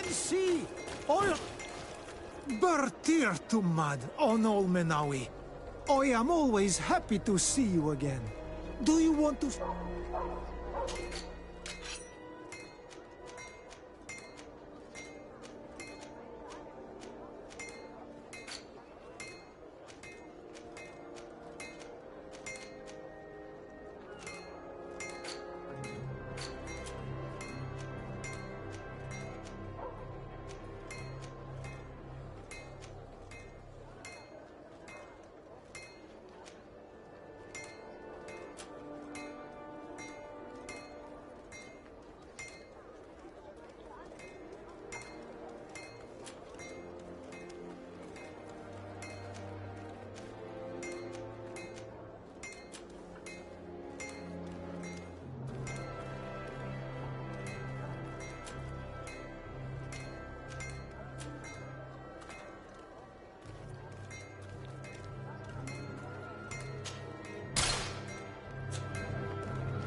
See, oil Bertir to mud on all Menawi. I am always happy to see you again. Do you want to...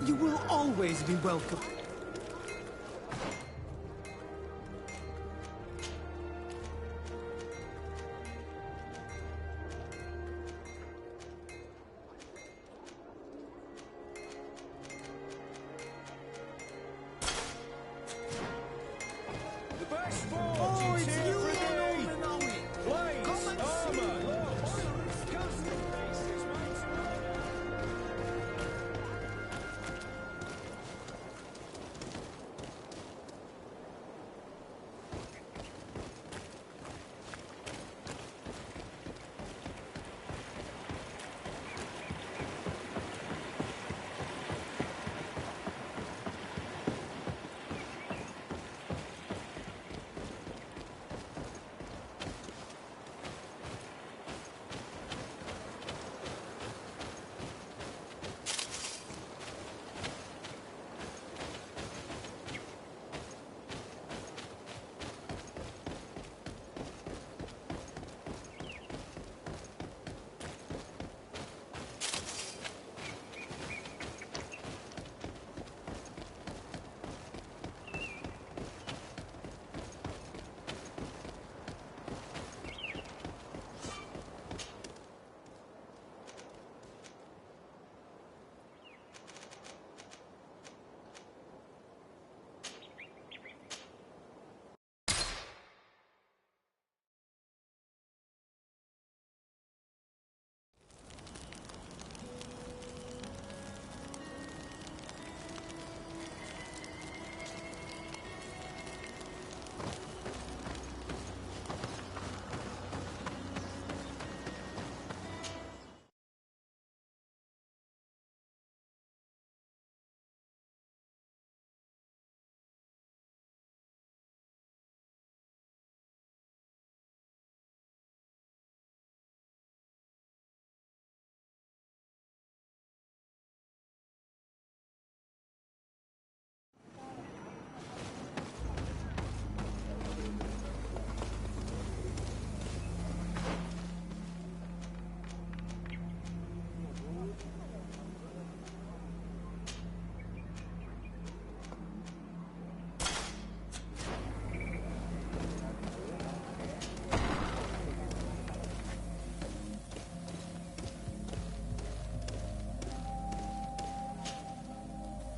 You will always be welcome. Oh, it's you! Come and see!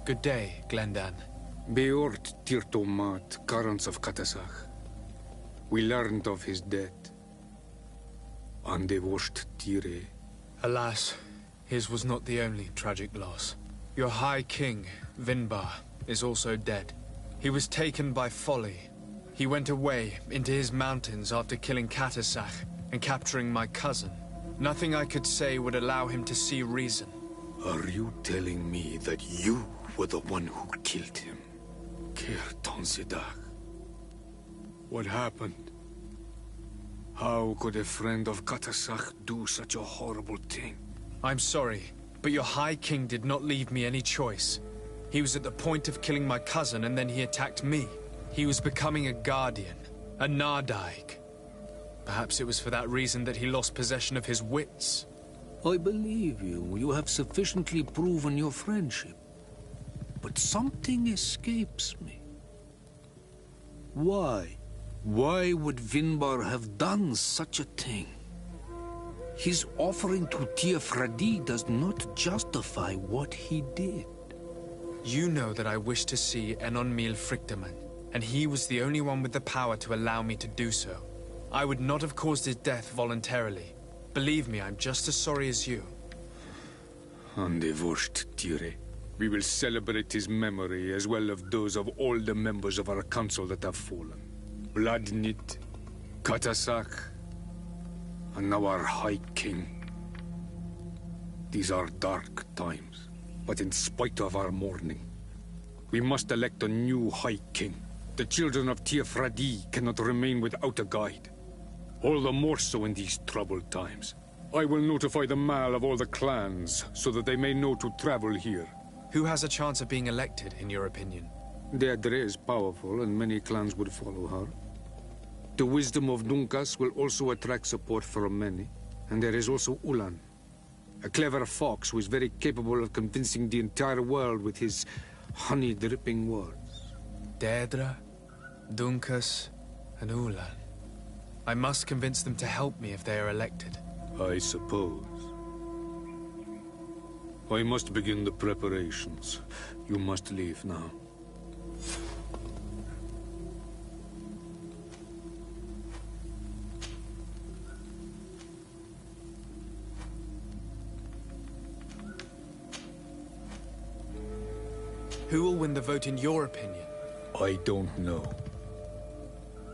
Good day, Glendan. Beort Tirtomat, Garants of Katasach. We learned of his death. Andevosht Tire. Alas, his was not the only tragic loss. Your High King, Vinbar, is also dead. He was taken by folly. He went away into his mountains after killing Katasach and capturing my cousin. Nothing I could say would allow him to see reason. Are you telling me that you were the one who killed him? Kertonsidach. What happened? How could a friend of Katasach do such a horrible thing? I'm sorry, but your High King did not leave me any choice. He was at the point of killing my cousin and then he attacked me. He was becoming a guardian, a Nardaig. Perhaps it was for that reason that he lost possession of his wits. I believe you. You have sufficiently proven your friendship. But something escapes me. Why Why would Vinbar have done such a thing? His offering to Teofradi does not justify what he did. You know that I wish to see Enonmil Frictaman, and he was the only one with the power to allow me to do so. I would not have caused his death voluntarily. Believe me, I'm just as sorry as you. Undivorced Tire. We will celebrate his memory as well as those of all the members of our council that have fallen. Vladnit, Katasak, and now our High King. These are dark times, but in spite of our mourning, we must elect a new High King. The children of Teofradi cannot remain without a guide. All the more so in these troubled times. I will notify the Mal of all the clans, so that they may know to travel here. Who has a chance of being elected, in your opinion? Deirdre is powerful, and many clans would follow her. The wisdom of Dunkas will also attract support from many. And there is also Ulan, a clever fox who is very capable of convincing the entire world with his honey-dripping words. Deirdre, Dunkas, and Ulan. I must convince them to help me if they are elected. I suppose. I must begin the preparations. You must leave now. Who will win the vote in your opinion? I don't know.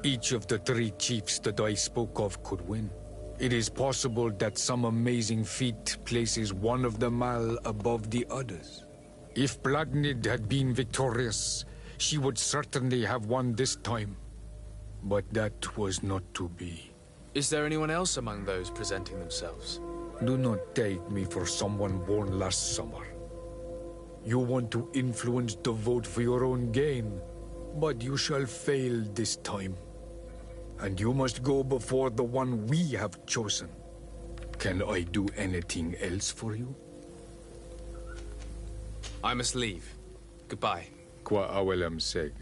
Each of the 3 chiefs that I spoke of could win. It is possible that some amazing feat places one of the Mal above the others. If Bladnid had been victorious, she would certainly have won this time. But that was not to be. Is there anyone else among those presenting themselves? Do not take me for someone born last summer. You want to influence the vote for your own gain, but you shall fail this time. And you must go before the one we have chosen. Can I do anything else for you? I must leave. Goodbye. Qua awelam seg.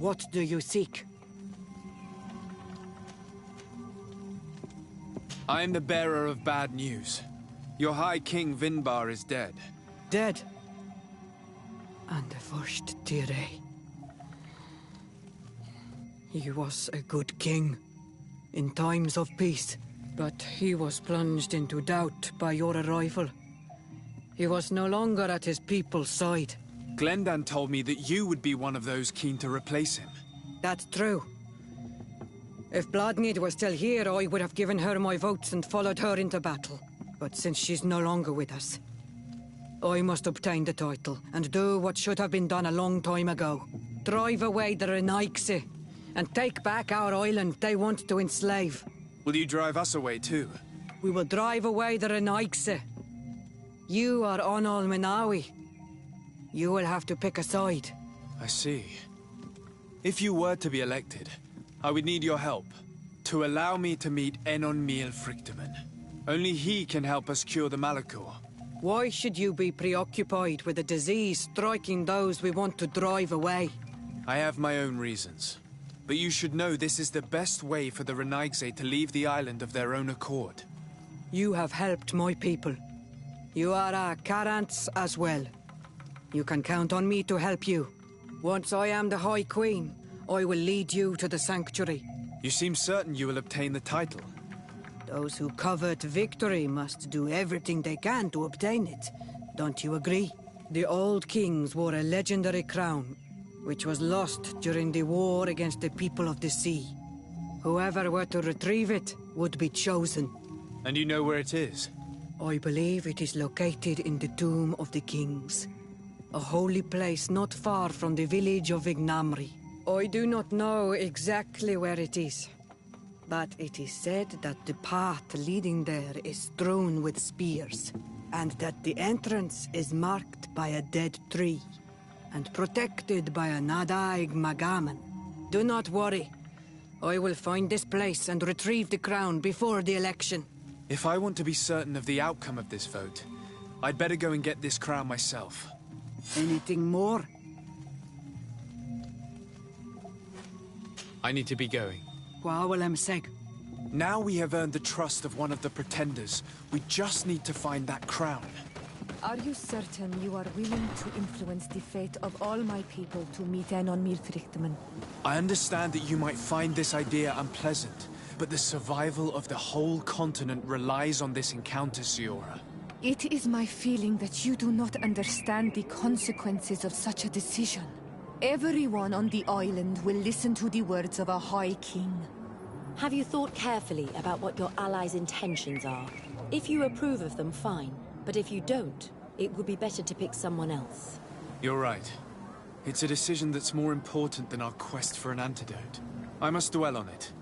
What do you seek? I am the bearer of bad news. Your High King Vinbar is dead. Dead? And the first Tire. He was a good king in times of peace, but he was plunged into doubt by your arrival. He was no longer at his people's side. Glendan told me that you would be one of those keen to replace him. That's true. If Bladnid was still here, I would have given her my votes and followed her into battle. But since she's no longer with us, I must obtain the title and do what should have been done a long time ago. Drive away the Renaigse and take back our island they want to enslave. Will you drive us away too? We will drive away the Renaigse. You are Onol Menawi. You will have to pick a side. I see. If you were to be elected, I would need your help to allow me to meet Enon Miel Frichtemann. Only he can help us cure the Malachor. Why should you be preoccupied with a disease striking those we want to drive away? I have my own reasons. But you should know this is the best way for the Renaigse to leave the island of their own accord. You have helped my people. You are our Karants as well. You can count on me to help you. Once I am the High Queen, I will lead you to the Sanctuary. You seem certain you will obtain the title. Those who covet victory must do everything they can to obtain it. Don't you agree? The old kings wore a legendary crown, which was lost during the war against the people of the sea. Whoever were to retrieve it would be chosen. And you know where it is? I believe it is located in the Tomb of the Kings, a holy place not far from the village of Ignamri. I do not know exactly where it is, but it is said that the path leading there is strewn with spears, and that the entrance is marked by a dead tree, and protected by a Nadaig Magaman. Do not worry. I will find this place and retrieve the crown before the election. If I want to be certain of the outcome of this vote, I'd better go and get this crown myself. Anything more? I need to be going. Seg. Now we have earned the trust of one of the pretenders. We just need to find that crown. Are you certain you are willing to influence the fate of all my people to meet Enon Miel Frichtemann? I understand that you might find this idea unpleasant, but the survival of the whole continent relies on this encounter, Siora. It is my feeling that you do not understand the consequences of such a decision. Everyone on the island will listen to the words of a High King. Have you thought carefully about what your allies' intentions are? If you approve of them, fine. But if you don't, it would be better to pick someone else. You're right. It's a decision that's more important than our quest for an antidote. I must dwell on it.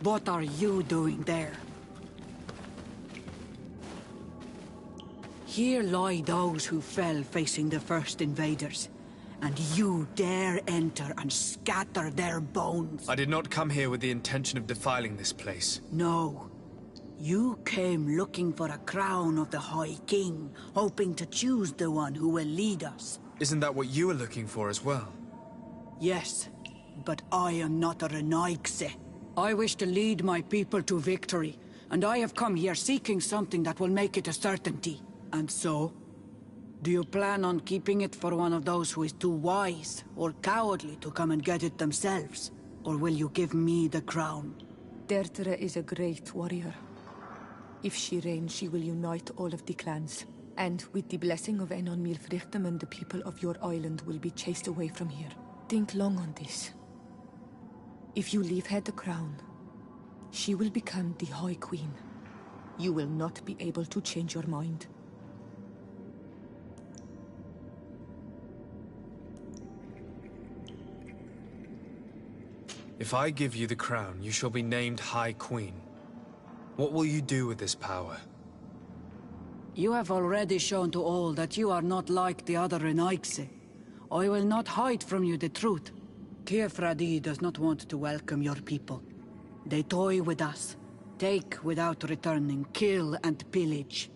What are you doing there? Here lie those who fell facing the first invaders. And you dare enter and scatter their bones. I did not come here with the intention of defiling this place. No. You came looking for a crown of the High King, hoping to choose the one who will lead us. Isn't that what you were looking for as well? Yes, but I am not a Renaigse. I wish to lead my people to victory, and I have come here seeking something that will make it a certainty. And so? Do you plan on keeping it for one of those who is too wise or cowardly to come and get it themselves? Or will you give me the crown? Deirdre is a great warrior. If she reigns, she will unite all of the clans. And with the blessing of Enon Milfrichtem, the people of your island will be chased away from here. Think long on this. If you leave her the crown, she will become the High Queen. You will not be able to change your mind. If I give you the crown, you shall be named High Queen. What will you do with this power? You have already shown to all that you are not like the other Renaigse. I will not hide from you the truth. Kefradi does not want to welcome your people. They toy with us, take without returning, kill and pillage.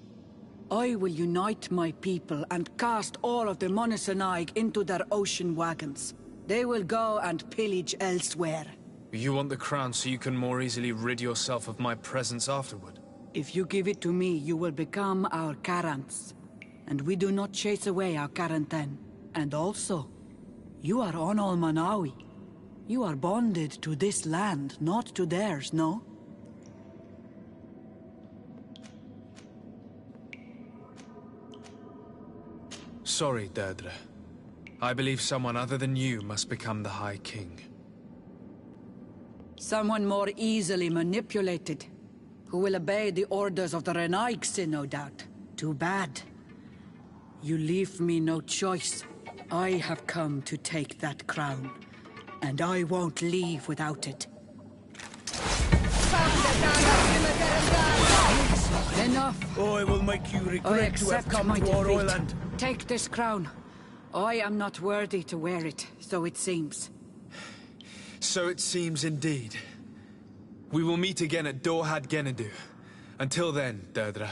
I will unite my people and cast all of the Monisanaig into their ocean wagons. They will go and pillage elsewhere. You want the crown so you can more easily rid yourself of my presence afterward? If you give it to me, you will become our Karants. And we do not chase away our Karanten. And also, you are on Manawi. You are bonded to this land, not to theirs, no? Sorry, Deirdre. I believe someone other than you must become the High King. Someone more easily manipulated, who will obey the orders of the Renaigse, no doubt. Too bad. You leave me no choice. I have come to take that crown, and I won't leave without it. Enough! I will make you I regret to have accept come my to our defeat. island. Take this crown. I am not worthy to wear it, so it seems. So it seems indeed. We will meet again at Dorhad Genadu. Until then, Deirdre.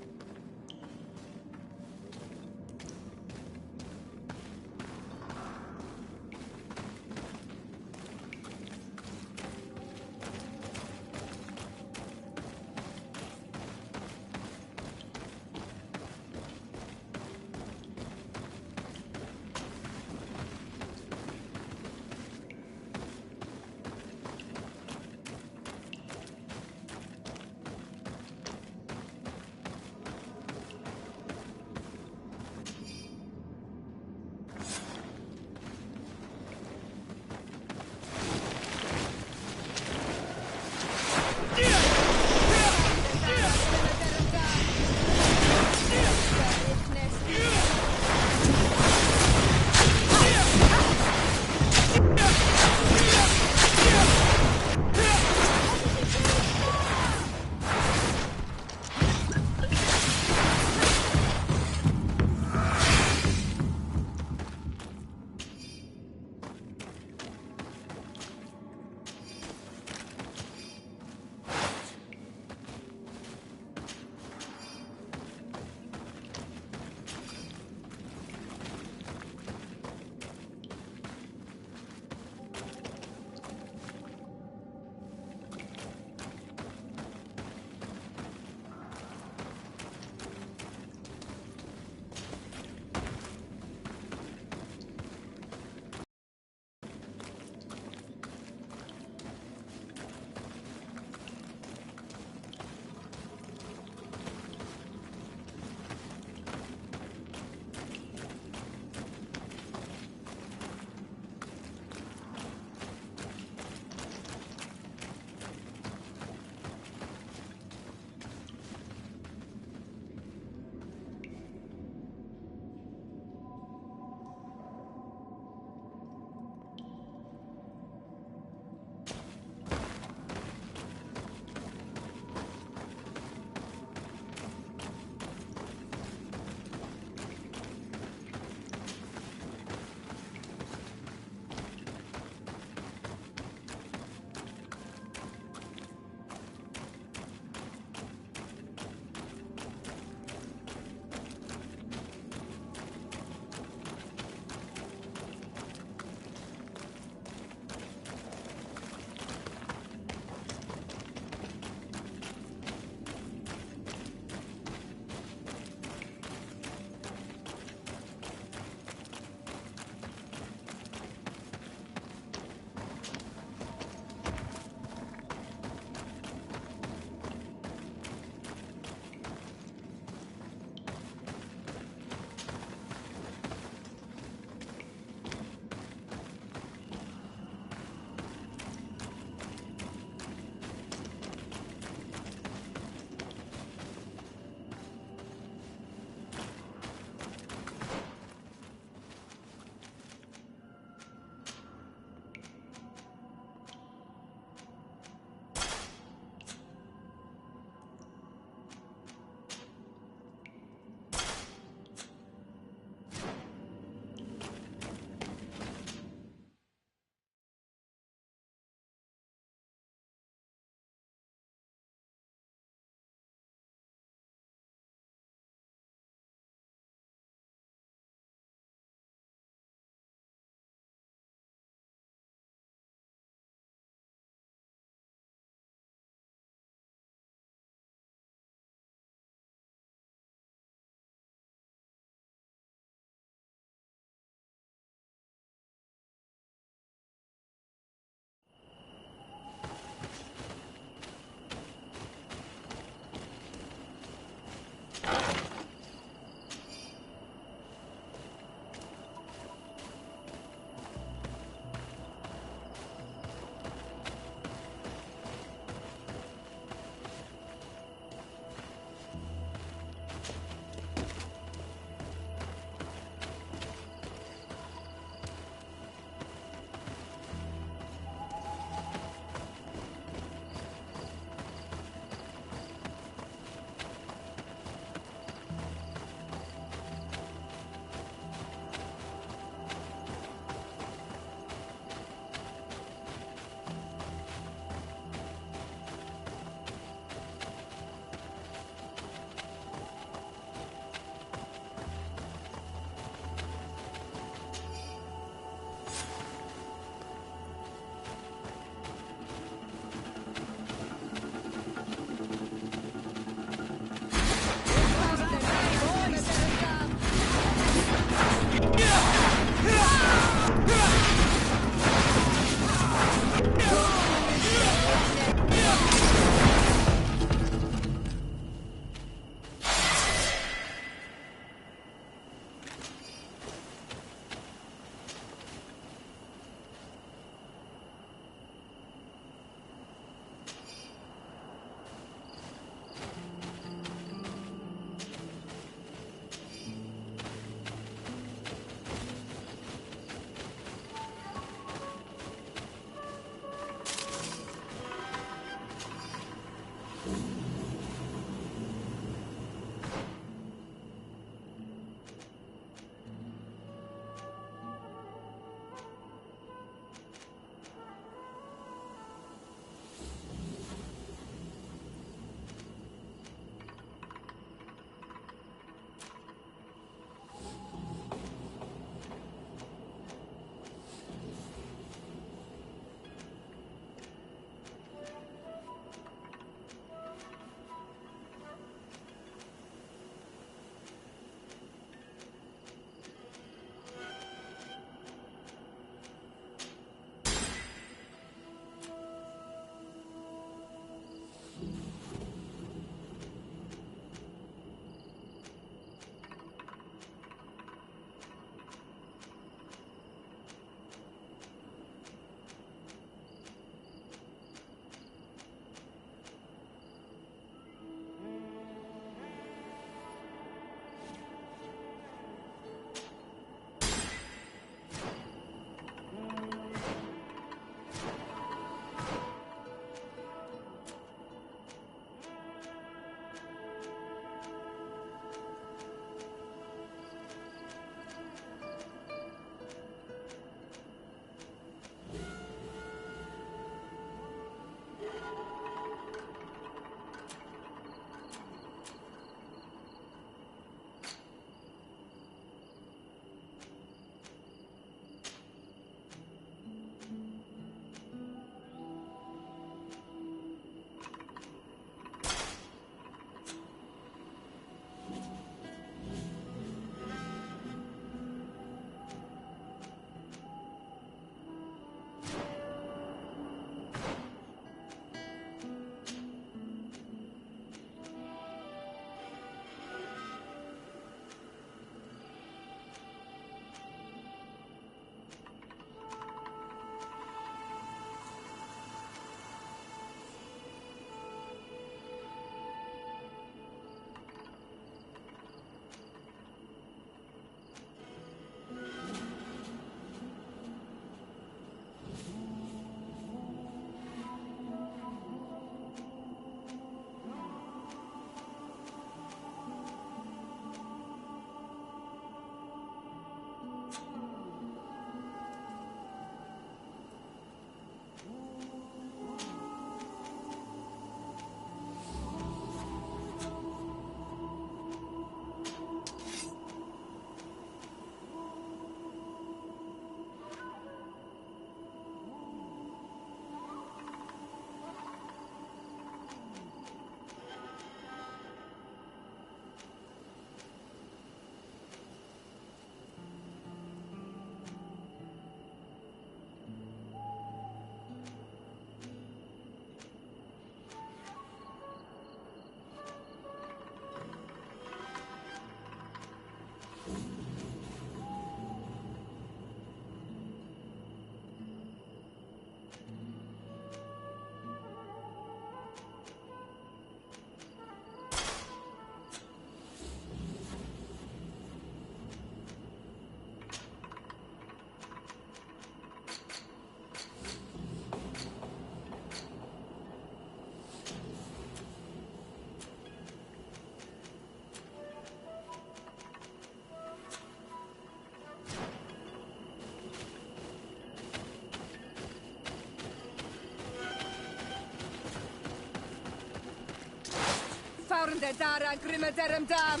Pound Dara Grimadarum Dam!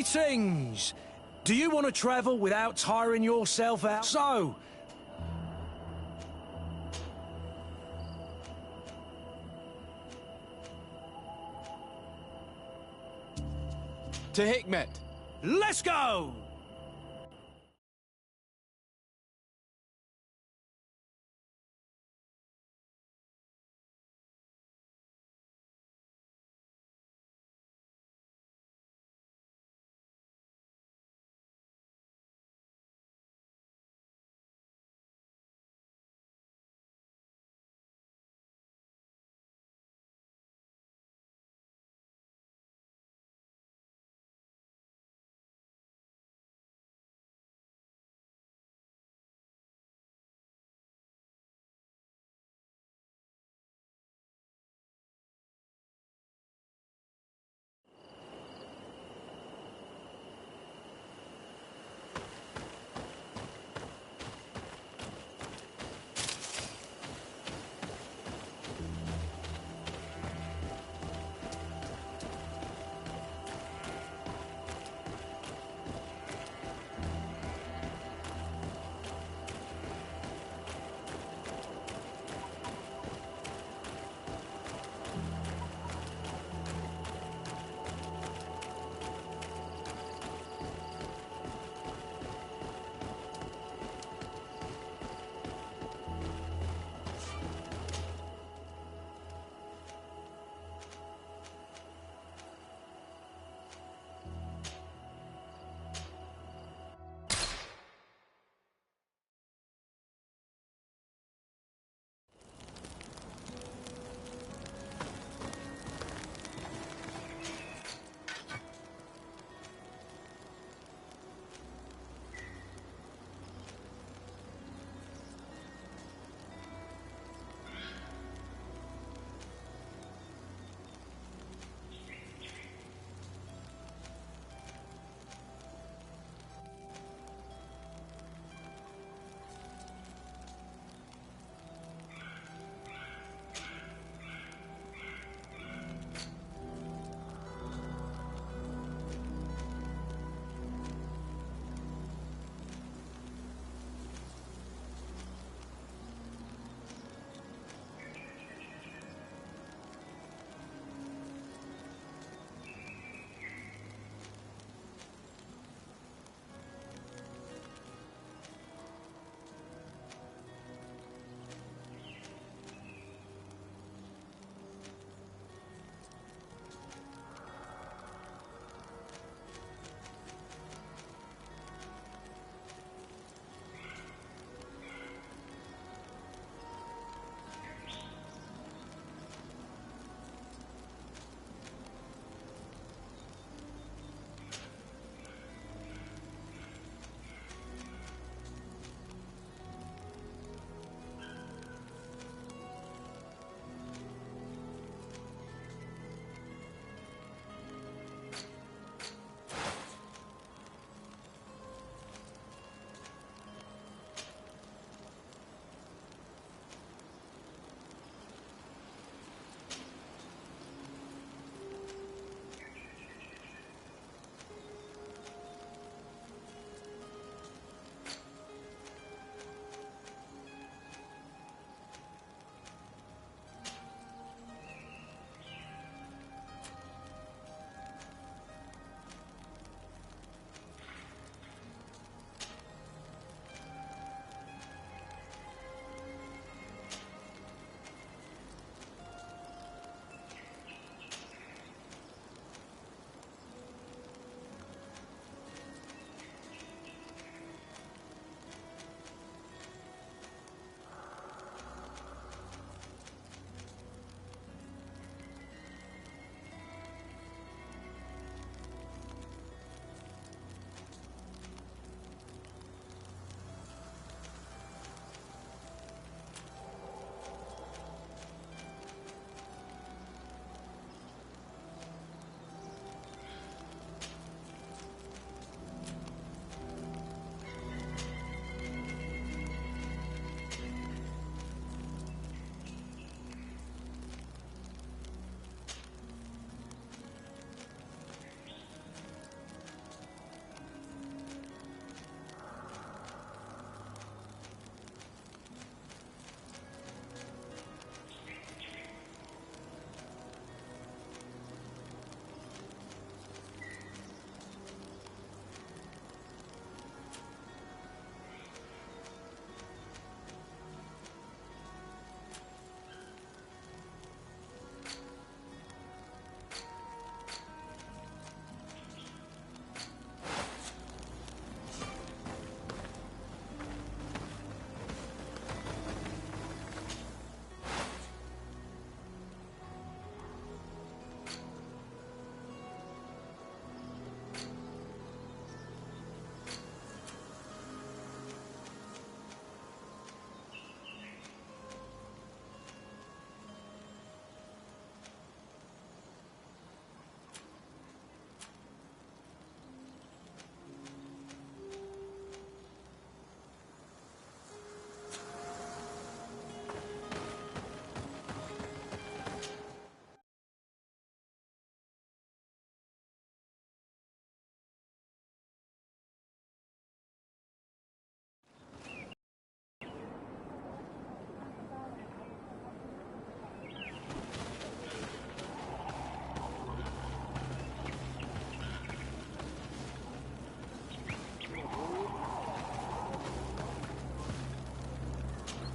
Greetings! Do you want to travel without tiring yourself out? So, To Hikmet! let's go!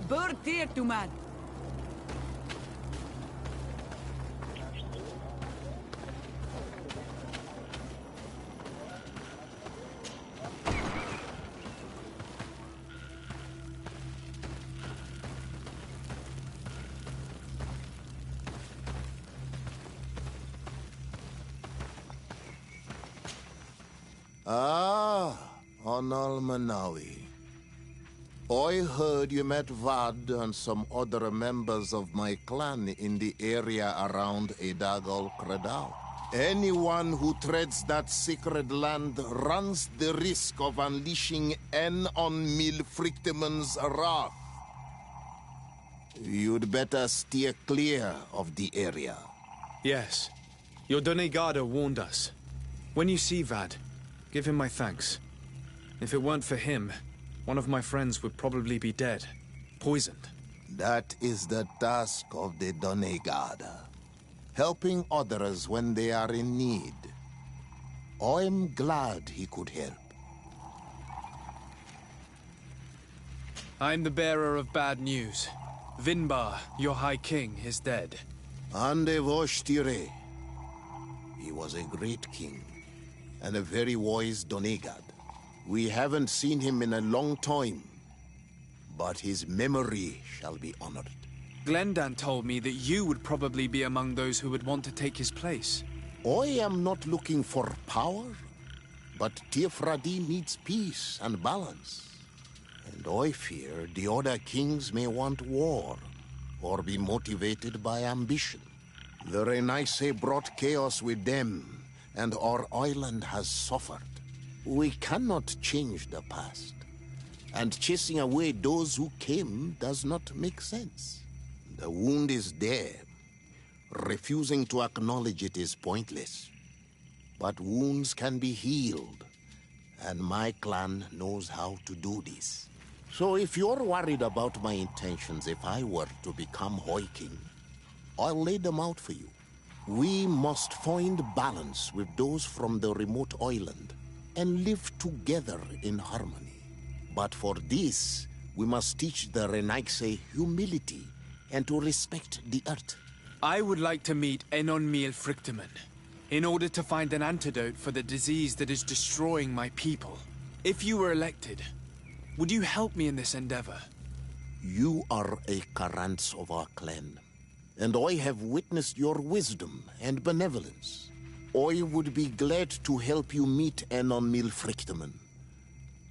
Bertir to man. Ah, Onal Manawi. I heard you met Vad and some other members of my clan in the area around Edagal Credal. Anyone who treads that sacred land runs the risk of unleashing on Milfrictiman's wrath. You'd better steer clear of the area. Yes. Your Donegada warned us. When you see Vad, give him my thanks. If it weren't for him, one of my friends would probably be dead. Poisoned. That is the task of the Donegada. Helping others when they are in need. I'm glad he could help. I'm the bearer of bad news. Vinbar, your High King, is dead. Ande Voshtire. He was a great king, and a very wise Donegad. We haven't seen him in a long time, but his memory shall be honored. Glendan told me that you would probably be among those who would want to take his place. I am not looking for power, but Tifradi needs peace and balance. And I fear the other kings may want war, or be motivated by ambition. The Renaise brought chaos with them, and our island has suffered. We cannot change the past, and chasing away those who came does not make sense. The wound is there. Refusing to acknowledge it is pointless. But wounds can be healed, and my clan knows how to do this. So if you're worried about my intentions if I were to become High King, I'll lay them out for you. We must find balance with those from the remote island and live together in harmony. But for this, we must teach the Renaise humility and to respect the earth. I would like to meet Enon Milfrictiman in order to find an antidote for the disease that is destroying my people. If you were elected, would you help me in this endeavor? You are a Karants of our clan, and I have witnessed your wisdom and benevolence. I would be glad to help you meet Enon Milfrictiman,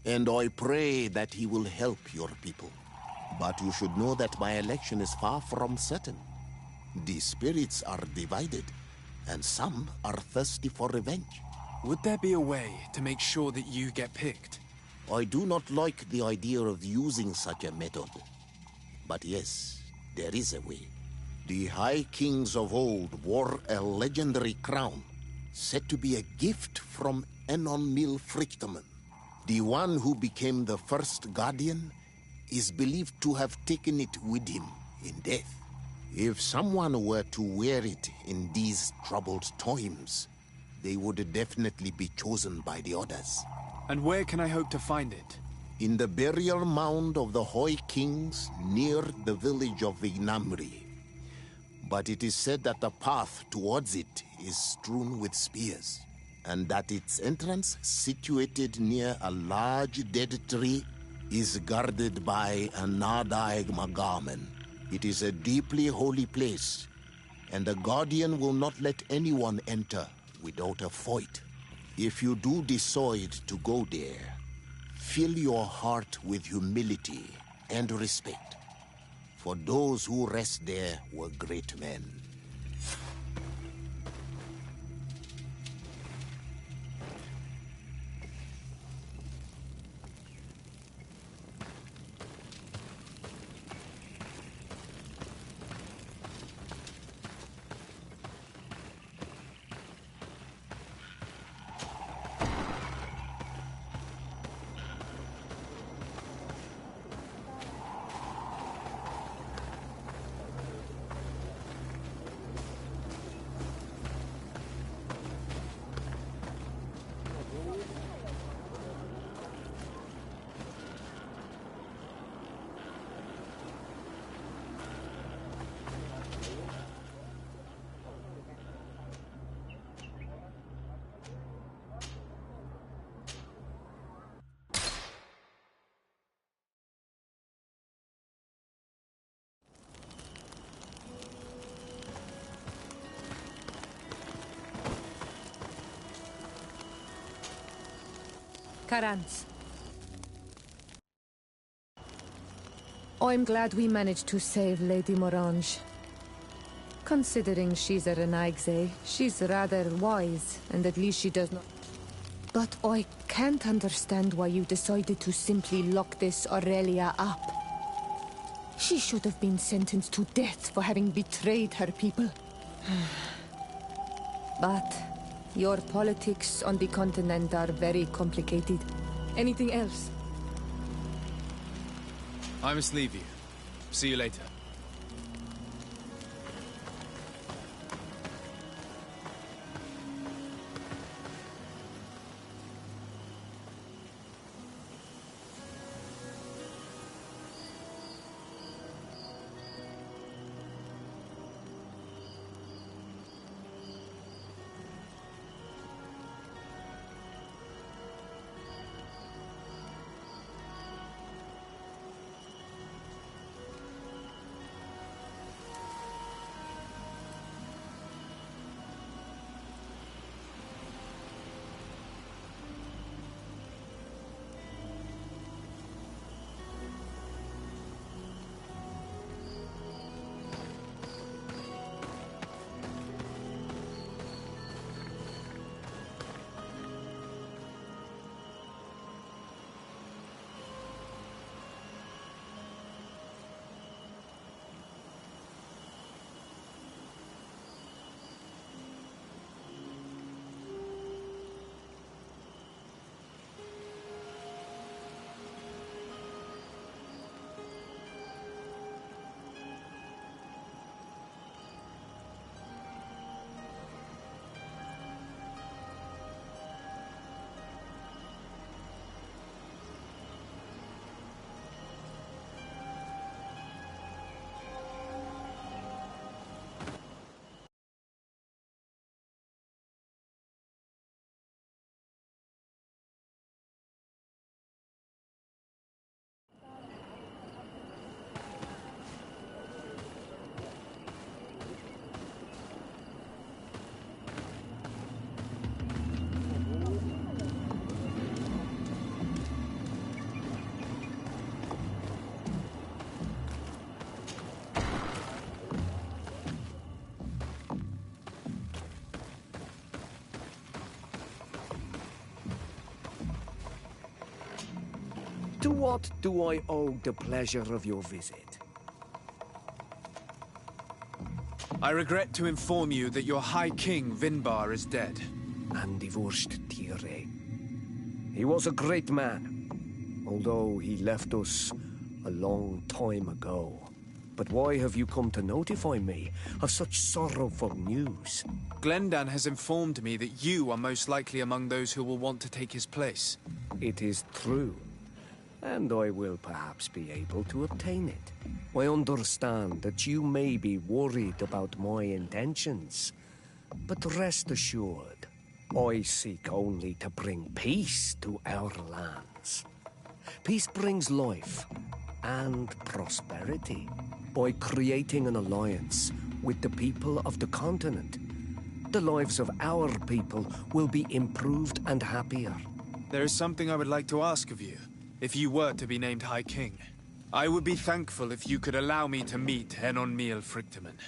and I pray that he will help your people. But you should know that my election is far from certain. The spirits are divided, and some are thirsty for revenge. Would there be a way to make sure that you get picked? I do not like the idea of using such a method. But yes, there is a way. The High Kings of old wore a legendary crown, said to be a gift from Enon Milfrictiman. The one who became the first guardian is believed to have taken it with him in death. If someone were to wear it in these troubled times, they would definitely be chosen by the others. And where can I hope to find it? In the burial mound of the High Kings near the village of Vignamri. But it is said that the path towards it is strewn with spears, and that its entrance, situated near a large dead tree, is guarded by a Nadaig Magamen. It is a deeply holy place, and the Guardian will not let anyone enter without a fight. If you do decide to go there, fill your heart with humility and respect, for those who rest there were great men. Karans. I'm glad we managed to save Lady Morange. Considering she's a Renaigse, she's rather wise, and at least she does not... But I can't understand why you decided to simply lock this Aurelia up. She should have been sentenced to death for having betrayed her people. But your politics on the continent are very complicated. Anything else? I must leave you. See you later. To what do I owe the pleasure of your visit? I regret to inform you that your High King, Vinbar, is dead. And divorced Tire. He was a great man, although he left us a long time ago. But why have you come to notify me of such sorrowful news? Glendan has informed me that you are most likely among those who will want to take his place. It is true, and I will perhaps be able to obtain it. I understand that you may be worried about my intentions, but rest assured, I seek only to bring peace to our lands. Peace brings life and prosperity. By creating an alliance with the people of the continent, the lives of our people will be improved and happier. There is something I would like to ask of you, if you were to be named High King. I would be thankful if you could allow me to meet Enon Miel Frichtemann.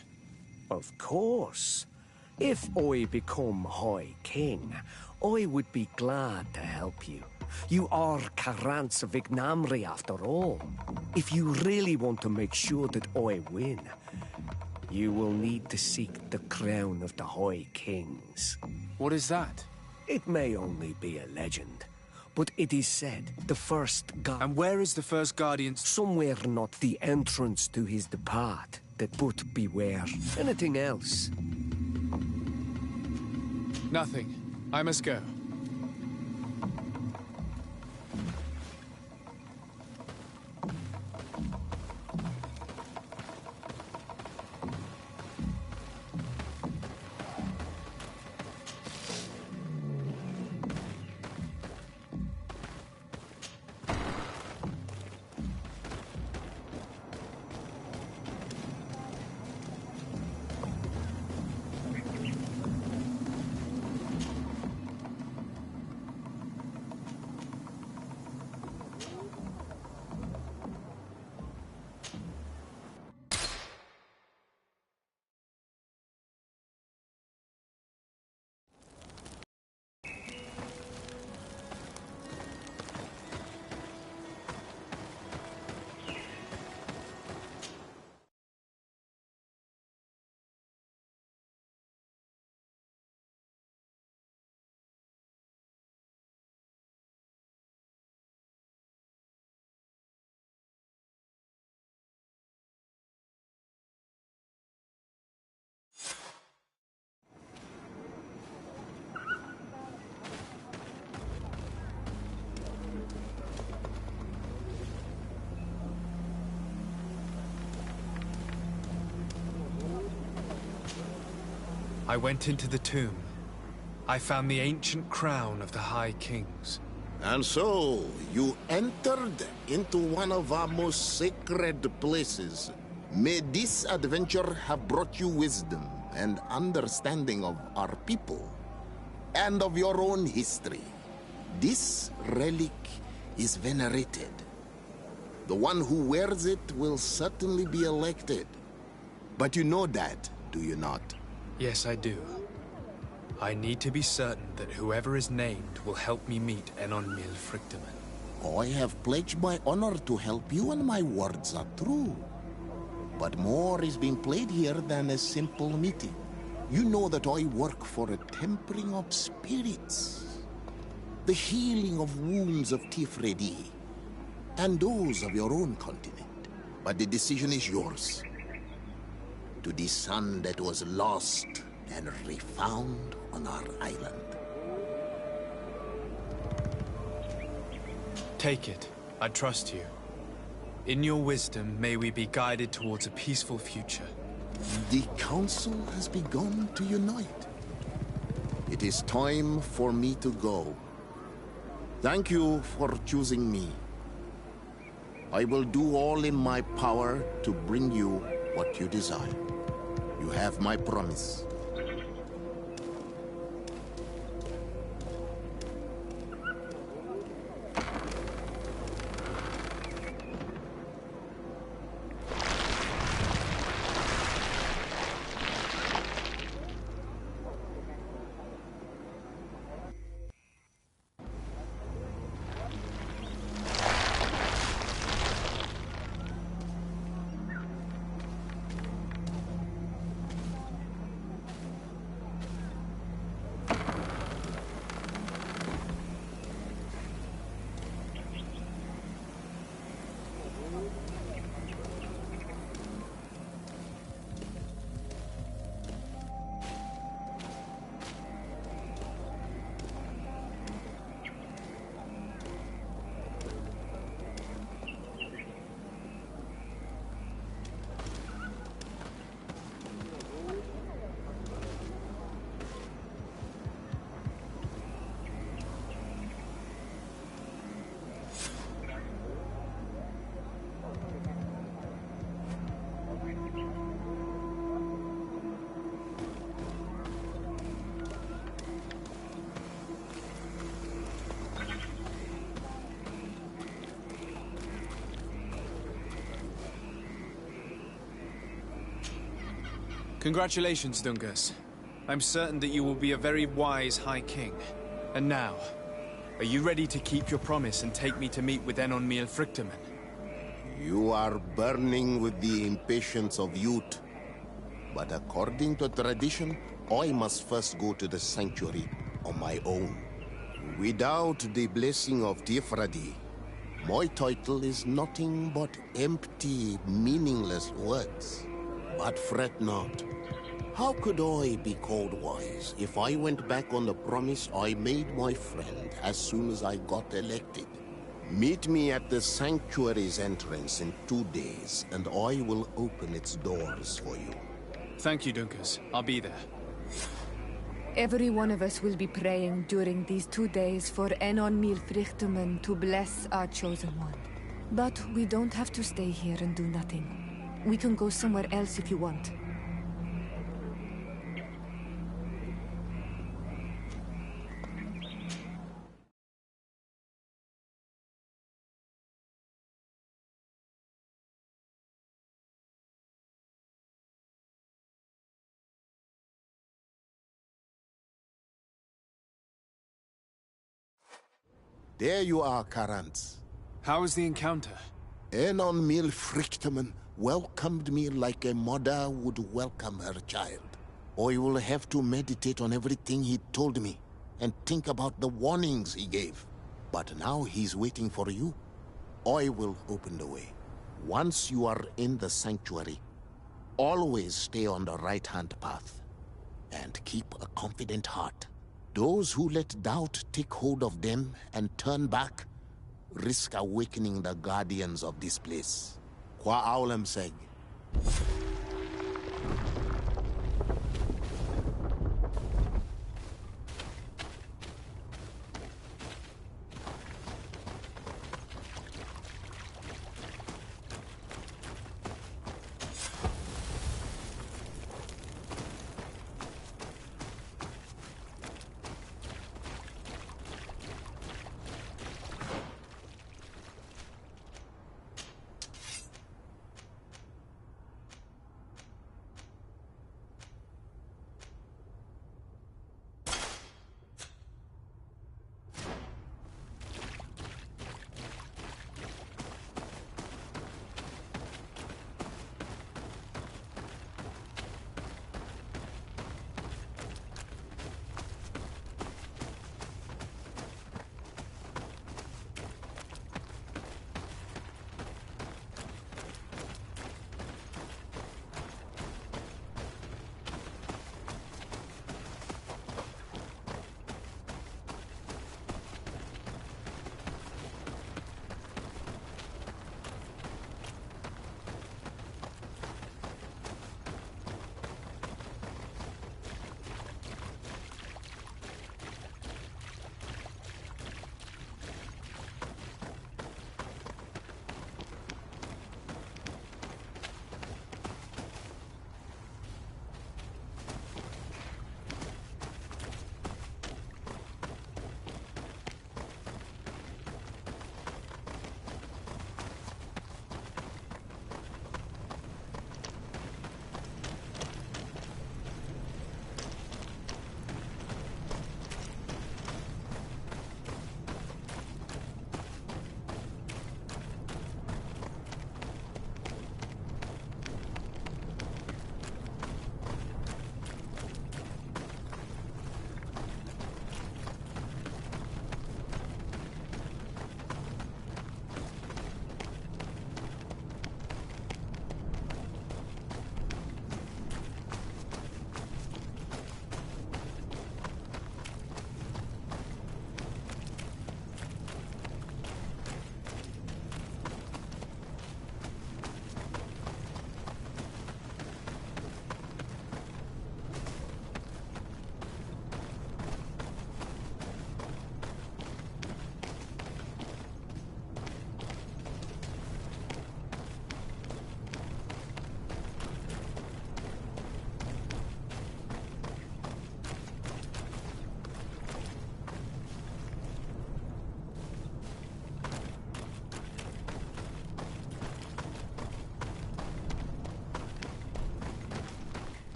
Of course. If I become High King, I would be glad to help you. You are Karans Vignamri after all. If you really want to make sure that I win, you will need to seek the crown of the High Kings. What is that? It may only be a legend, but it is said the first god... And where is the first guardian? Somewhere not the entrance to his depart, but beware. Anything else? Nothing. I must go. I went into the tomb. I found the ancient crown of the High Kings. And so, you entered into one of our most sacred places. May this adventure have brought you wisdom and understanding of our people, and of your own history. This relic is venerated. The one who wears it will certainly be elected. But you know that, do you not? Yes, I do. I need to be certain that whoever is named will help me meet Enon Mil Frichtemann. I have pledged my honor to help you, and my words are true. But more is being played here than a simple meeting. You know that I work for a tempering of spirits, the healing of wounds of Tifredi, and those of your own continent. But the decision is yours. To the son that was lost and refound on our island. Take it. I trust you. In your wisdom, may we be guided towards a peaceful future. The council has begun to unite. It is time for me to go. Thank you for choosing me. I will do all in my power to bring you what you desire. You have my promise. Congratulations, Dungus. I'm certain that you will be a very wise High King. And now, are you ready to keep your promise and take me to meet with Enon Mil Frichtemann? You are burning with the impatience of youth. But according to tradition, I must first go to the sanctuary on my own. Without the blessing of Tifredi, my title is nothing but empty, meaningless words. But fret not. How could I be called wise if I went back on the promise I made my friend as soon as I got elected? Meet me at the sanctuary's entrance in 2 days, and I will open its doors for you. Thank you, Dunkus. I'll be there. Every one of us will be praying during these 2 days for Enon Mil Frichtemann to bless our chosen one. But we don't have to stay here and do nothing. We can go somewhere else if you want. There you are, Karantz. How was the encounter? Enon Mil Frichtemann welcomed me like a mother would welcome her child. I will have to meditate on everything he told me and think about the warnings he gave. But now he's waiting for you. I will open the way. Once you are in the sanctuary, always stay on the right-hand path and keep a confident heart. Those who let doubt take hold of them and turn back risk awakening the guardians of this place. Qua aulem seg.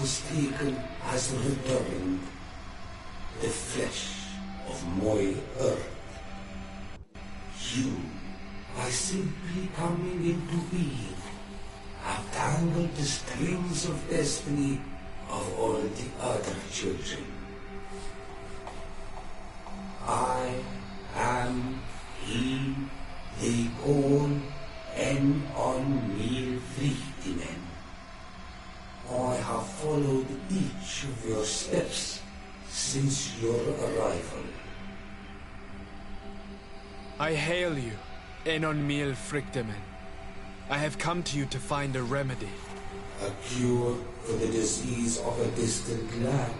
was taken has returned, the flesh of my earth. You, by simply coming into being, have tangled the strings of destiny of all the other children. I am he they call Enonmilfrichtemen. I have followed each of your steps since your arrival. I hail you, Enonmilfrichtemen. I have come to you to find a remedy. A cure for the disease of a distant land.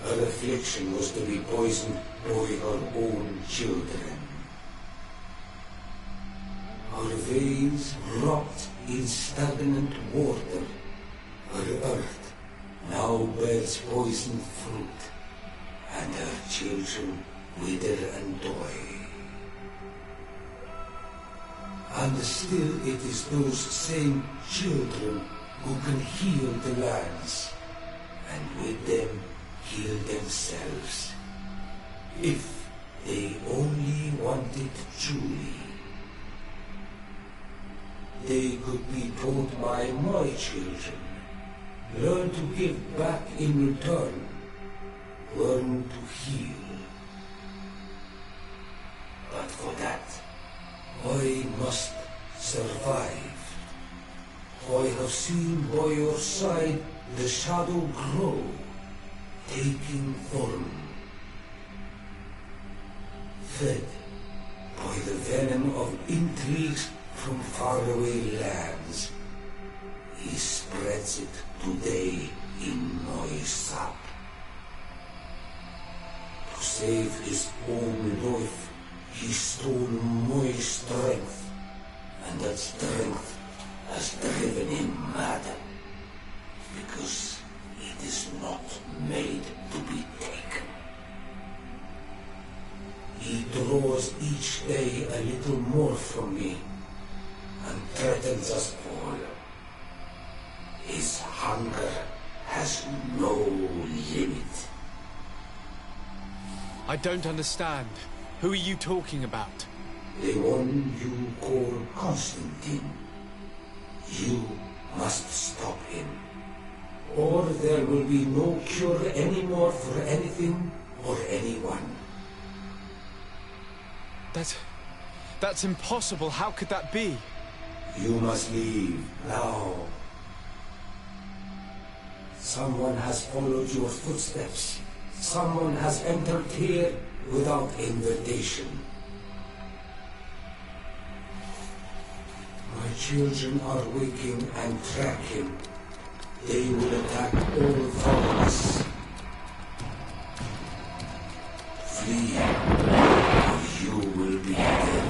Her affliction was to be poisoned by her own children. Her veins rot in stagnant water. Her earth now bears poisoned fruit, and her children wither and die. And still it is those same children who can heal the lands, and with them heal themselves, if they only want it truly. They could be taught by my children, learn to give back in return, learn to heal. But for that, I must survive. I have seen by your side the shadow grow, taking form. Fed by the venom of intrigues from faraway lands, he spreads it today in my sap. To save his own life, he stole my strength, and that strength has driven him mad, because it is not made to be taken. He draws each day a little more from me, and threatens us all. His hunger has no limit. I don't understand. Who are you talking about? The one you call Constantine. You must stop him, or there will be no cure anymore for anything or anyone. That's impossible. How could that be? You must leave now. Someone has followed your footsteps. Someone has entered here without invitation. My children are waking and tracking. They will attack all of us. Flee, or you will be dead.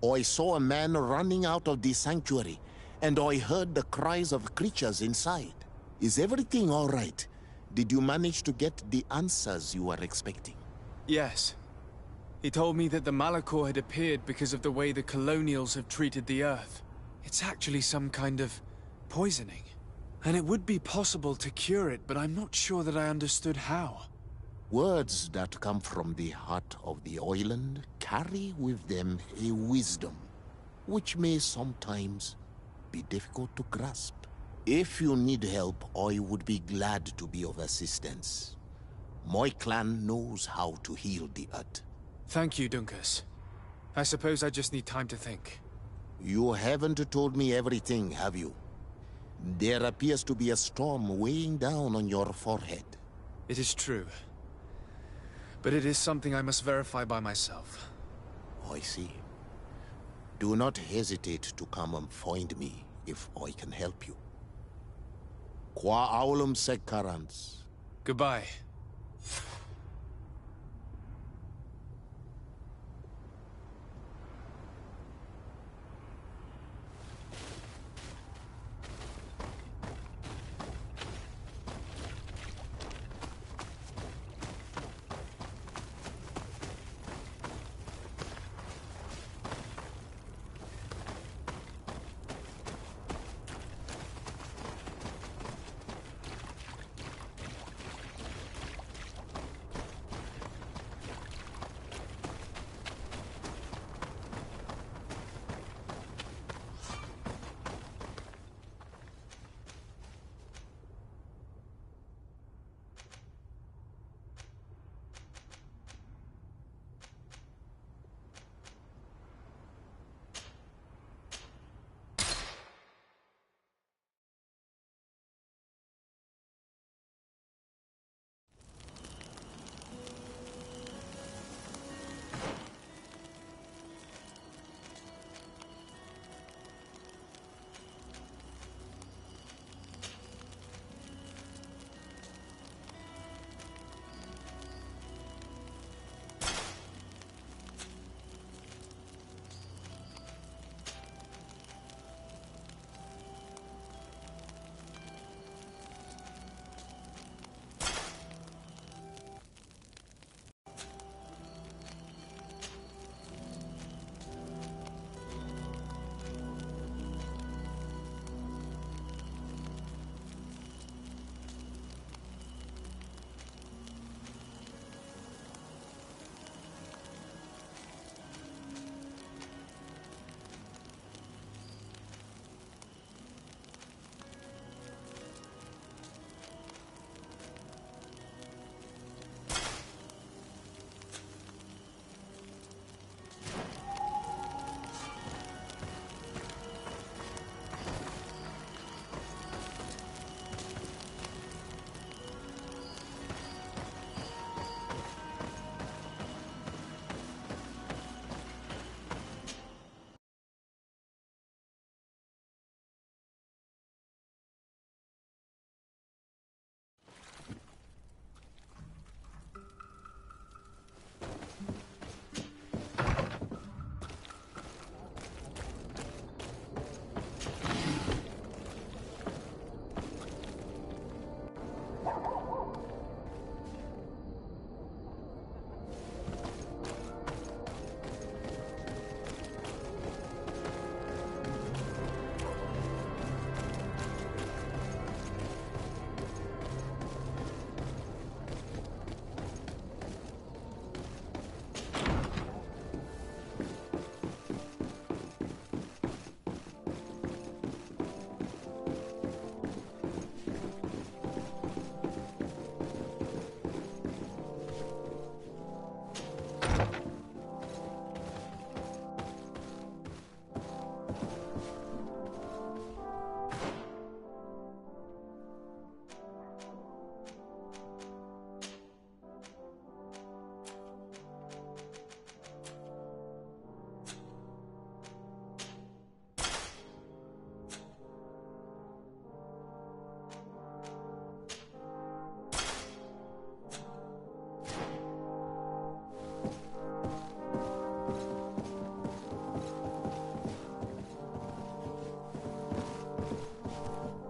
I saw a man running out of the sanctuary, and I heard the cries of creatures inside. Is everything all right? Did you manage to get the answers you were expecting? Yes. He told me that the Malachor had appeared because of the way the colonials have treated the Earth. It's actually some kind of poisoning. And it would be possible to cure it, but I'm not sure that I understood how. Words that come from the heart of the island carry with them a wisdom, which may sometimes be difficult to grasp. If you need help, I would be glad to be of assistance. My clan knows how to heal the earth. Thank you, Dunkus. I suppose I just need time to think. You haven't told me everything, have you? There appears to be a storm weighing down on your forehead. It is true. But it is something I must verify by myself. I see. Do not hesitate to come and find me if I can help you. Qua aulum secarans. Goodbye.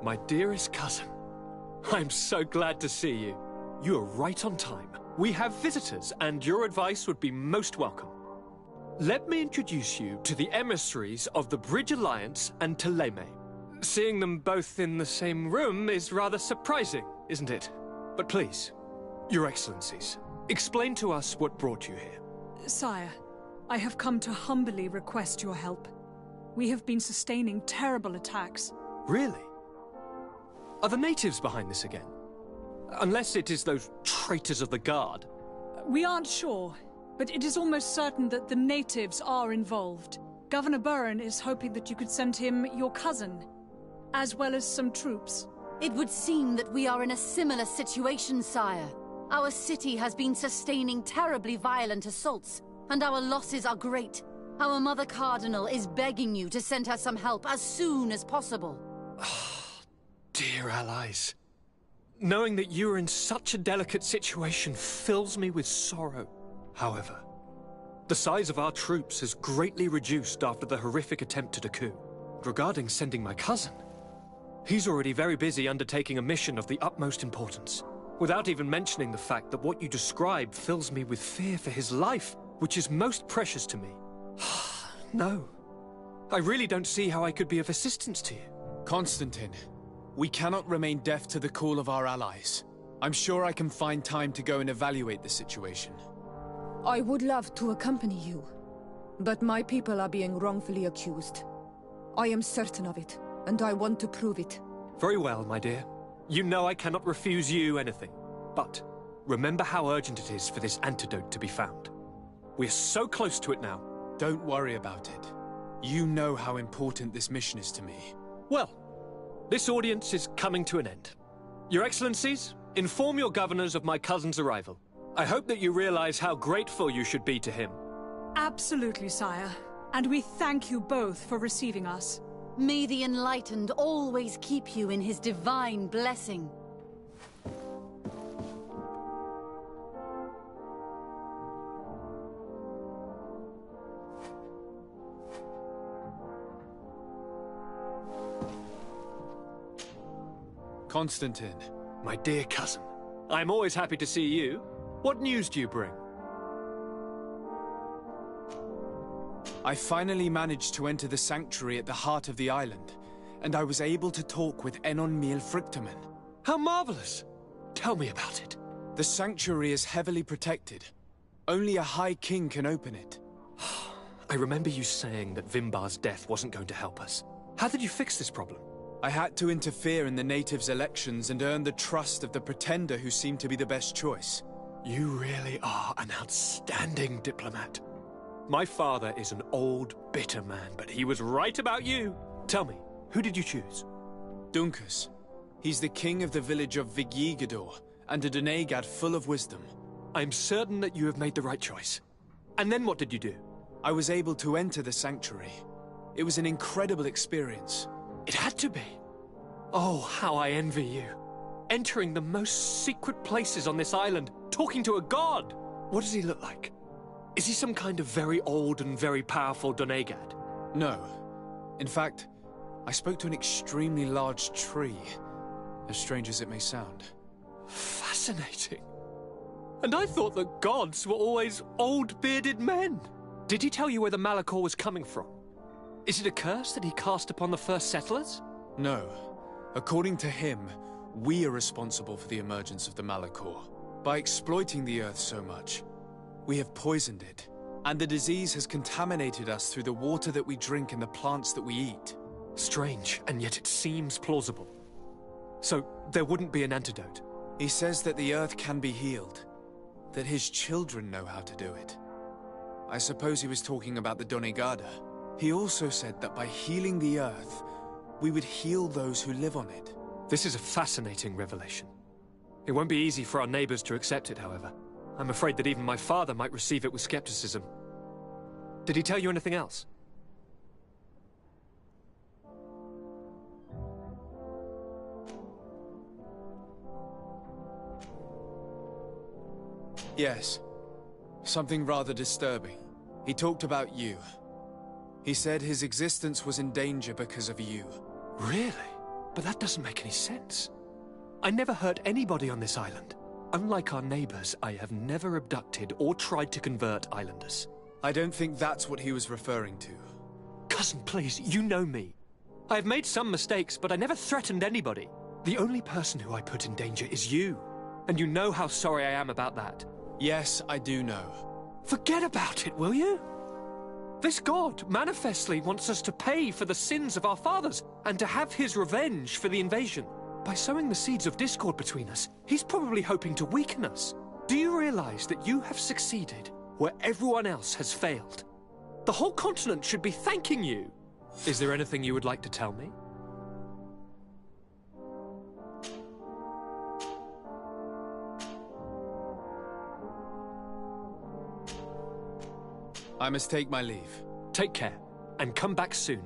My dearest cousin, I'm so glad to see you. You are right on time. We have visitors, and your advice would be most welcome. Let me introduce you to the emissaries of the Bridge Alliance and Teleme. Seeing them both in the same room is rather surprising, isn't it? But please, Your Excellencies, explain to us what brought you here. Sire, I have come to humbly request your help. We have been sustaining terrible attacks. Really? Are the natives behind this again? Unless it is those traitors of the Guard. We aren't sure, but it is almost certain that the natives are involved. Governor Burren is hoping that you could send him your cousin, as well as some troops. It would seem that we are in a similar situation, sire. Our city has been sustaining terribly violent assaults, and our losses are great. Our Mother Cardinal is begging you to send her some help as soon as possible. Dear allies, knowing that you are in such a delicate situation fills me with sorrow. However, the size of our troops has greatly reduced after the horrific attempt at a coup. Regarding sending my cousin, he's already very busy undertaking a mission of the utmost importance, without even mentioning the fact that what you describe fills me with fear for his life, which is most precious to me. No, I really don't see how I could be of assistance to you. Constantine, we cannot remain deaf to the call of our allies. I'm sure I can find time to go and evaluate the situation. I would love to accompany you, but my people are being wrongfully accused. I am certain of it, and I want to prove it. Very well, my dear. You know I cannot refuse you anything. But remember how urgent it is for this antidote to be found. We're so close to it now. Don't worry about it. You know how important this mission is to me. Well, this audience is coming to an end. Your Excellencies, inform your governors of my cousin's arrival. I hope that you realize how grateful you should be to him. Absolutely, sire. And we thank you both for receiving us. May the Enlightened always keep you in his divine blessing. Constantine. My dear cousin, I'm always happy to see you. What news do you bring? I finally managed to enter the sanctuary at the heart of the island, and I was able to talk with Enon Miel Frictamen. How marvelous! Tell me about it. The sanctuary is heavily protected. Only a High King can open it. I remember you saying that Vimbar's death wasn't going to help us. How did you fix this problem? I had to interfere in the natives' elections and earn the trust of the pretender who seemed to be the best choice. You really are an outstanding diplomat. My father is an old, bitter man, but he was right about you. Tell me, who did you choose? Duncus. He's the king of the village of Vigyigador, and a Donegad full of wisdom. I'm certain that you have made the right choice. And then what did you do? I was able to enter the sanctuary. It was an incredible experience. It had to be. Oh, how I envy you. Entering the most secret places on this island, talking to a god. What does he look like? Is he some kind of very old and very powerful Donegad? No. In fact, I spoke to an extremely large tree, as strange as it may sound. Fascinating. And I thought that gods were always old, bearded men. Did he tell you where the Malachor was coming from? Is it a curse that he cast upon the first settlers? No. According to him, we are responsible for the emergence of the Malachor. By exploiting the Earth so much, we have poisoned it, and the disease has contaminated us through the water that we drink and the plants that we eat. Strange, and yet it seems plausible. So, there wouldn't be an antidote? He says that the Earth can be healed, that his children know how to do it. I suppose he was talking about the Donegada. He also said that by healing the Earth, we would heal those who live on it. This is a fascinating revelation. It won't be easy for our neighbors to accept it, however. I'm afraid that even my father might receive it with skepticism. Did he tell you anything else? Yes. Something rather disturbing. He talked about you. He said his existence was in danger because of you. Really? But that doesn't make any sense. I never hurt anybody on this island. Unlike our neighbors, I have never abducted or tried to convert islanders. I don't think that's what he was referring to. Cousin, please, you know me. I have made some mistakes, but I never threatened anybody. The only person who I put in danger is you. And you know how sorry I am about that. Yes, I do know. Forget about it, will you? This god manifestly wants us to pay for the sins of our fathers and to have his revenge for the invasion. By sowing the seeds of discord between us, he's probably hoping to weaken us. Do you realize that you have succeeded where everyone else has failed? The whole continent should be thanking you. Is there anything you would like to tell me? I must take my leave. Take care, and come back soon.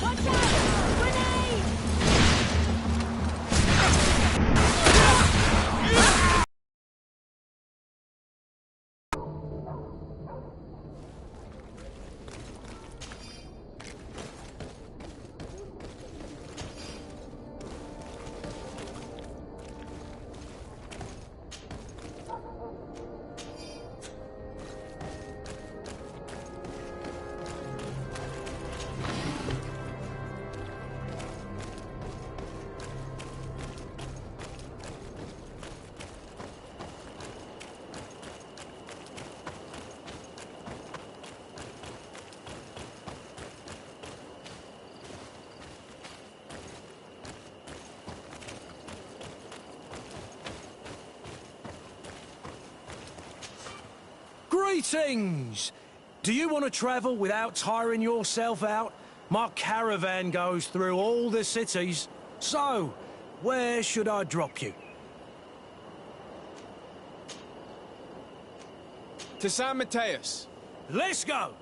Watch out! Grenade! Greetings! Do you want to travel without tiring yourself out? My caravan goes through all the cities. So, where should I drop you? To San Mateus. Let's go!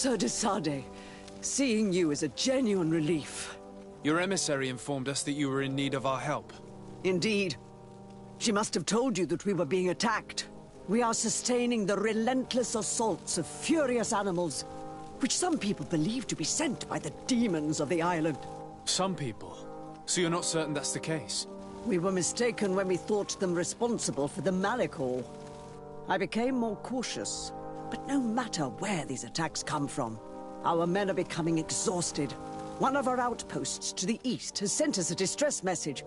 Sir de Sade, seeing you is a genuine relief. Your emissary informed us that you were in need of our help. Indeed. She must have told you that we were being attacked. We are sustaining the relentless assaults of furious animals, which some people believe to be sent by the demons of the island. Some people? So you're not certain that's the case? We were mistaken when we thought them responsible for the Malicor. I became more cautious, but no matter where these attacks come from, our men are becoming exhausted. One of our outposts to the east has sent us a distress message.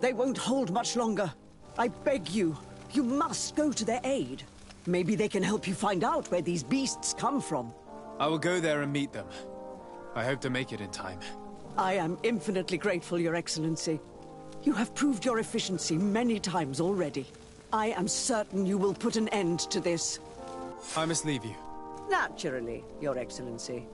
They won't hold much longer. I beg you, you must go to their aid. Maybe they can help you find out where these beasts come from. I will go there and meet them. I hope to make it in time. I am infinitely grateful, Your Excellency. You have proved your efficiency many times already. I am certain you will put an end to this. I must leave you. Naturally, Your Excellency.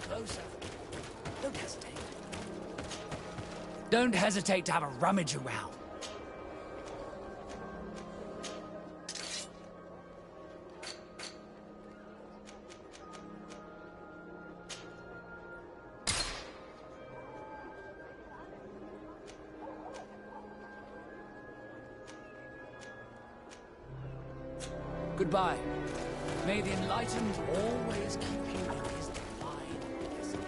Closer. Don't hesitate. Don't hesitate to have a rummage around. Goodbye. May the enlightened always keep you in his divine blessing.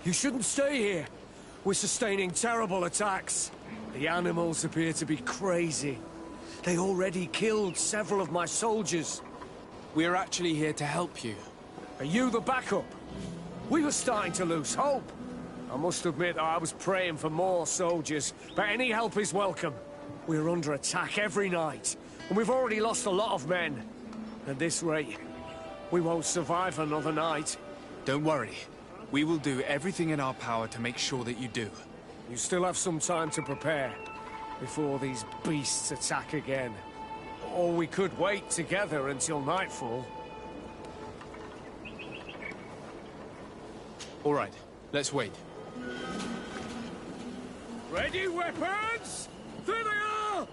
You shouldn't stay here. We're sustaining terrible attacks. The animals appear to be crazy. They already killed several of my soldiers. We're actually here to help you. Are you the backup? We were starting to lose hope. I must admit I was praying for more soldiers, but any help is welcome. We're under attack every night, and we've already lost a lot of men. At this rate, we won't survive another night. Don't worry. We will do everything in our power to make sure that you do. You still have some time to prepare, before these beasts attack again. Or we could wait together until nightfall. All right, let's wait. Ready, weapons? There they are!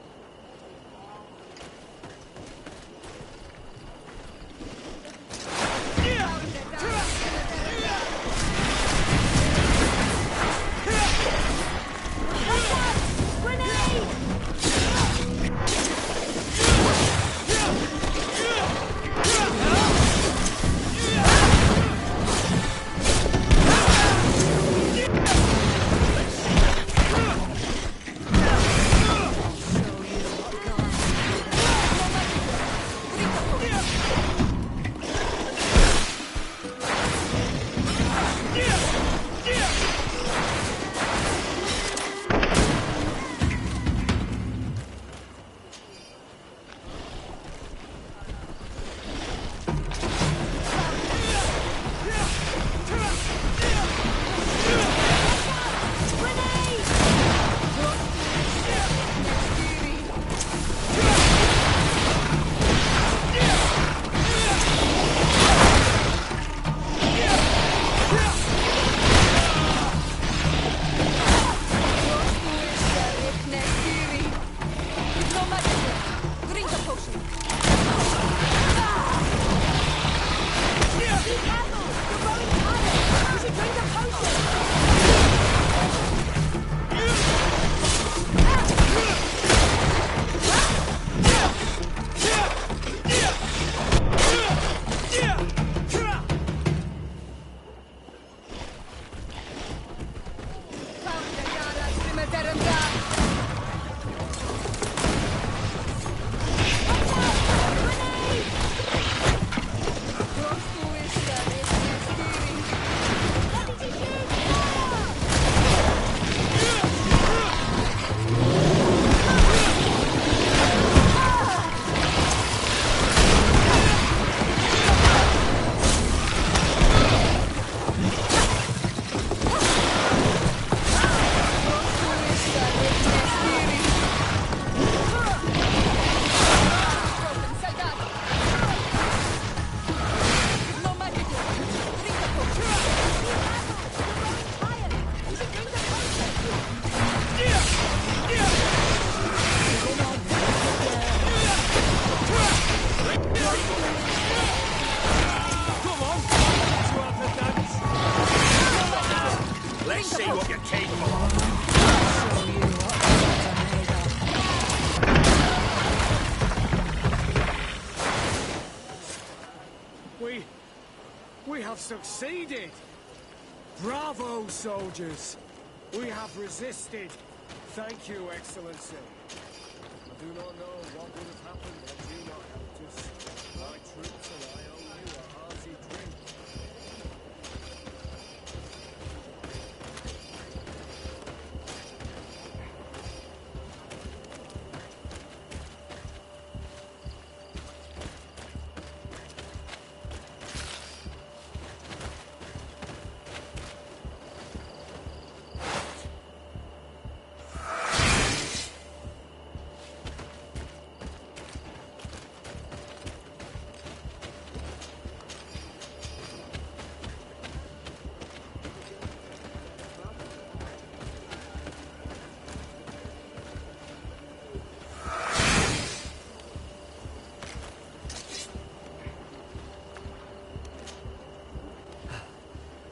We have succeeded! Bravo, soldiers! We have resisted. Thank you, Excellency. I do not know what would have happened had you not helped us. My troops and I owe you a hearty drink.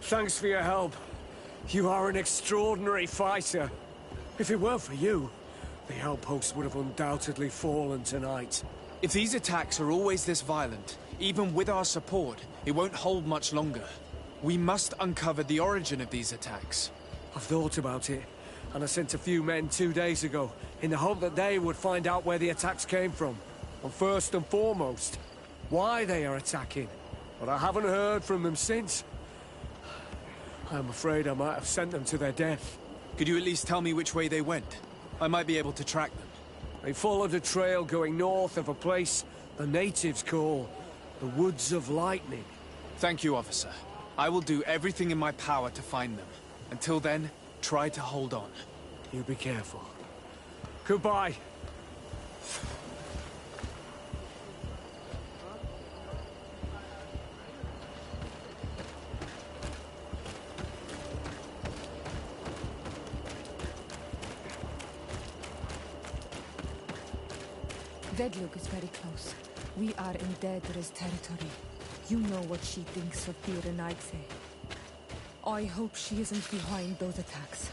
Thanks for your help. You are an extraordinary fighter. If it weren't for you, the outpost would have undoubtedly fallen tonight. If these attacks are always this violent, even with our support, it won't hold much longer. We must uncover the origin of these attacks. I've thought about it, and I sent a few men 2 days ago in the hope that they would find out where the attacks came from. And first and foremost, why they are attacking. But I haven't heard from them since. I'm afraid I might have sent them to their death. Could you at least tell me which way they went? I might be able to track them. They followed a trail going north of a place the natives call the Woods of Lightning. Thank you, officer. I will do everything in my power to find them. Until then, try to hold on. You be careful. Goodbye. Vedlug is very close. We are in Daedra's territory. You know what she thinks of Berenigse. I hope she isn't behind those attacks.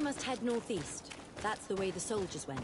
must head northeast. That's the way the soldiers went.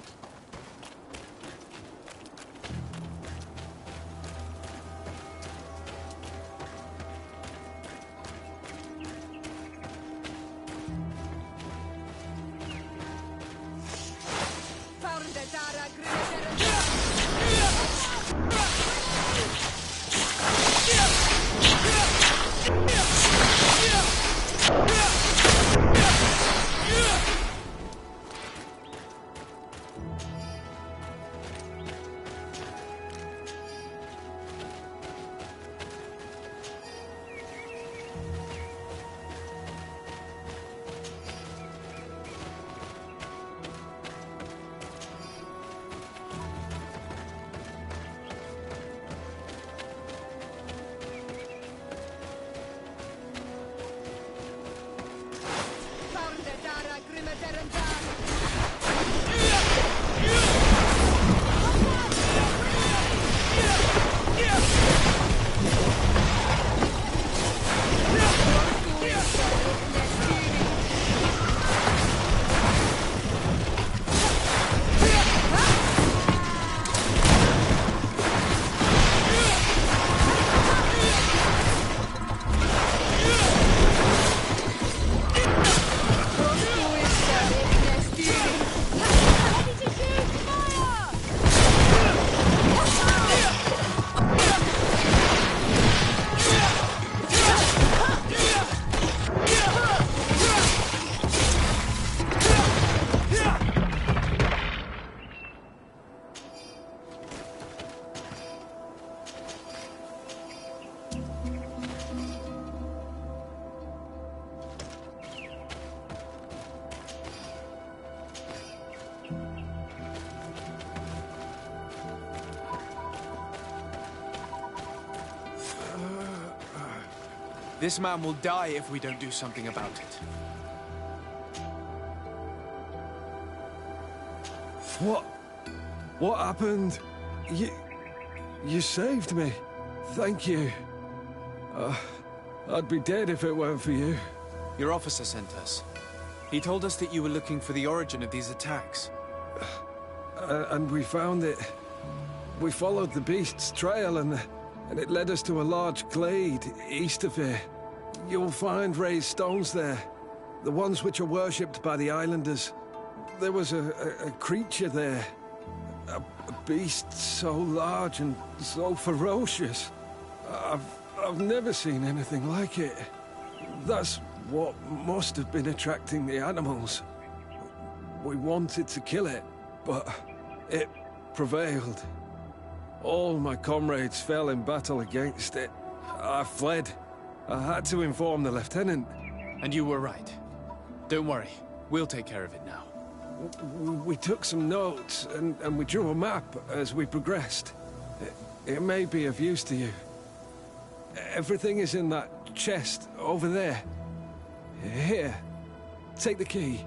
This man will die if we don't do something about it. What happened? You saved me. Thank you. I'd be dead if it weren't for you. Your officer sent us. He told us that you were looking for the origin of these attacks. And we found it. We followed the beast's trail and it led us to a large glade east of here. You'll find raised stones there. The ones which are worshipped by the islanders. There was a creature there. A beast so large and so ferocious. I've never seen anything like it. That's what must have been attracting the animals. We wanted to kill it, but it prevailed. All my comrades fell in battle against it. I fled. I had to inform the lieutenant. And you were right. Don't worry, we'll take care of it now. We took some notes, and we drew a map as we progressed. It may be of use to you. Everything is in that chest over there. Here, take the key.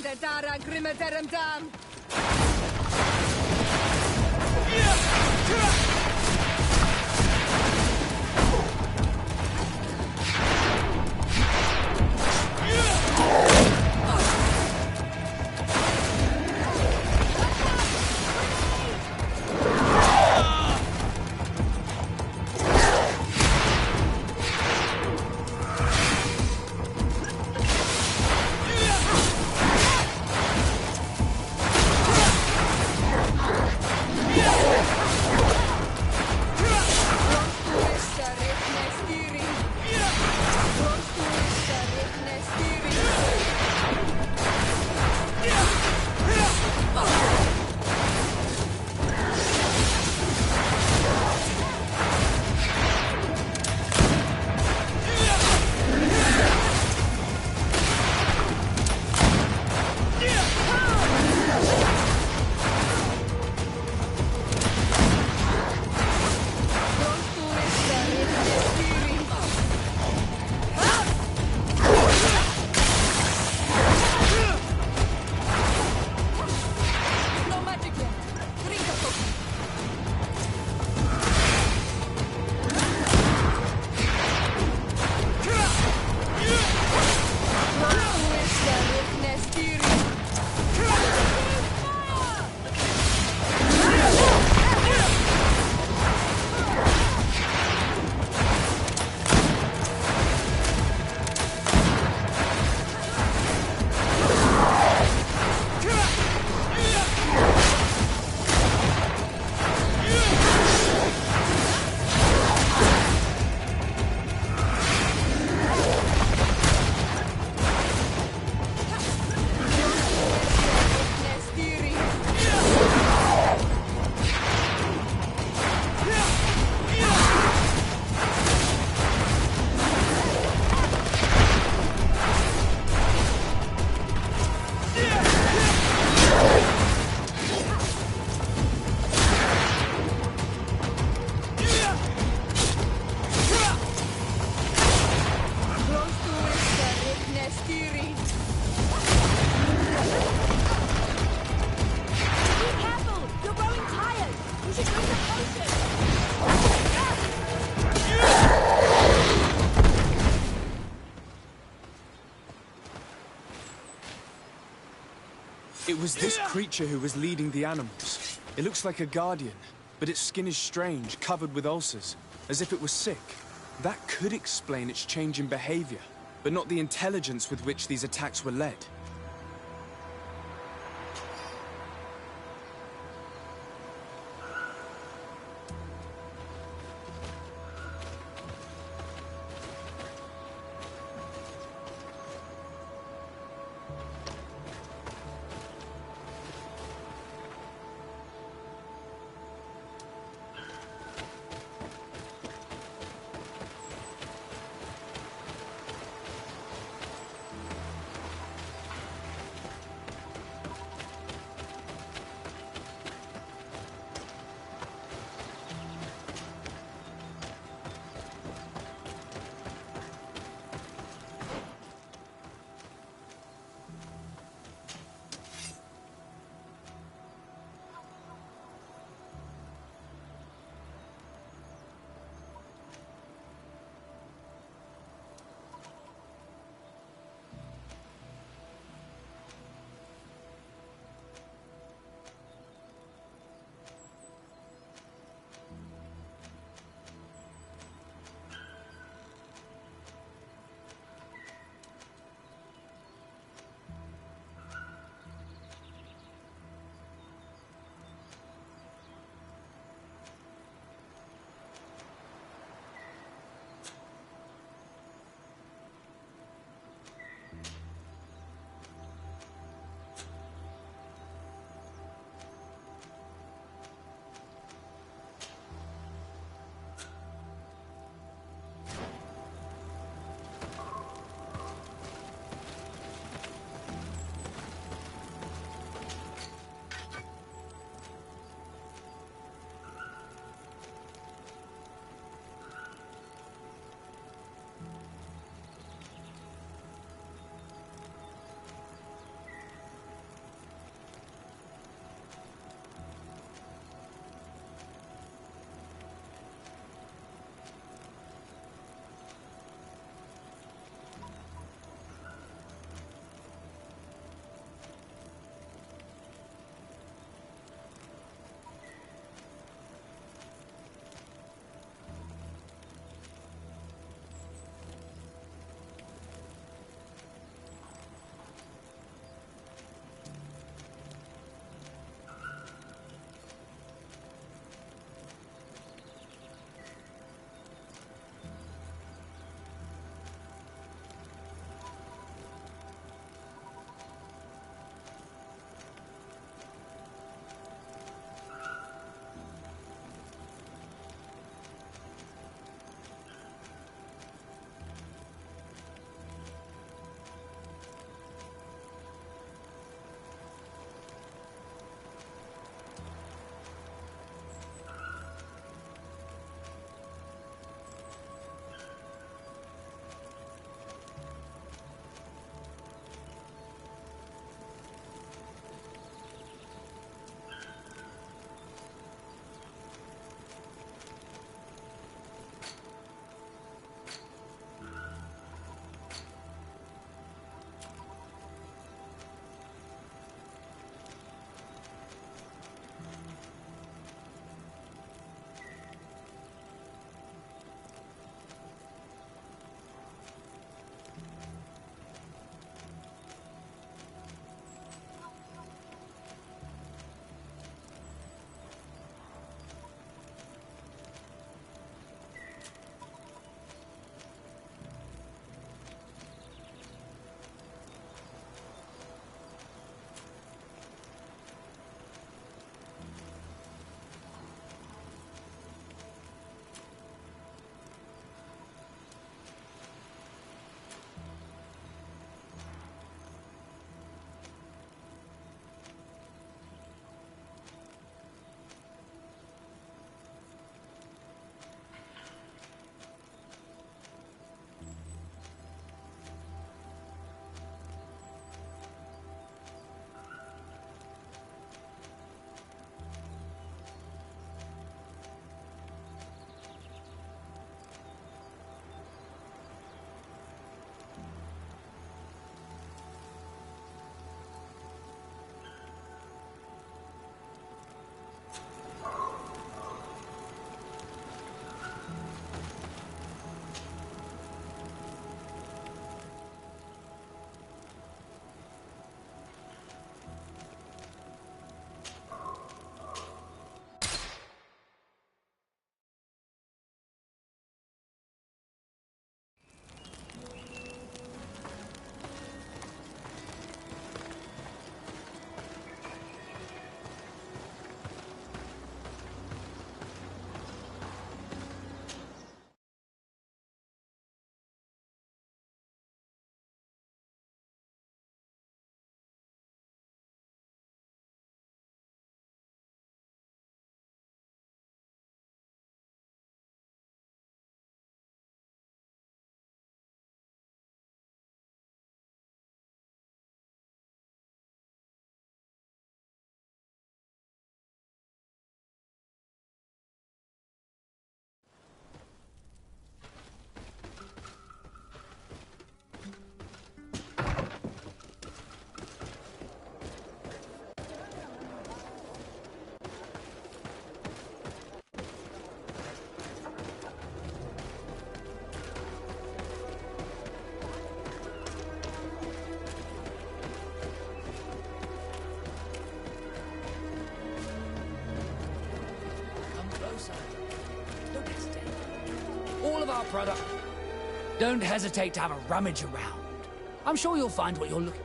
the Dara Grimmederem Dam! It was this creature who was leading the animals. It looks like a guardian, but its skin is strange, covered with ulcers, as if it was sick. That could explain its change in behavior, but not the intelligence with which these attacks were led. are, brother. Don't hesitate to have a rummage around. I'm sure you'll find what you're looking.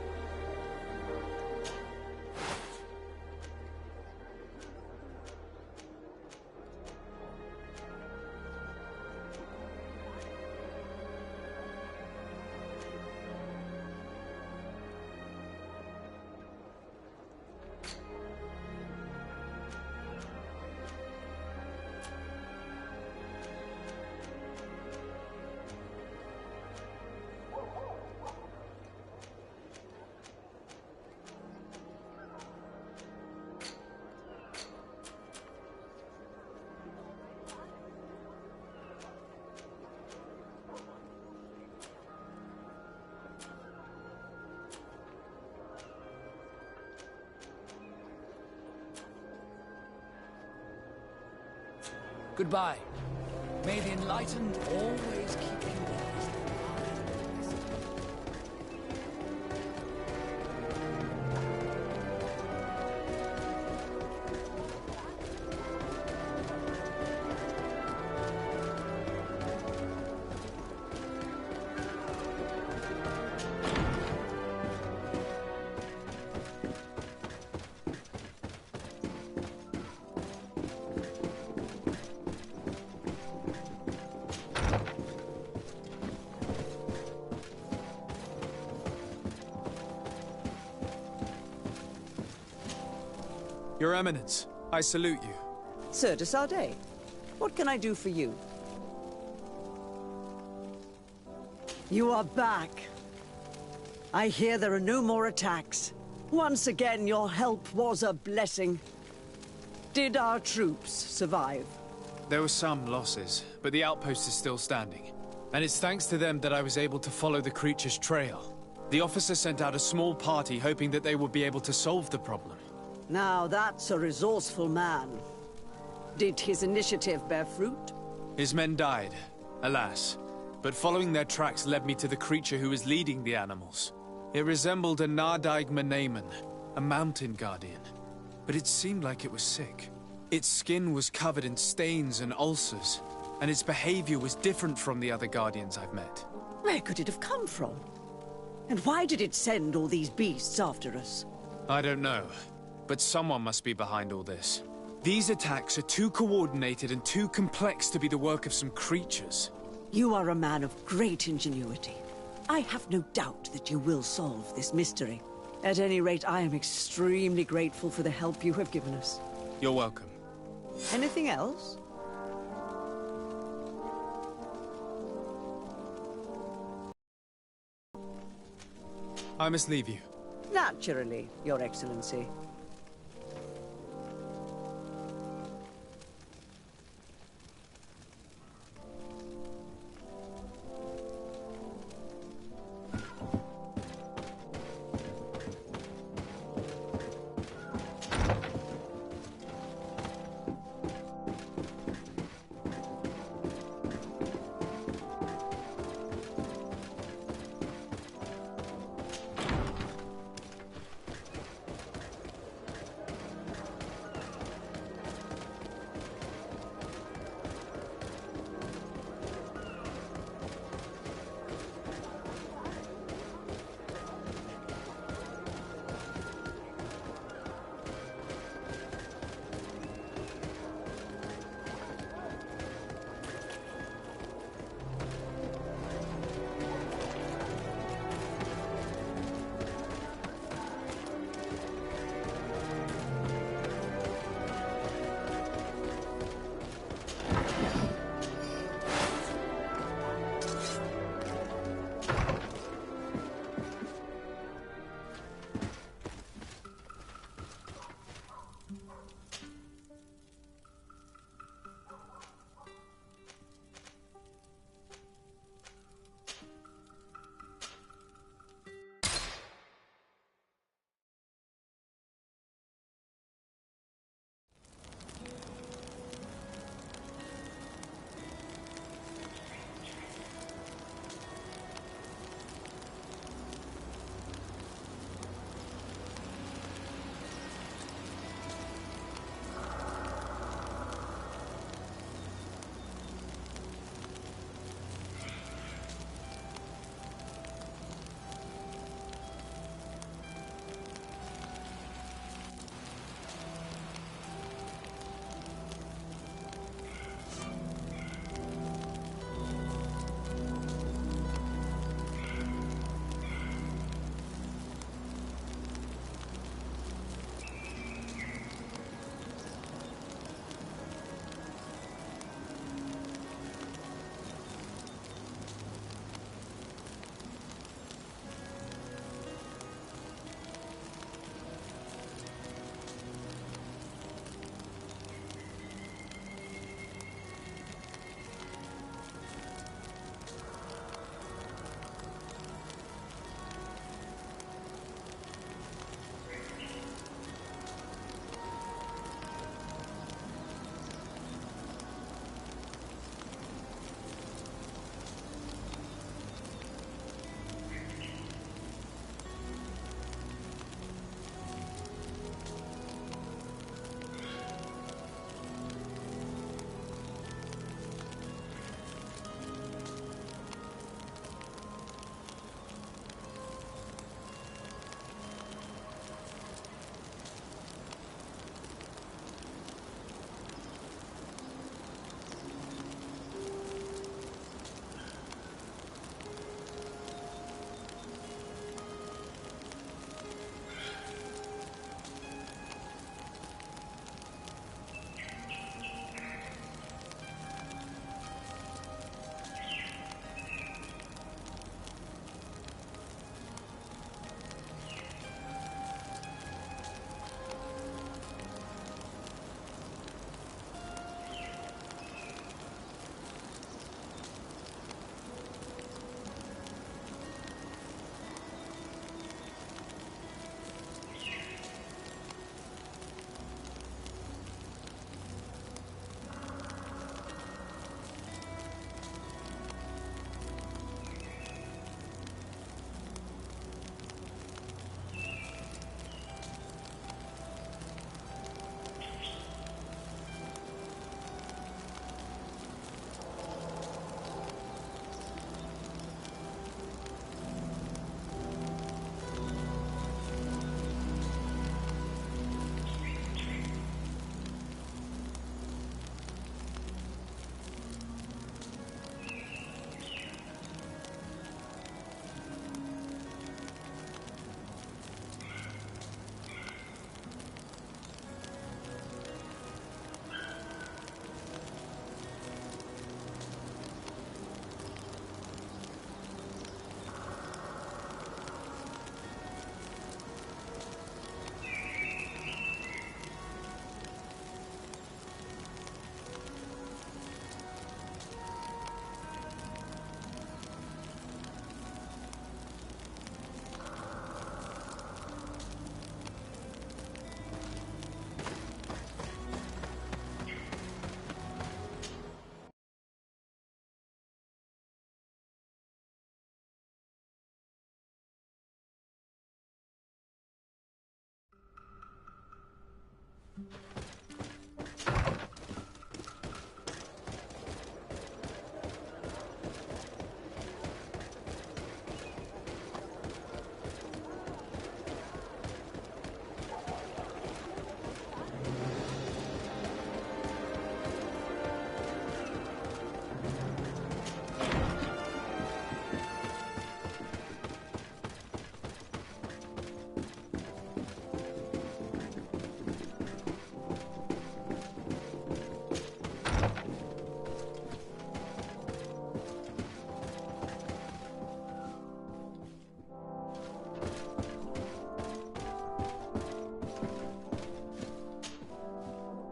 Goodbye. May the enlightened always keep you wise. Your Eminence, I salute you. Sir de Sardet, what can I do for you? You are back. I hear there are no more attacks. Once again, your help was a blessing. Did our troops survive? There were some losses, but the outpost is still standing. And it's thanks to them that I was able to follow the creature's trail. The officer sent out a small party hoping that they would be able to solve the problem. Now that's a resourceful man. Did his initiative bear fruit? His men died, alas. But following their tracks led me to the creature who was leading the animals. It resembled a Nardaig Meneman, a mountain guardian. But it seemed like it was sick. Its skin was covered in stains and ulcers, and its behavior was different from the other guardians I've met. Where could it have come from? And why did it send all these beasts after us? I don't know. But someone must be behind all this. These attacks are too coordinated and too complex to be the work of some creatures. You are a man of great ingenuity. I have no doubt that you will solve this mystery. At any rate, I am extremely grateful for the help you have given us. You're welcome. Anything else? I must leave you. Naturally, Your Excellency.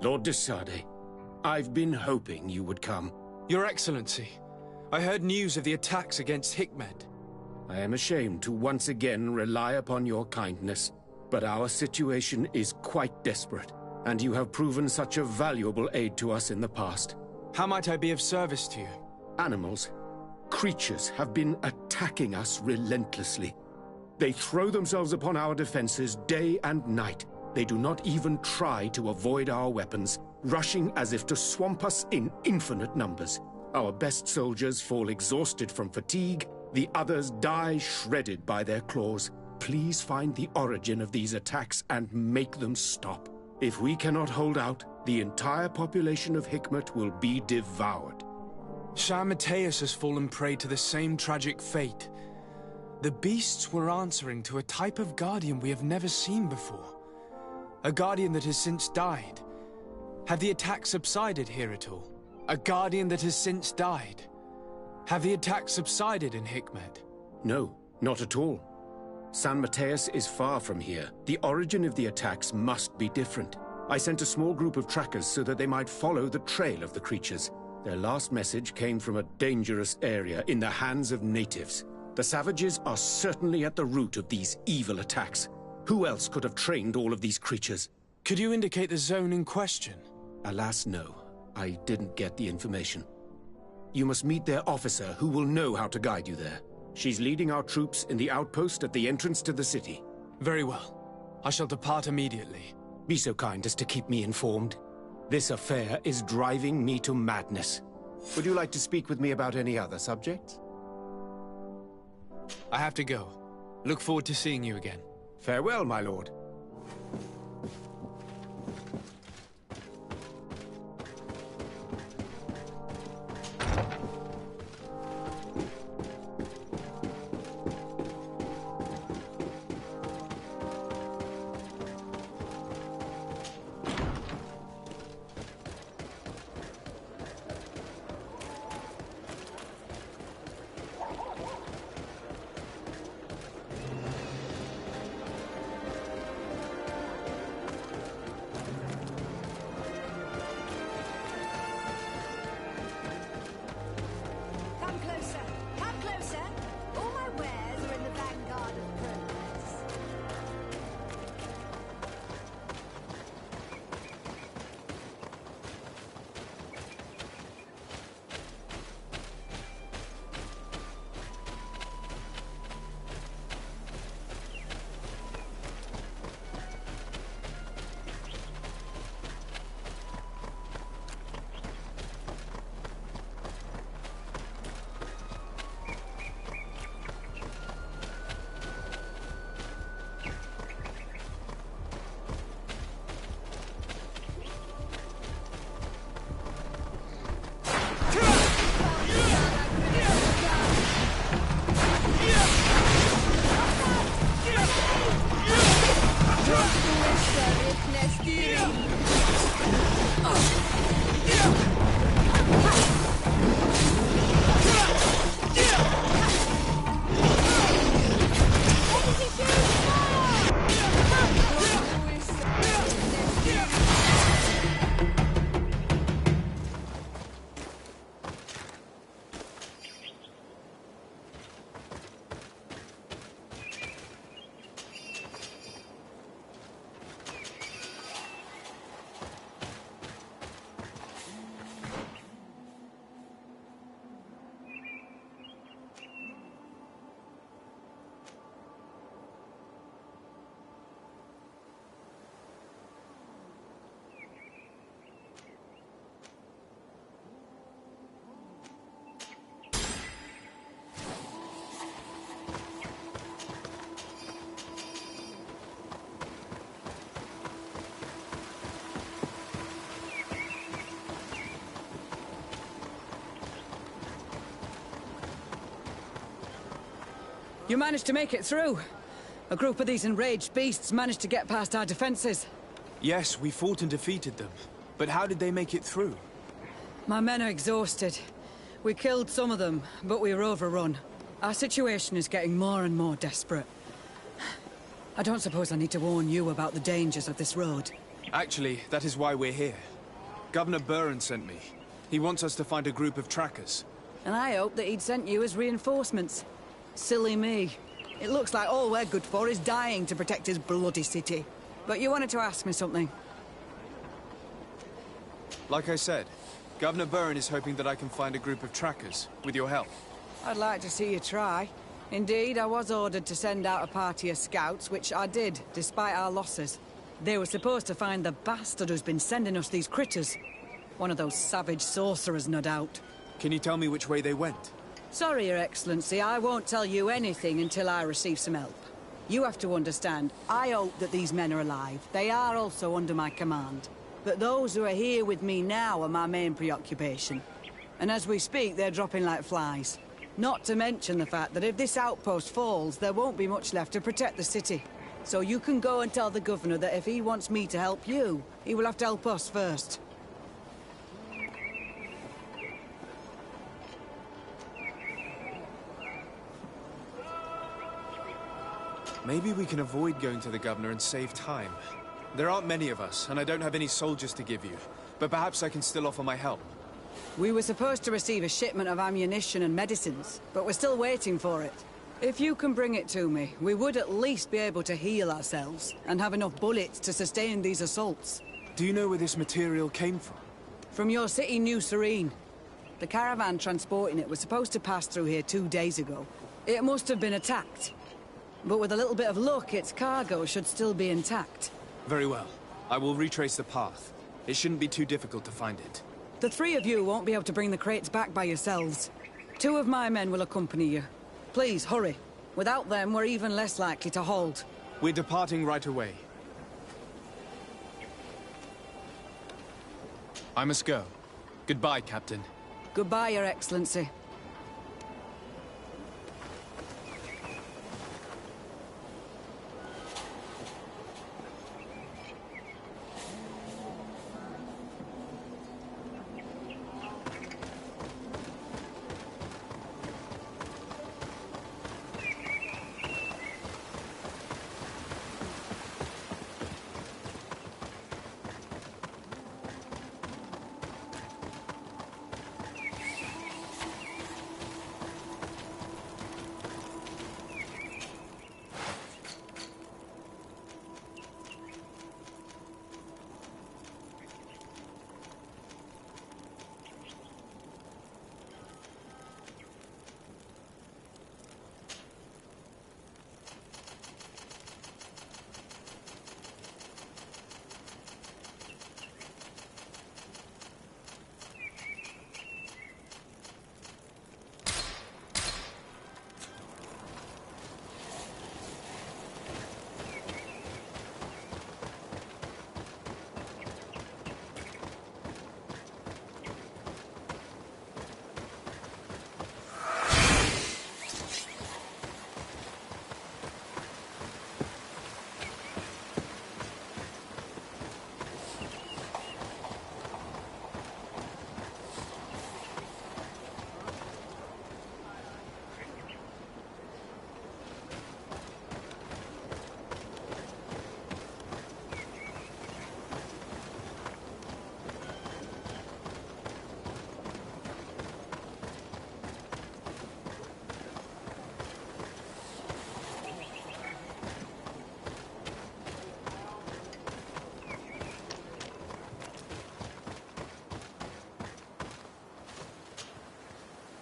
Lord de Sade, I've been hoping you would come. Your Excellency, I heard news of the attacks against Hikmet. I am ashamed to once again rely upon your kindness, but our situation is quite desperate, and you have proven such a valuable aid to us in the past. How might I be of service to you? Animals, creatures have been attacking us relentlessly. They throw themselves upon our defenses day and night. They do not even try to avoid our weapons, rushing as if to swamp us in infinite numbers. Our best soldiers fall exhausted from fatigue, the others die shredded by their claws. Please find the origin of these attacks and make them stop. If we cannot hold out, the entire population of Hikmet will be devoured. Shah Matthäus has fallen prey to the same tragic fate. The beasts were answering to a type of guardian we have never seen before. A guardian that has since died. Have the attacks subsided here at all? A guardian that has since died. Have the attacks subsided in Hikmet? No, not at all. San Matthäus is far from here. The origin of the attacks must be different. I sent a small group of trackers so that they might follow the trail of the creatures. Their last message came from a dangerous area in the hands of natives. The savages are certainly at the root of these evil attacks. Who else could have trained all of these creatures? Could you indicate the zone in question? Alas, no. I didn't get the information. You must meet their officer, who will know how to guide you there. She's leading our troops in the outpost at the entrance to the city. Very well. I shall depart immediately. Be so kind as to keep me informed. This affair is driving me to madness. Would you like to speak with me about any other subjects? I have to go. Look forward to seeing you again. Farewell, my lord. You managed to make it through. A group of these enraged beasts managed to get past our defenses. Yes, we fought and defeated them. But how did they make it through? My men are exhausted. We killed some of them, but we were overrun. Our situation is getting more and more desperate. I don't suppose I need to warn you about the dangers of this road. Actually, that is why we're here. Governor Burren sent me. He wants us to find a group of trackers. And I hoped that he'd sent you as reinforcements. Silly me. It looks like all we're good for is dying to protect his bloody city. But you wanted to ask me something. Like I said, Governor Burren is hoping that I can find a group of trackers, with your help. I'd like to see you try. Indeed, I was ordered to send out a party of scouts, which I did, despite our losses. They were supposed to find the bastard who's been sending us these critters. One of those savage sorcerers, no doubt. Can you tell me which way they went? Sorry, Your Excellency, I won't tell you anything until I receive some help. You have to understand, I hope that these men are alive. They are also under my command. But those who are here with me now are my main preoccupation. And as we speak, they're dropping like flies. Not to mention the fact that if this outpost falls, there won't be much left to protect the city. So you can go and tell the governor that if he wants me to help you, he will have to help us first. Maybe we can avoid going to the governor and save time. There aren't many of us, and I don't have any soldiers to give you. But perhaps I can still offer my help. We were supposed to receive a shipment of ammunition and medicines, but we're still waiting for it. If you can bring it to me, we would at least be able to heal ourselves, and have enough bullets to sustain these assaults. Do you know where this material came from? From your city, New Serene. The caravan transporting it was supposed to pass through here 2 days ago. It must have been attacked. But with a little bit of luck, its cargo should still be intact. Very well. I will retrace the path. It shouldn't be too difficult to find it. The three of you won't be able to bring the crates back by yourselves. 2 of my men will accompany you. Please, hurry. Without them, we're even less likely to hold. We're departing right away. I must go. Goodbye, Captain. Goodbye, Your Excellency.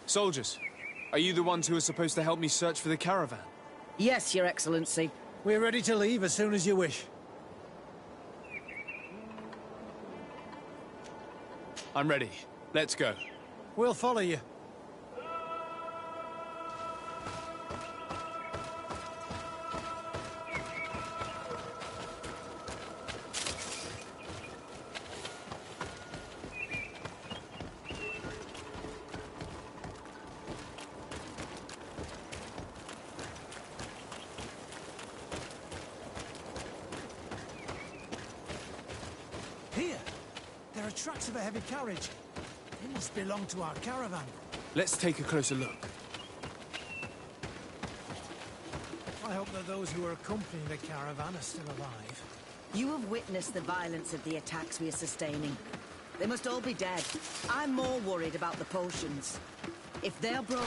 Soldiers, are you the ones who are supposed to help me search for the caravan? Yes, Your Excellency. We're ready to leave as soon as you wish. I'm ready. Let's go. We'll follow you. Here! There are tracks of a heavy carriage. They must belong to our caravan. Let's take a closer look. I hope that those who are accompanying the caravan are still alive. You have witnessed the violence of the attacks we are sustaining. They must all be dead. I'm more worried about the potions. If they're broken...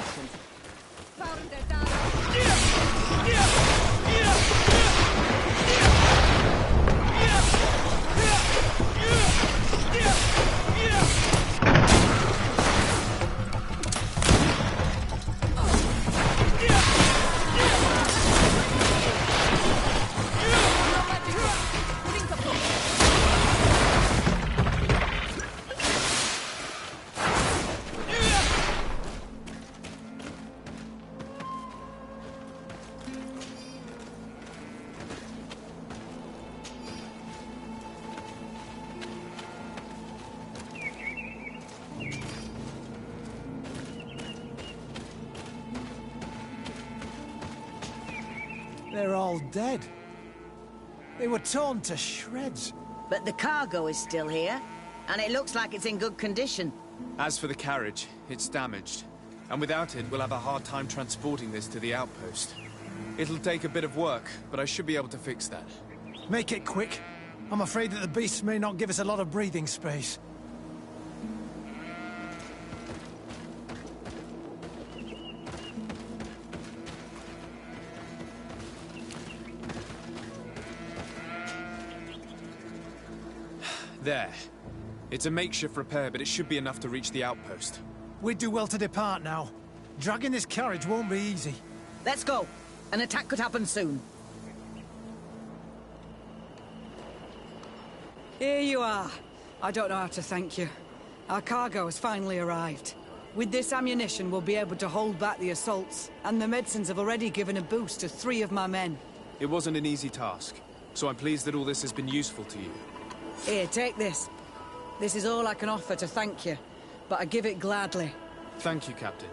They're all dead. They were torn to shreds. But the cargo is still here, and it looks like it's in good condition. As for the carriage, it's damaged. And without it, we'll have a hard time transporting this to the outpost. It'll take a bit of work, but I should be able to fix that. Make it quick. I'm afraid that the beasts may not give us a lot of breathing space. There. It's a makeshift repair, but it should be enough to reach the outpost. We'd do well to depart now. Dragging this carriage won't be easy. Let's go. An attack could happen soon. Here you are. I don't know how to thank you. Our cargo has finally arrived. With this ammunition, we'll be able to hold back the assaults, and the medicines have already given a boost to 3 of my men. It wasn't an easy task, so I'm pleased that all this has been useful to you. Here, take this. This is all I can offer to thank you, but I give it gladly. Thank you, Captain.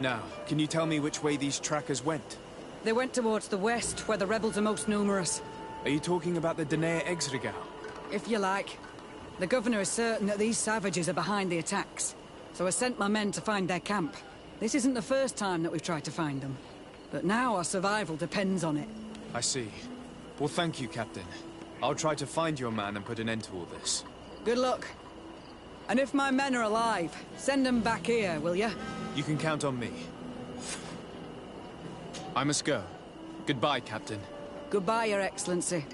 Now, can you tell me which way these trackers went? They went towards the west, where the rebels are most numerous. Are you talking about the ExodusDemetreus's? If you like. The governor is certain that these savages are behind the attacks, so I sent my men to find their camp. This isn't the first time that we've tried to find them, but now our survival depends on it. I see. Well, thank you, Captain. I'll try to find your man and put an end to all this. Good luck. And if my men are alive, send them back here, will you? You can count on me. I must go. Goodbye, Captain. Goodbye, Your Excellency.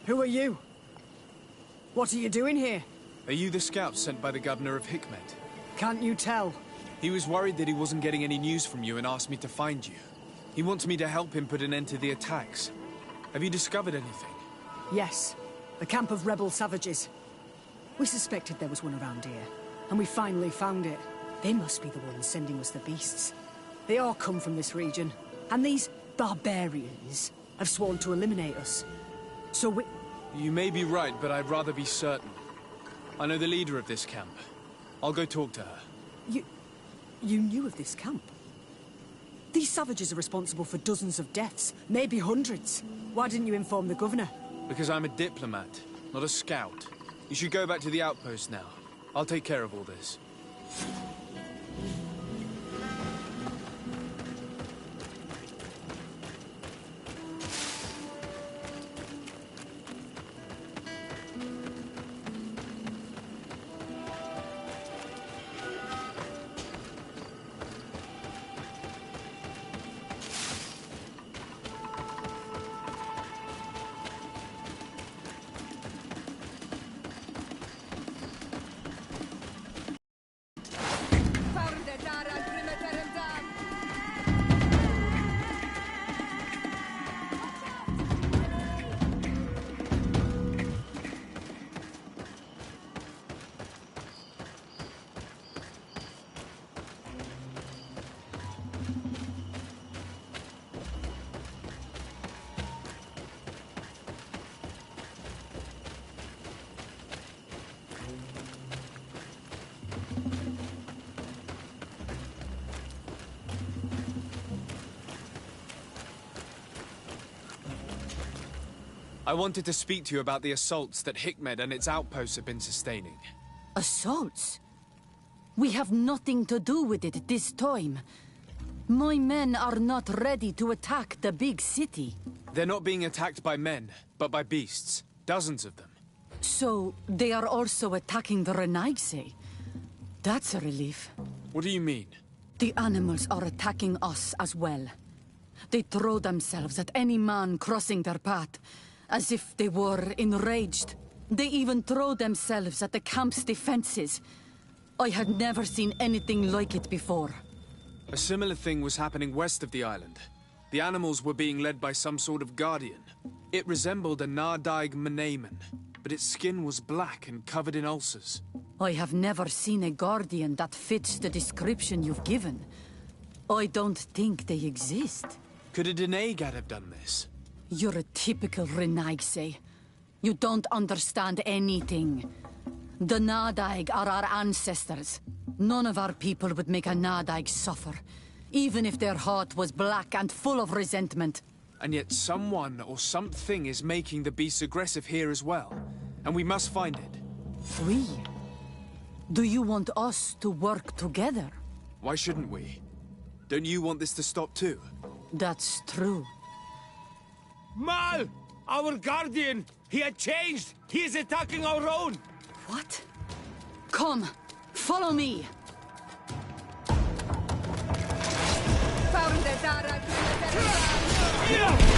Who are you? What are you doing here? Are you the scout sent by the governor of Hikmet? Can't you tell? He was worried that he wasn't getting any news from you and asked me to find you. He wants me to help him put an end to the attacks. Have you discovered anything? Yes. The camp of rebel savages. We suspected there was one around here, and we finally found it. They must be the ones sending us the beasts. They all come from this region, and these barbarians have sworn to eliminate us. So we... You may be right, but I'd rather be certain. I know the leader of this camp. I'll go talk to her. You knew of this camp? These savages are responsible for dozens of deaths, maybe hundreds. Why didn't you inform the governor? Because I'm a diplomat, not a scout. You should go back to the outpost now. I'll take care of all this. I wanted to speak to you about the assaults that Hikmed and its outposts have been sustaining. Assaults? We have nothing to do with it this time. My men are not ready to attack the big city. They're not being attacked by men, but by beasts. Dozens of them. So, they are also attacking the Renaigse. That's a relief. What do you mean? The animals are attacking us as well. They throw themselves at any man crossing their path, as if they were enraged. They even throw themselves at the camp's defenses. I had never seen anything like it before. A similar thing was happening west of the island. The animals were being led by some sort of guardian. It resembled a Nardaig Meneman, but its skin was black and covered in ulcers. I have never seen a guardian that fits the description you've given. I don't think they exist. Could a Deneigad have done this? You're a typical Renaigse. You don't understand anything. The Nardaig are our ancestors. None of our people would make a Nardaig suffer, even if their heart was black and full of resentment. And yet someone or something is making the beasts aggressive here as well. And we must find it. We? Do you want us to work together? Why shouldn't we? Don't you want this to stop too? That's true. Mal! Our guardian! He had changed! He is attacking our own! What? Come! Follow me! Yeah!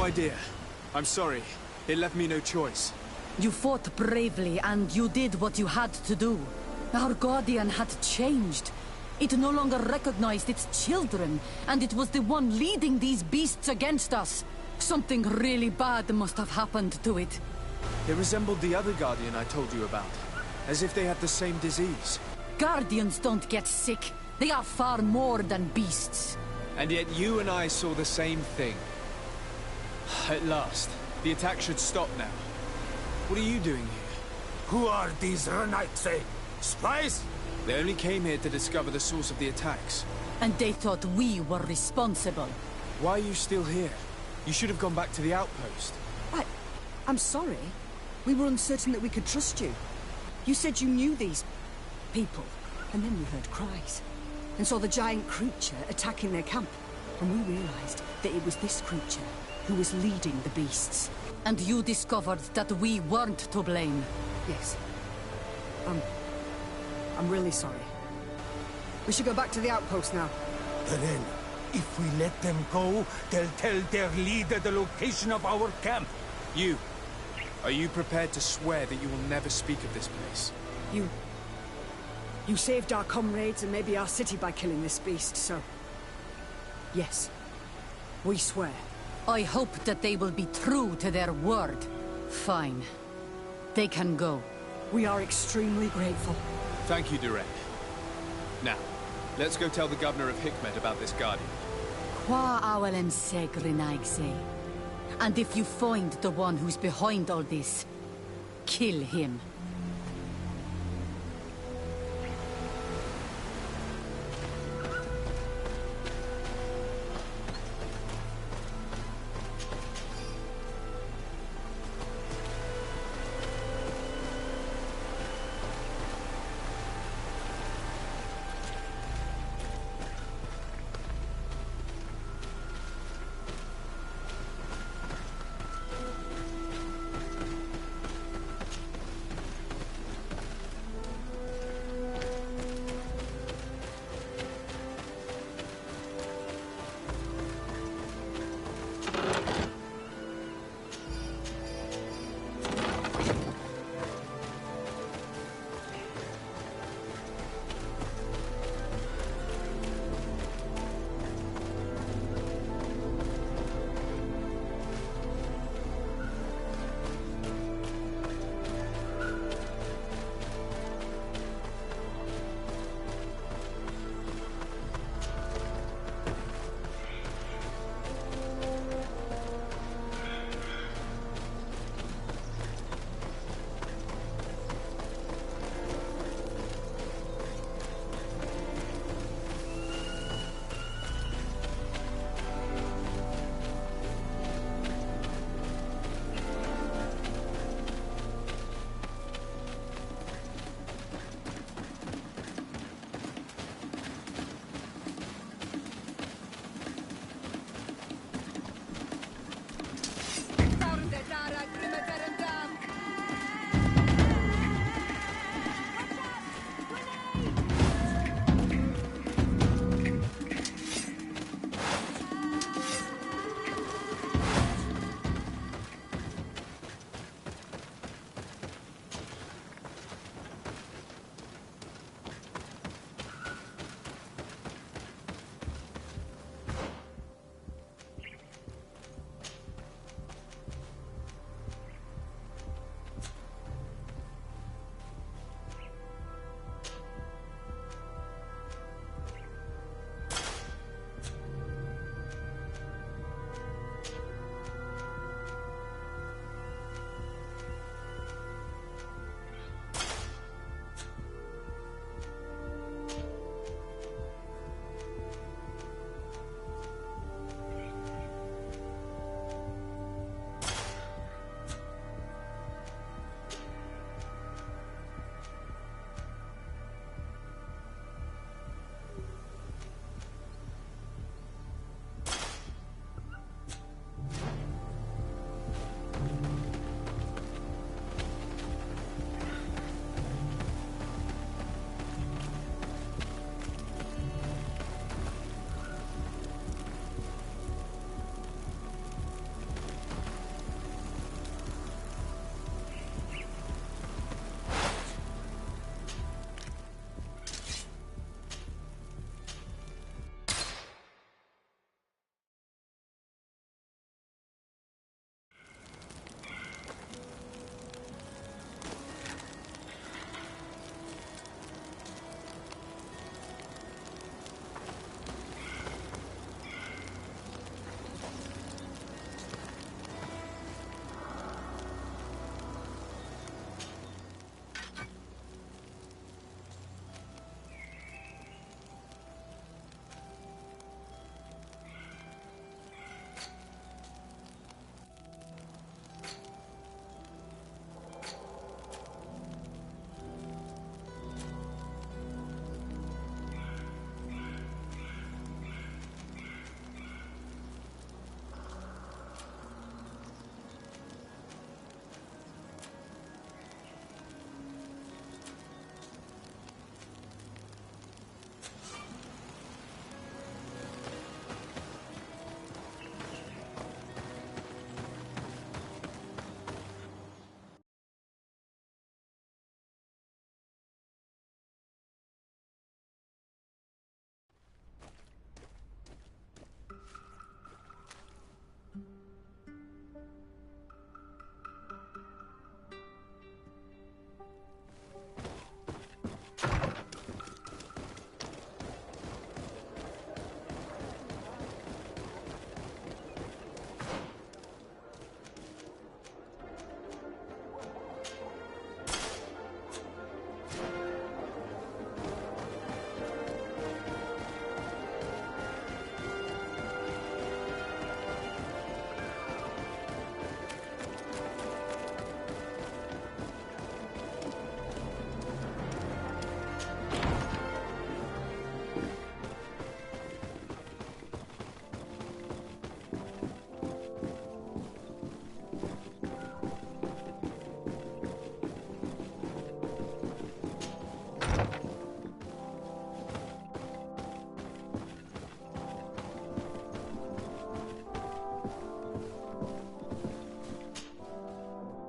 no idea. I'm sorry. It left me no choice. You fought bravely, and you did what you had to do. Our guardian had changed. It no longer recognized its children, and it was the one leading these beasts against us. Something really bad must have happened to it. It resembled the other Guardian I told you about. As if they had the same disease. Guardians don't get sick. They are far more than beasts. And yet you and I saw the same thing. At last. The attack should stop now. What are you doing here? Who are these Renaitse? Spies? They only came here to discover the source of the attacks. And they thought we were responsible. Why are you still here? You should have gone back to the outpost. I'm sorry. We were uncertain that we could trust you. You said you knew these people, and then we heard cries, and saw the giant creature attacking their camp. And we realized that it was this creature who was leading the beasts. And you discovered that we weren't to blame. Yes. I'm really sorry. We should go back to the outpost now. Then, if we let them go, they'll tell their leader the location of our camp. You. Are you prepared to swear that you will never speak of this place? You saved our comrades and maybe our city by killing this beast, so... Yes. We swear. I hope that they will be true to their word. Fine. They can go. We are extremely grateful. Thank you, Duren. Now, let's go tell the governor of Hikmet about this Guardian. Qua awelem segrenaigse. And if you find the one who's behind all this, kill him.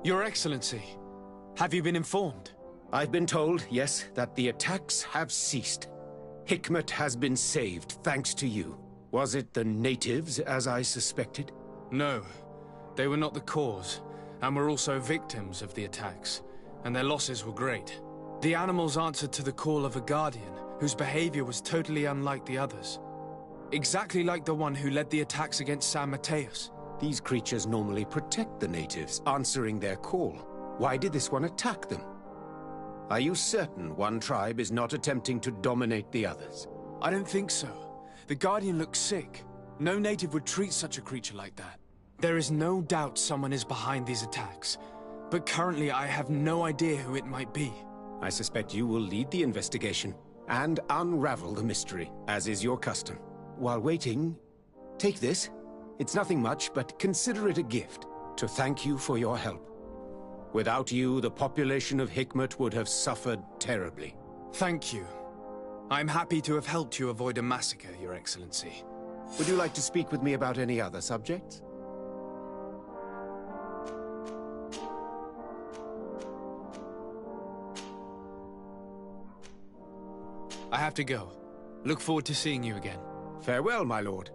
Your Excellency, have you been informed? I've been told, yes, that the attacks have ceased. Hikmet has been saved, thanks to you. Was it the natives, as I suspected? No, they were not the cause, and were also victims of the attacks, and their losses were great. The animals answered to the call of a guardian, whose behavior was totally unlike the others. Exactly like the one who led the attacks against San Mateus. These creatures normally protect the natives, answering their call. Why did this one attack them? Are you certain one tribe is not attempting to dominate the others? I don't think so. The Guardian looks sick. No native would treat such a creature like that. There is no doubt someone is behind these attacks, but currently I have no idea who it might be. I suspect you will lead the investigation and unravel the mystery, as is your custom. While waiting, take this. It's nothing much, but consider it a gift to thank you for your help. Without you, the population of Hikmet would have suffered terribly. Thank you. I'm happy to have helped you avoid a massacre, Your Excellency. Would you like to speak with me about any other subjects? I have to go. Look forward to seeing you again. Farewell, my lord.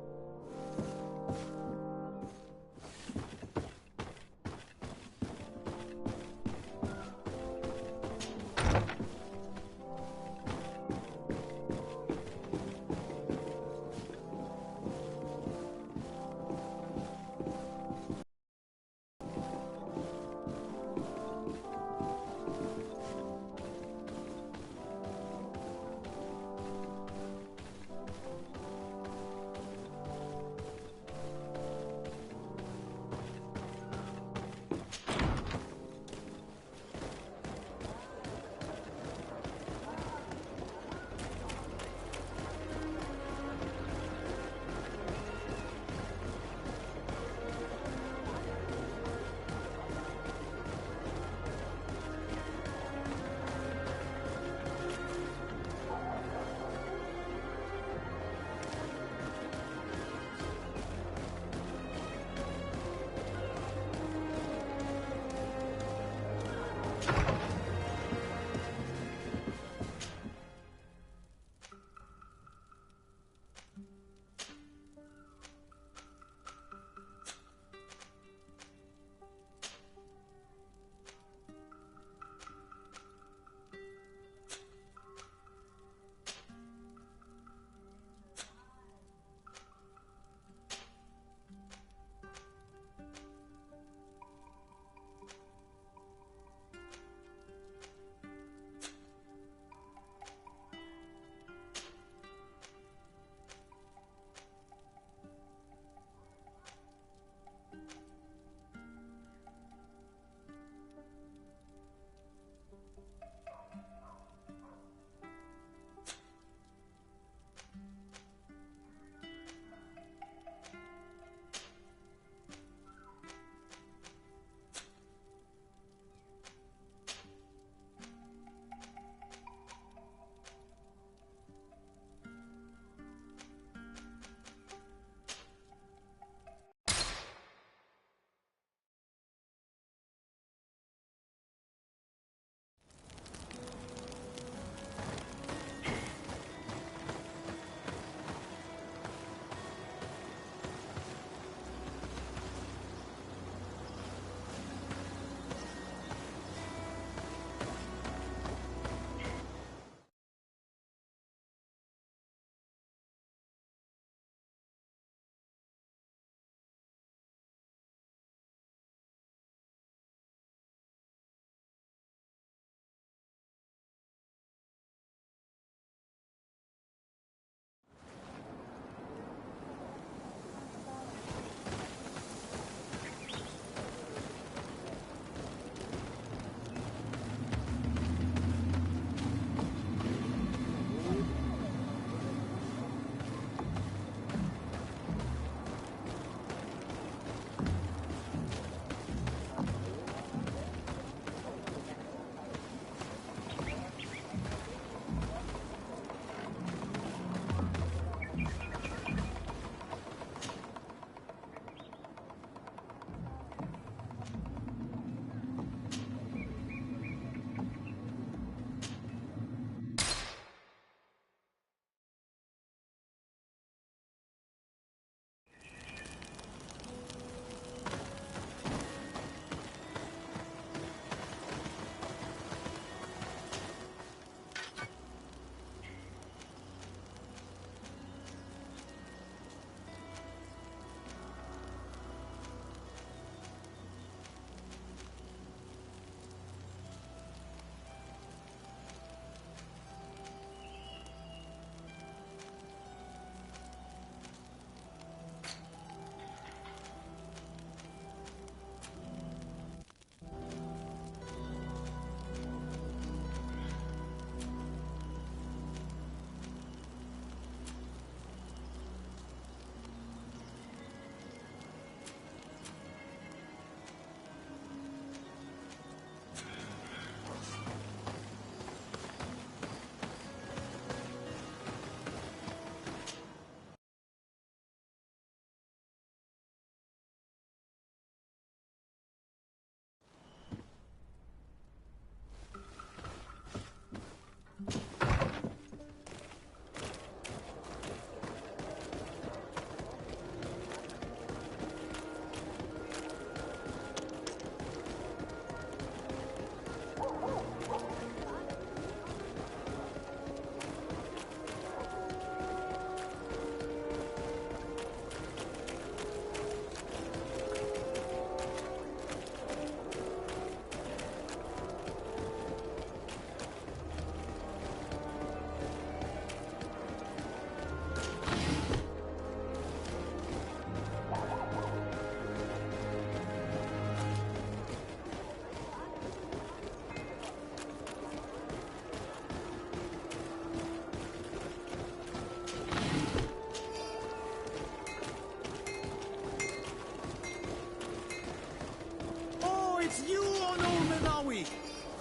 it's you on Olmenawi!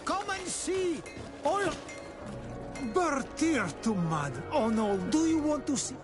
Come and see! Oil... Bertir to mud on all. Do you want to see?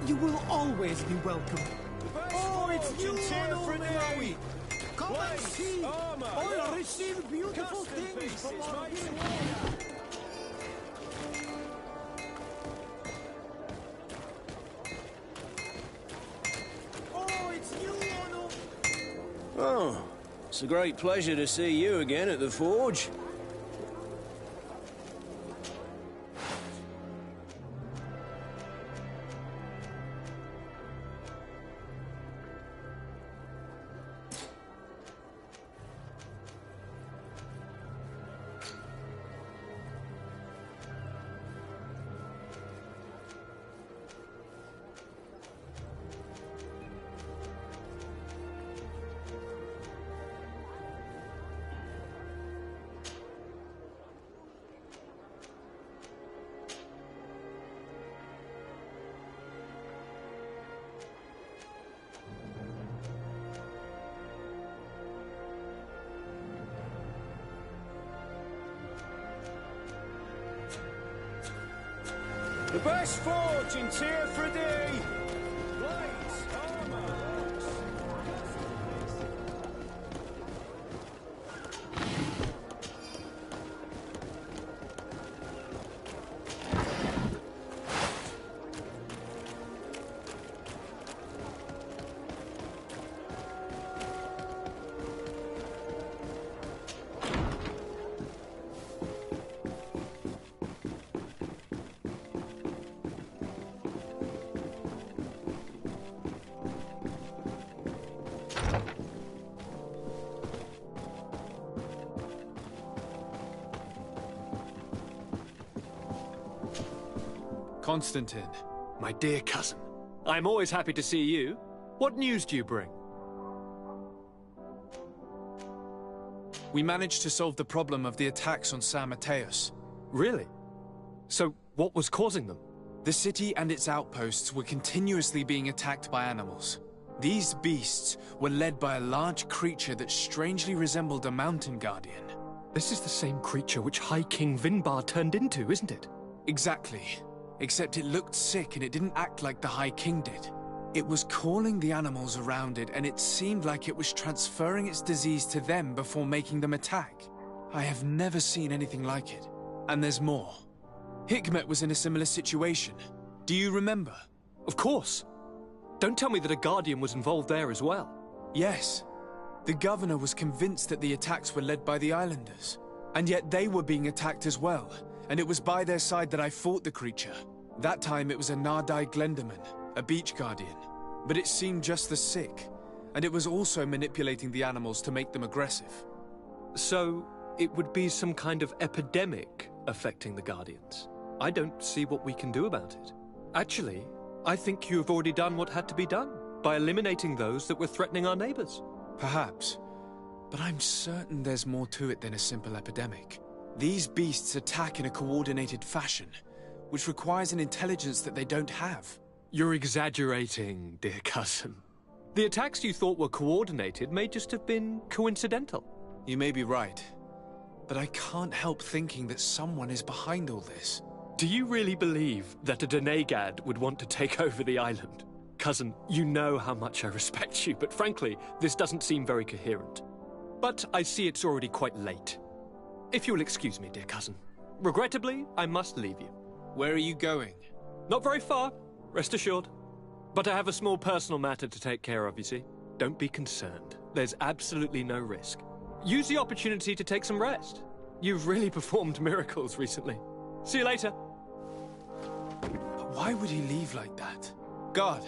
You will always be welcome. Oh, it's you on Olmenawi! Come and see! Oil receive beautiful things from our warrior! Oh, it's you on Oh, it's a great pleasure to see you again at the forge. The best forge in Tyr Fradee! Blades, armor, Constantine. My dear cousin, I'm always happy to see you. What news do you bring? We managed to solve the problem of the attacks on San Mateus. Really? So, what was causing them? The city and its outposts were continuously being attacked by animals. These beasts were led by a large creature that strangely resembled a mountain guardian. This is the same creature which High King Vinbar turned into, isn't it? Exactly. Except it looked sick and it didn't act like the High King did. It was calling the animals around it, and it seemed like it was transferring its disease to them before making them attack. I have never seen anything like it. And there's more. Hikmet was in a similar situation. Do you remember? Of course. Don't tell me that a Guardian was involved there as well. Yes. The governor was convinced that the attacks were led by the islanders. And yet they were being attacked as well. And it was by their side that I fought the creature. That time it was a Nardai Glenderman, a beach guardian. But it seemed just as sick. And it was also manipulating the animals to make them aggressive. So, it would be some kind of epidemic affecting the Guardians. I don't see what we can do about it. Actually, I think you've already done what had to be done, by eliminating those that were threatening our neighbors. Perhaps. But I'm certain there's more to it than a simple epidemic. These beasts attack in a coordinated fashion, which requires an intelligence that they don't have. You're exaggerating, dear cousin. The attacks you thought were coordinated may just have been coincidental. You may be right, but I can't help thinking that someone is behind all this. Do you really believe that a Denegad would want to take over the island? Cousin, you know how much I respect you, but frankly, this doesn't seem very coherent. But I see it's already quite late. If you'll excuse me, dear cousin. Regrettably, I must leave you. Where are you going? Not very far, rest assured. But I have a small personal matter to take care of, you see. Don't be concerned. There's absolutely no risk. Use the opportunity to take some rest. You've really performed miracles recently. See you later. But why would he leave like that? Guard,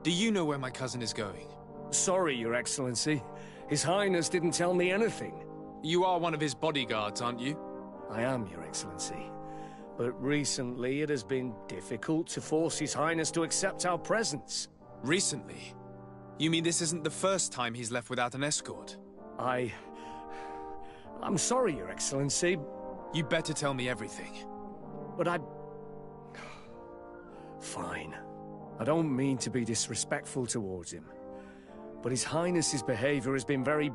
do you know where my cousin is going? Sorry, Your Excellency. His Highness didn't tell me anything. You are one of his bodyguards, aren't you? I am, Your Excellency. But recently it has been difficult to force His Highness to accept our presence. Recently? You mean this isn't the first time he's left without an escort? I'm sorry, Your Excellency. You better tell me everything. But Fine. I don't mean to be disrespectful towards him. But His Highness's behavior has been very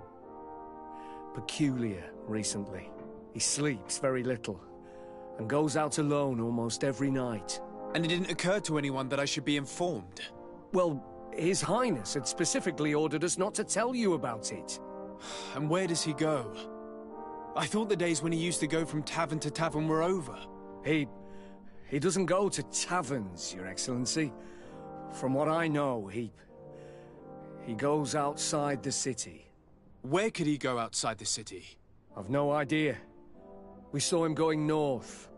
peculiar recently. He sleeps very little, and goes out alone almost every night. And it didn't occur to anyone that I should be informed? Well, His Highness had specifically ordered us not to tell you about it. And where does he go? I thought the days when he used to go from tavern to tavern were over. He doesn't go to taverns, Your Excellency. From what I know, he goes outside the city. Where could he go outside the city? I've no idea. We saw him going north.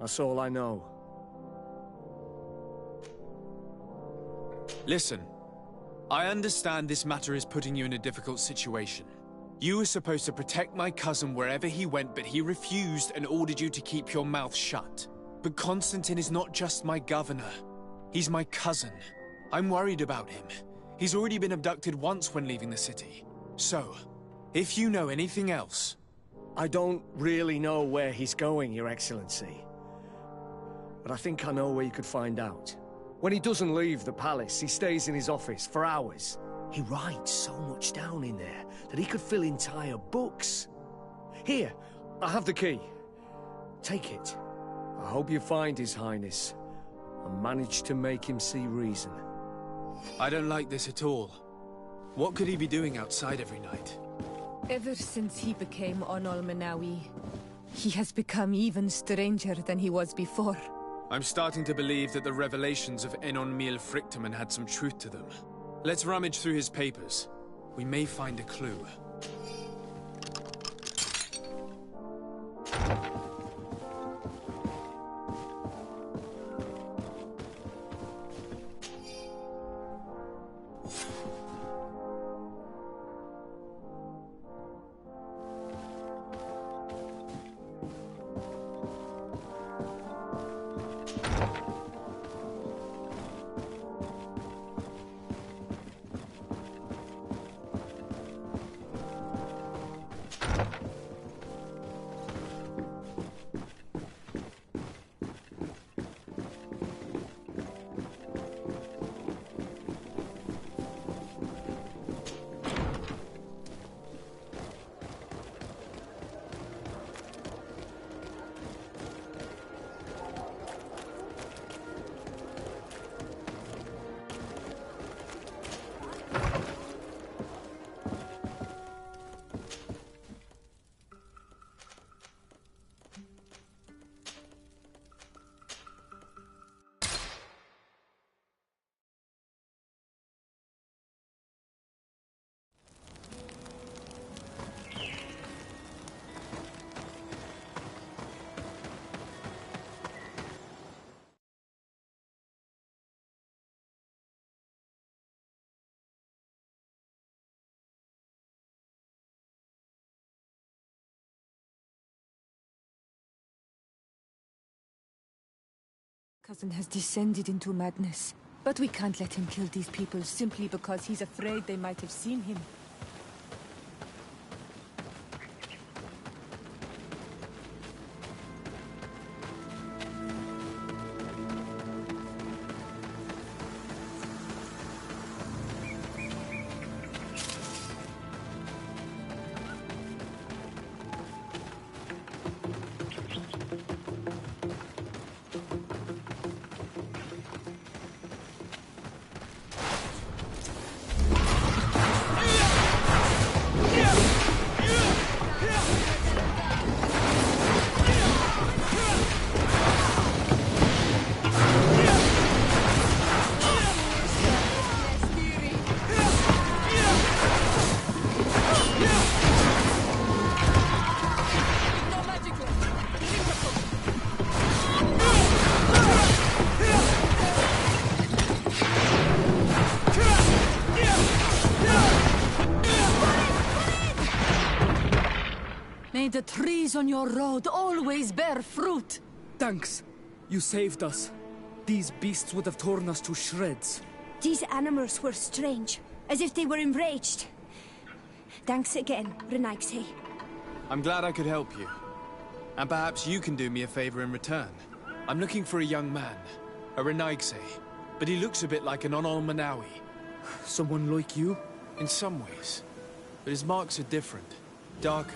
That's all I know. Listen, I understand this matter is putting you in a difficult situation. You were supposed to protect my cousin wherever he went, but he refused and ordered you to keep your mouth shut. But Constantine is not just my governor. He's my cousin. I'm worried about him. He's already been abducted once when leaving the city. So, if you know anything else... I don't really know where he's going, Your Excellency. But I think I know where you could find out. When he doesn't leave the palace, he stays in his office for hours. He writes so much down in there that he could fill entire books. Here, I have the key. Take it. I hope you find His Highness and manage to make him see reason. I don't like this at all. What could he be doing outside every night? Ever since he became Onol Manawi, he has become even stranger than he was before. I'm starting to believe that the revelations of Enon Mil Frictamen had some truth to them. Let's rummage through his papers. We may find a clue. Cousin has descended into madness. But we can't let him kill these people simply because he's afraid they might have seen him. the trees on your road always bear fruit. Thanks. You saved us. These beasts would have torn us to shreds. These animals were strange, as if they were enraged. Thanks again, Renaigse. I'm glad I could help you. And perhaps you can do me a favor in return. I'm looking for a young man, a Renaigse, but he looks a bit like an Onol Manawi. Someone like you? In some ways. But his marks are different, darker.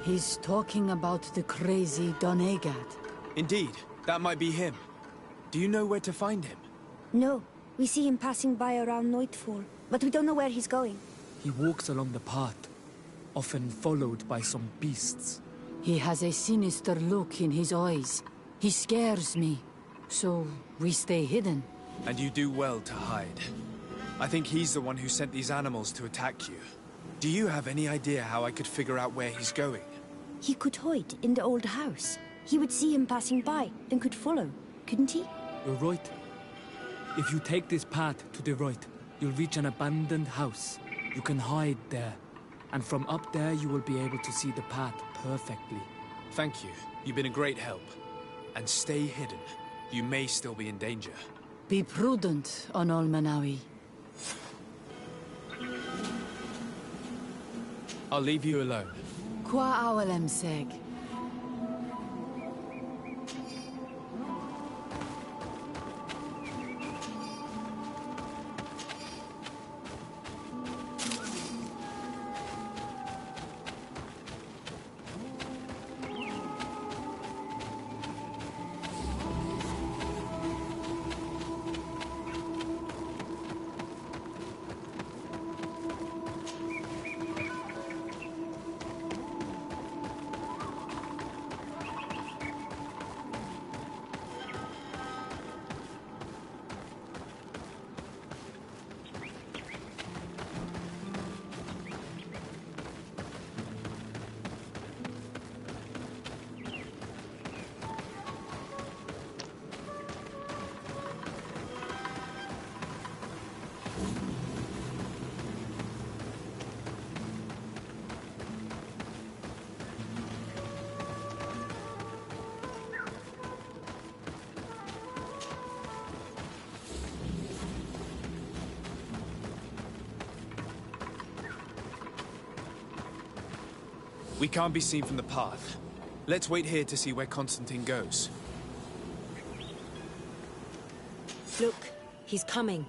He's talking about the crazy Donegad. Indeed, that might be him. Do you know where to find him? No, we see him passing by around nightfall, but we don't know where he's going. He walks along the path, often followed by some beasts. He has a sinister look in his eyes. He scares me, so we stay hidden. And you do well to hide. I think he's the one who sent these animals to attack you. Do you have any idea how I could figure out where he's going? He could hide in the old house. He would see him passing by and could follow, couldn't he? You're right. If you take this path to the right, you'll reach an abandoned house. You can hide there. And from up there, you will be able to see the path perfectly. Thank you. You've been a great help. And stay hidden. You may still be in danger. Be prudent, Onol Manawi. I'll leave you alone. Qua awalem seg. We can't be seen from the path. Let's wait here to see where Constantine goes. Look, he's coming.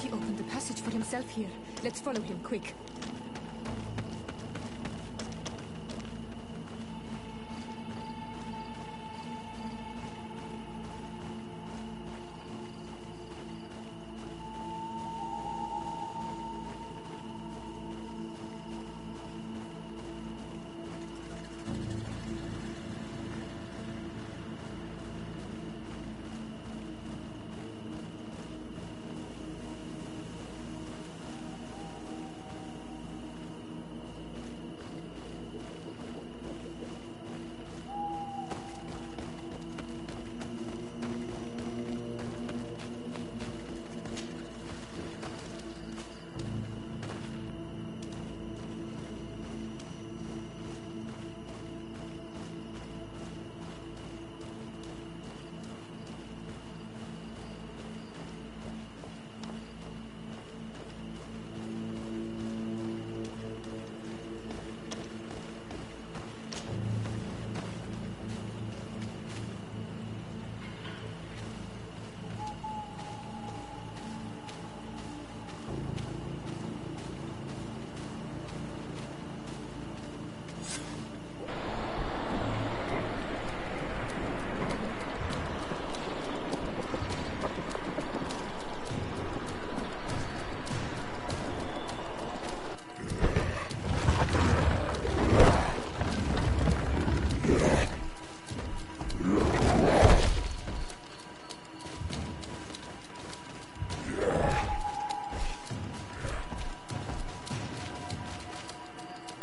He opened the passage for himself here. Let's follow him, quick.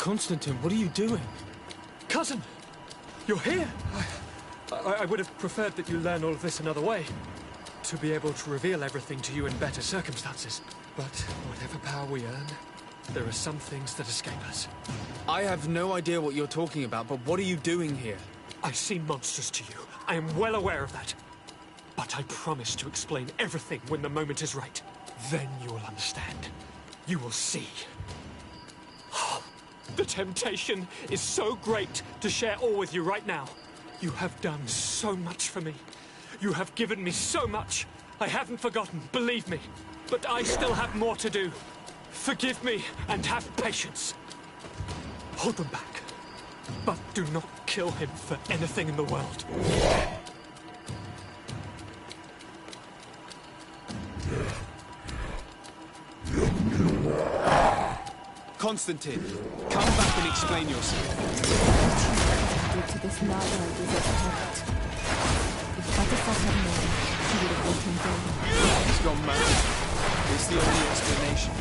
Constantine, what are you doing? Cousin! You're here! I would have preferred that you learn all of this another way. To be able to reveal everything to you in better circumstances. But whatever power we earn, there are some things that escape us. I have no idea what you're talking about, but what are you doing here? I seem monstrous to you. I am well aware of that. But I promise to explain everything when the moment is right. Then you will understand. You will see. The temptation is so great to share all with you right now. You have done so much for me. You have given me so much. I haven't forgotten, believe me. But I still have more to do. Forgive me and have patience. Hold them back. But do not kill him for anything in the world. Constantine, come back and explain yourself. To this mother is a hurt. If Batisat had known, she would have let him go. He's gone mad. It's the only explanation.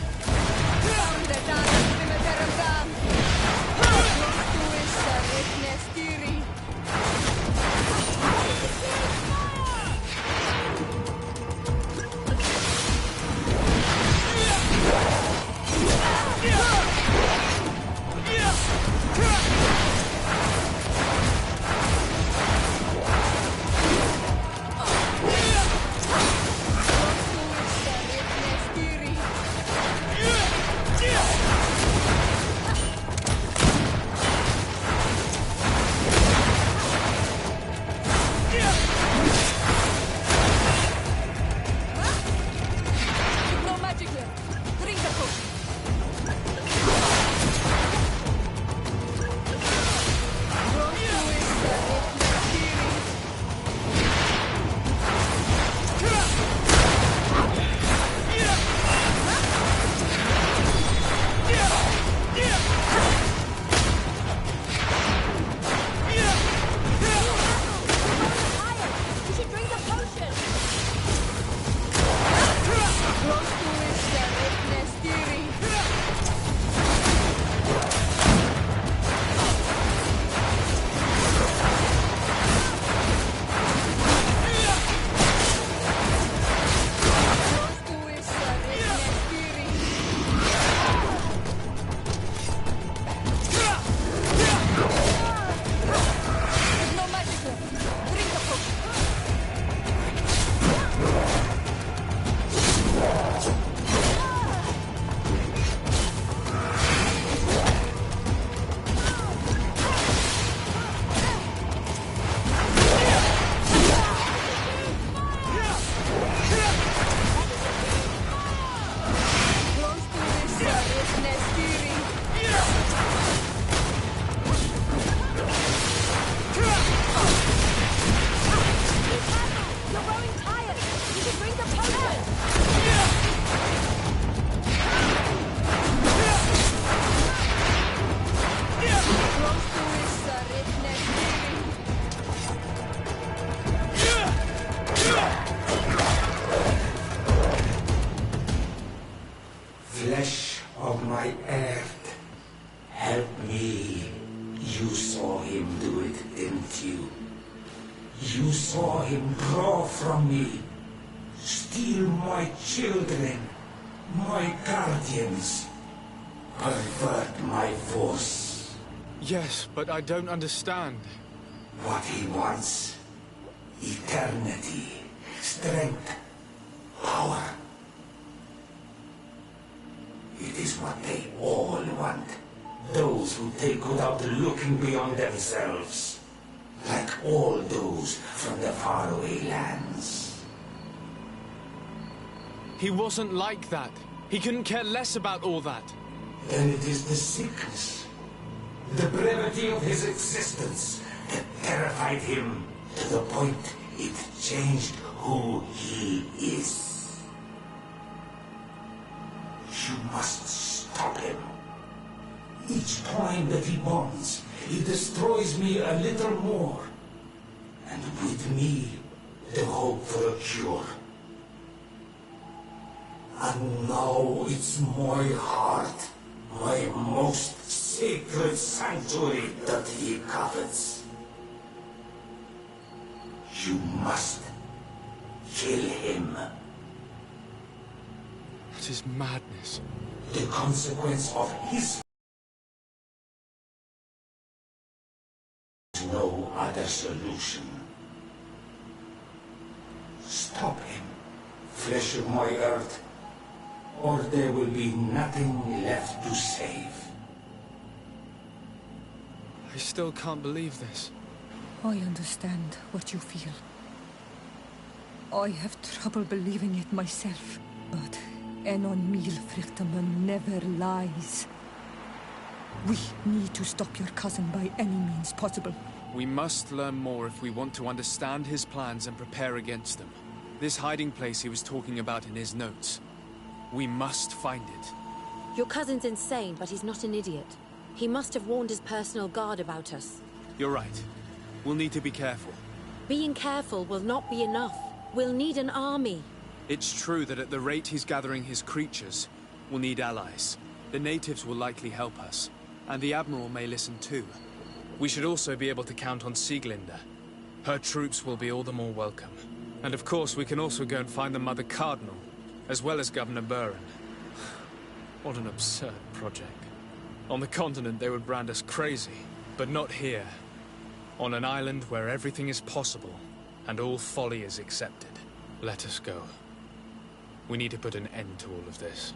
Flesh of my earth, help me. You saw him do it, didn't you? You saw him draw from me, steal my children, my guardians, pervert my force. Yes, but I don't understand. What he wants, eternity, strength, power. It is what they all want. Those who take without looking beyond themselves. Like all those from the faraway lands. He wasn't like that. He couldn't care less about all that. Then it is the sickness, the brevity of his existence that terrified him to the point it changed who he is. You must stop him. Each time that he bonds, he destroys me a little more. And with me, the hope for a cure. And now it's my heart, my most sacred sanctuary that he covets. You must kill him. That is madness. The consequence of his no other solution. Stop him, flesh of my earth, or there will be nothing left to save. I still can't believe this. I understand what you feel. I have trouble believing it myself, but Enon Mílfrichtemann never lies. We need to stop your cousin by any means possible. We must learn more if we want to understand his plans and prepare against them. This hiding place he was talking about in his notes. We must find it. Your cousin's insane, but he's not an idiot. He must have warned his personal guard about us. You're right. We'll need to be careful. Being careful will not be enough. We'll need an army. It's true that at the rate he's gathering his creatures, we'll need allies. The natives will likely help us, and the Admiral may listen too. We should also be able to count on Sieglinde. Her troops will be all the more welcome. And of course, we can also go and find the Mother Cardinal, as well as Governor Buren. What an absurd project. On the continent, they would brand us crazy, but not here. On an island where everything is possible, and all folly is accepted. Let us go. We need to put an end to all of this.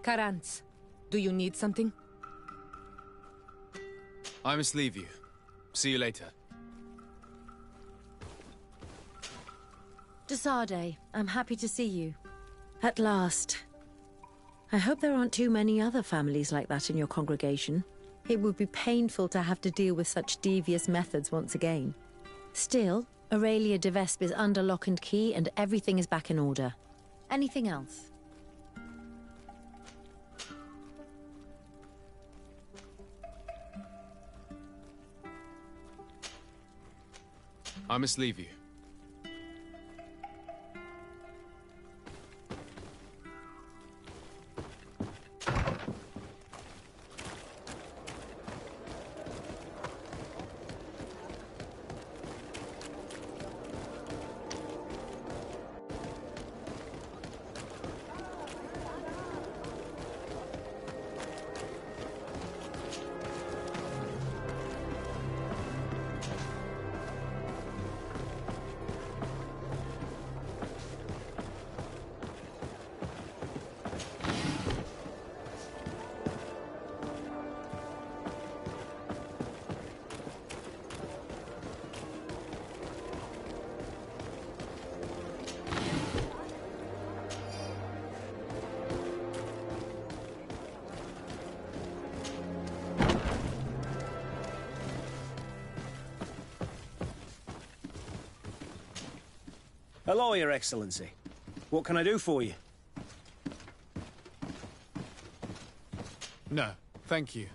Karantz, do you need something? I must leave you. See you later. Desade, I'm happy to see you. At last. I hope there aren't too many other families like that in your congregation. It would be painful to have to deal with such devious methods once again. Still, Aurelia de Vespe is under lock and key and everything is back in order. Anything else? I must leave you. Hello, Your Excellency. What can I do for you? No, thank you.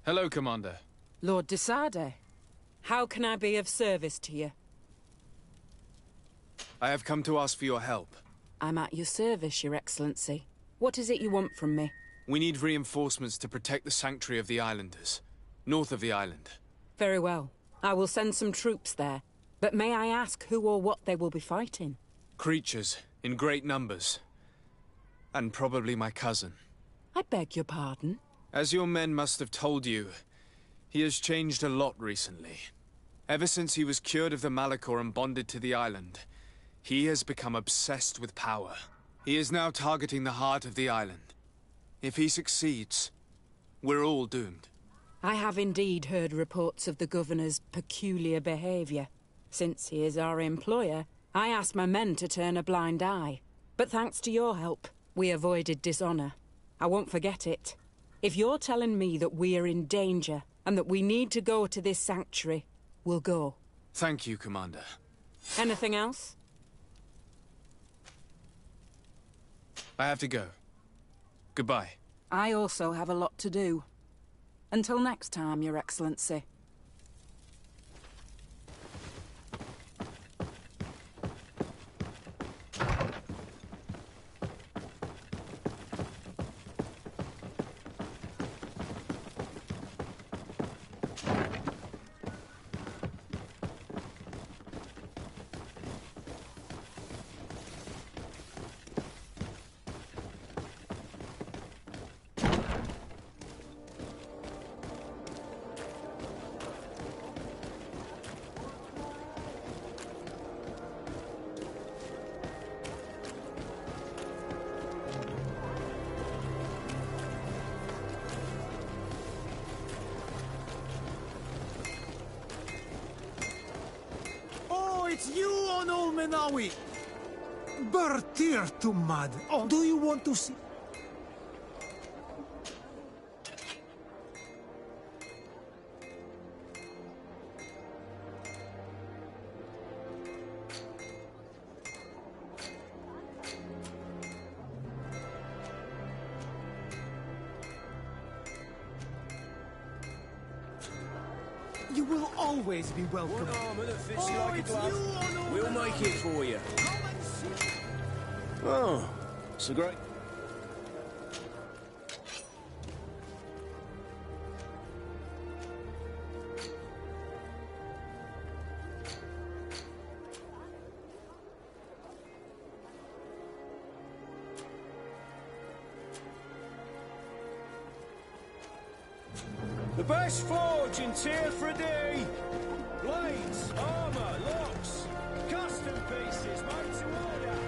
Hello, Commander. Lord Desade, how can I be of service to you? I have come to ask for your help. I'm at your service, Your Excellency. What is it you want from me? We need reinforcements to protect the sanctuary of the islanders, north of the island. Very well. I will send some troops there. But may I ask who or what they will be fighting? Creatures, in great numbers. And probably my cousin. I beg your pardon? As your men must have told you, he has changed a lot recently. Ever since he was cured of the Malachor and bonded to the island, he has become obsessed with power. He is now targeting the heart of the island. If he succeeds, we're all doomed. I have indeed heard reports of the Governor's peculiar behavior. Since he is our employer, I asked my men to turn a blind eye. But thanks to your help, we avoided dishonor. I won't forget it. If you're telling me that we are in danger, and that we need to go to this sanctuary, we'll go. Thank you, Commander. Anything else? I have to go. Goodbye. I also have a lot to do. Until next time, Your Excellency. It's you on Olmenawi! Bertir to mud. Oh, do you want to see? You will always be welcome. One armour that fits you like a glove. We'll make it for you. Oh, it's a great... The best forge in Tier Fradee! Blades, armour, locks, custom pieces made to order!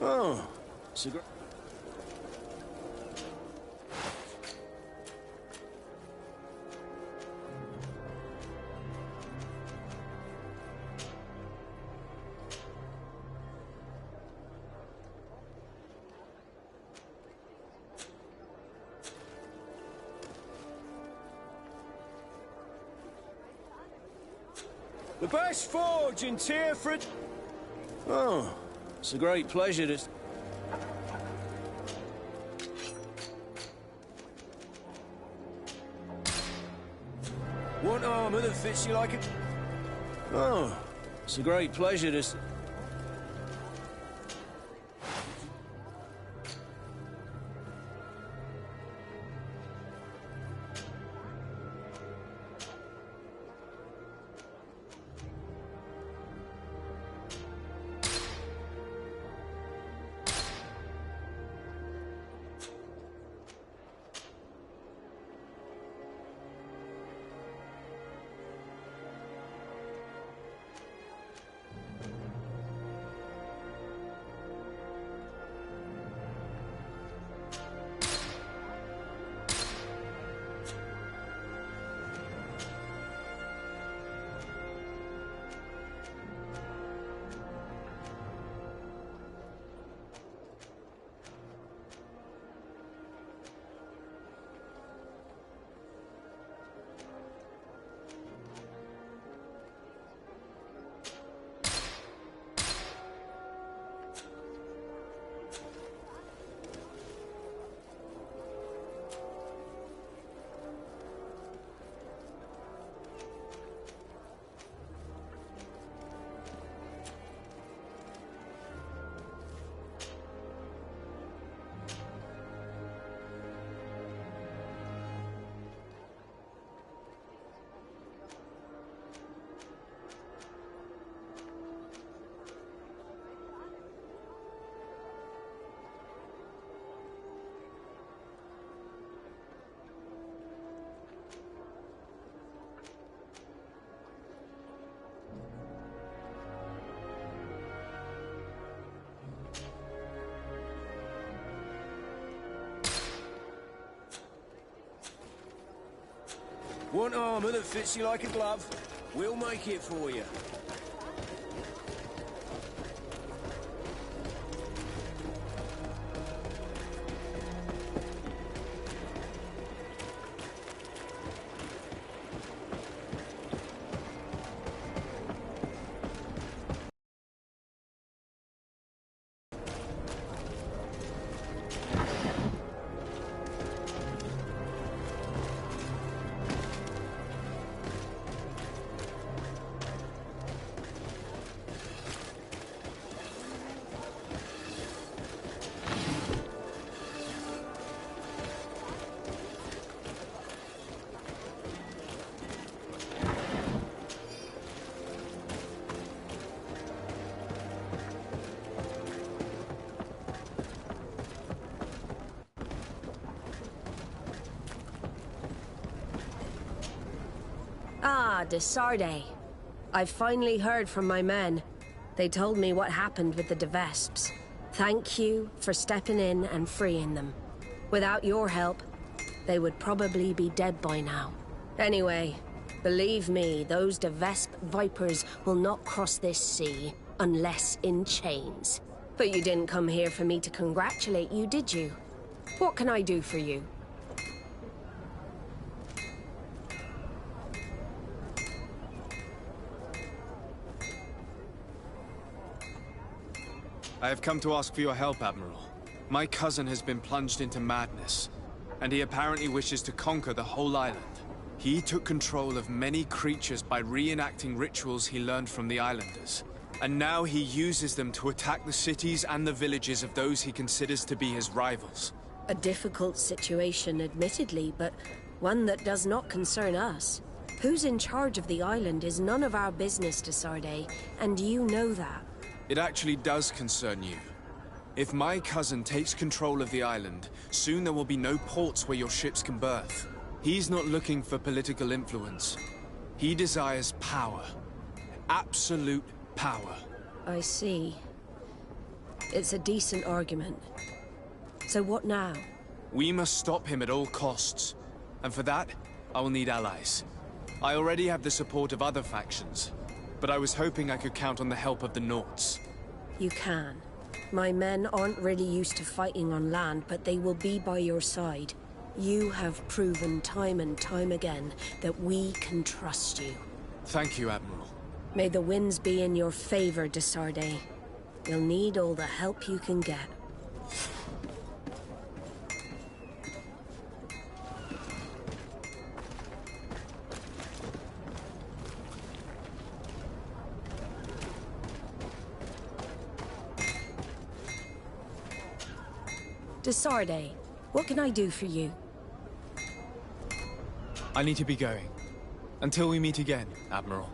Oh, cigar. The best forge in Tier Fradee. Oh, it's a great pleasure to... Want armour that fits you like a... Oh, it's a great pleasure to... Want armour that fits you like a glove? We'll make it for you. Ah, Desarde. I've finally heard from my men. They told me what happened with the Devesps. Thank you for stepping in and freeing them. Without your help, they would probably be dead by now. Anyway, believe me, those Devesp vipers will not cross this sea unless in chains. But you didn't come here for me to congratulate you, did you? What can I do for you? I have come to ask for your help, Admiral. My cousin has been plunged into madness, and he apparently wishes to conquer the whole island. He took control of many creatures by reenacting rituals he learned from the islanders. And now he uses them to attack the cities and the villages of those he considers to be his rivals. A difficult situation, admittedly, but one that does not concern us. Who's in charge of the island is none of our business, Desarde, and you know that. It actually does concern you. If my cousin takes control of the island, soon there will be no ports where your ships can berth. He's not looking for political influence. He desires power. Absolute power. I see. It's a decent argument. So what now? We must stop him at all costs. And for that, I will need allies. I already have the support of other factions, but I was hoping I could count on the help of the Nauts. You can. My men aren't really used to fighting on land, but they will be by your side. You have proven time and time again that we can trust you. Thank you, Admiral. May the winds be in your favor, Desarde. You'll need all the help you can get. Desarde, what can I do for you? I need to be going. Until we meet again, Admiral.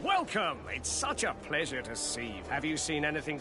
Welcome! It's such a pleasure to see you. Have you seen anything?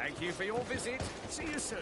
Thank you for your visit. See you soon.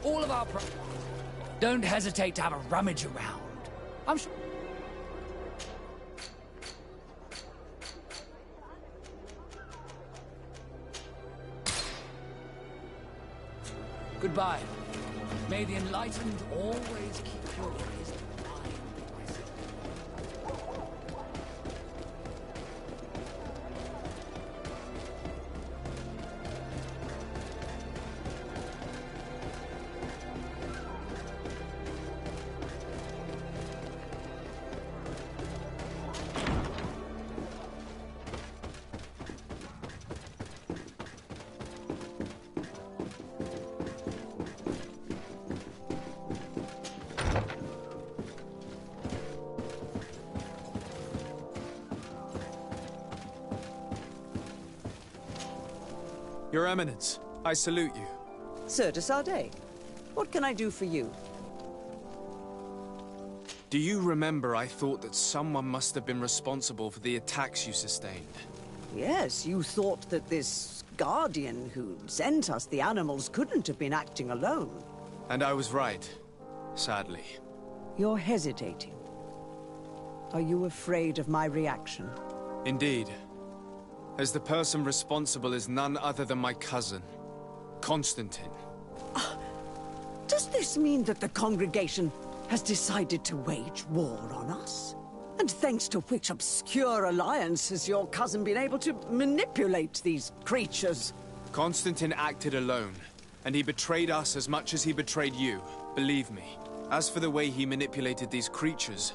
all of our Don't hesitate to have a rummage around. I'm sure... Goodbye. May the enlightened always keep your eyes wide. Your Eminence, I salute you. Sir de Sardet, what can I do for you? Do you remember I thought that someone must have been responsible for the attacks you sustained? Yes, you thought that this guardian who sent us the animals couldn't have been acting alone. And I was right, sadly. You're hesitating. Are you afraid of my reaction? Indeed. As the person responsible is none other than my cousin, Constantine. Does this mean that the congregation has decided to wage war on us? And thanks to which obscure alliance has your cousin been able to manipulate these creatures? Constantine acted alone, and he betrayed us as much as he betrayed you, believe me. As for the way he manipulated these creatures,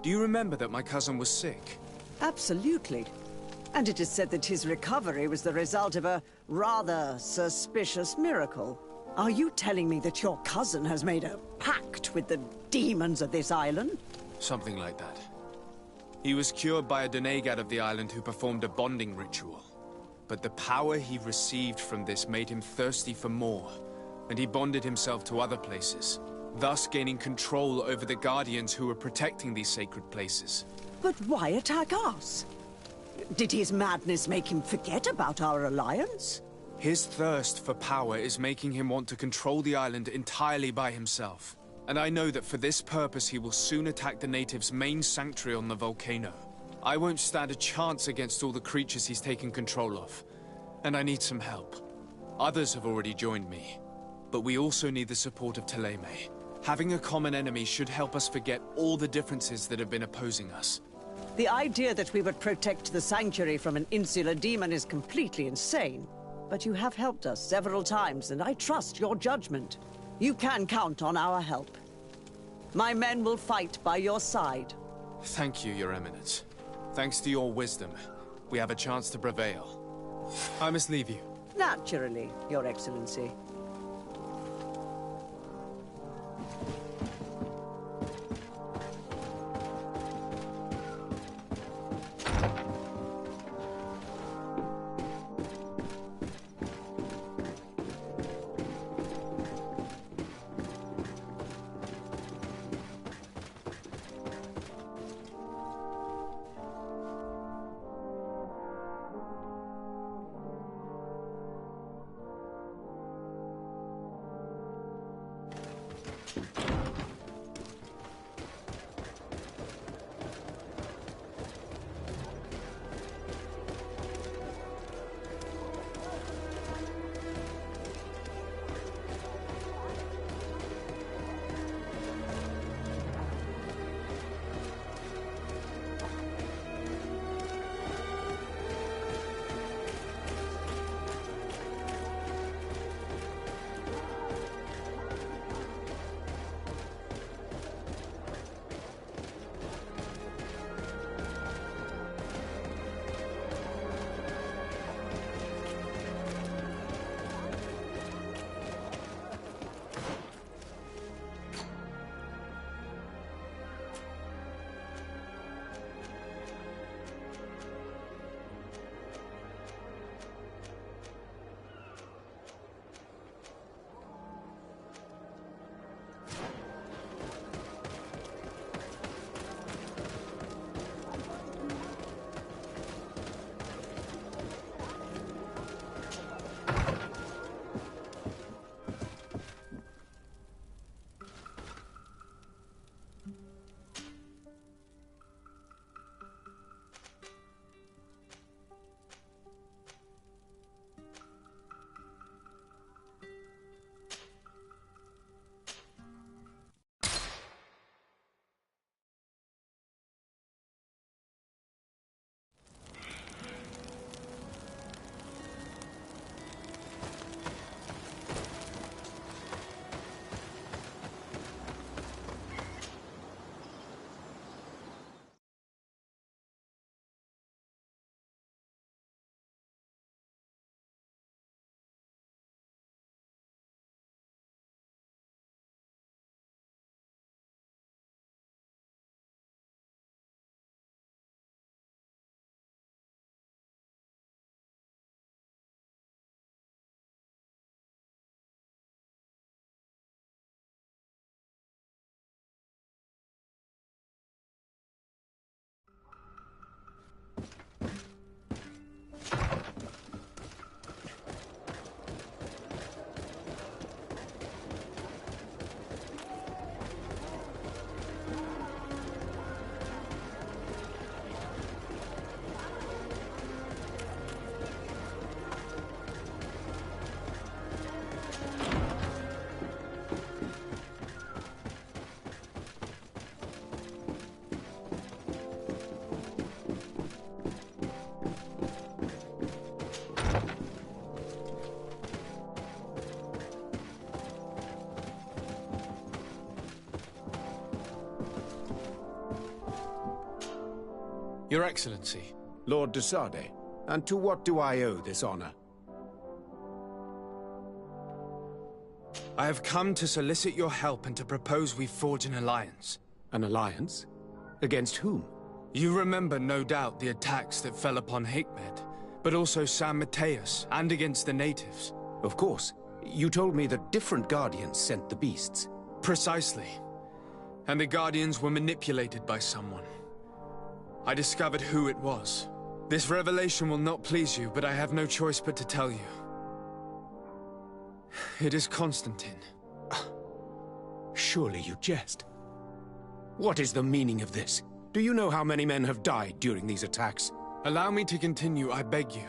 do you remember that my cousin was sick? Absolutely. And it is said that his recovery was the result of a rather suspicious miracle. Are you telling me that your cousin has made a pact with the demons of this island? Something like that. He was cured by a Donegad of the island who performed a bonding ritual. But the power he received from this made him thirsty for more, and he bonded himself to other places, thus gaining control over the guardians who were protecting these sacred places. But why attack us? Did his madness make him forget about our alliance? His thirst for power is making him want to control the island entirely by himself. And I know that for this purpose he will soon attack the natives' main sanctuary on the volcano. I won't stand a chance against all the creatures he's taken control of. And I need some help. Others have already joined me. But we also need the support of Thélème. Having a common enemy should help us forget all the differences that have been opposing us. The idea that we would protect the sanctuary from an insular demon is completely insane. But you have helped us several times, and I trust your judgment. You can count on our help. My men will fight by your side. Thank you, Your Eminence. Thanks to your wisdom, we have a chance to prevail. I must leave you. Naturally, Your Excellency. Your Excellency. Lord de Sardet, and to what do I owe this honor? I have come to solicit your help and to propose we forge an alliance. An alliance? Against whom? You remember, no doubt, the attacks that fell upon Hikmet, but also San Mateus, and against the natives. Of course. You told me that different Guardians sent the beasts. Precisely. And the Guardians were manipulated by someone. I discovered who it was. This revelation will not please you, but I have no choice but to tell you. It is Constantine. Surely you jest. What is the meaning of this? Do you know how many men have died during these attacks? Allow me to continue, I beg you.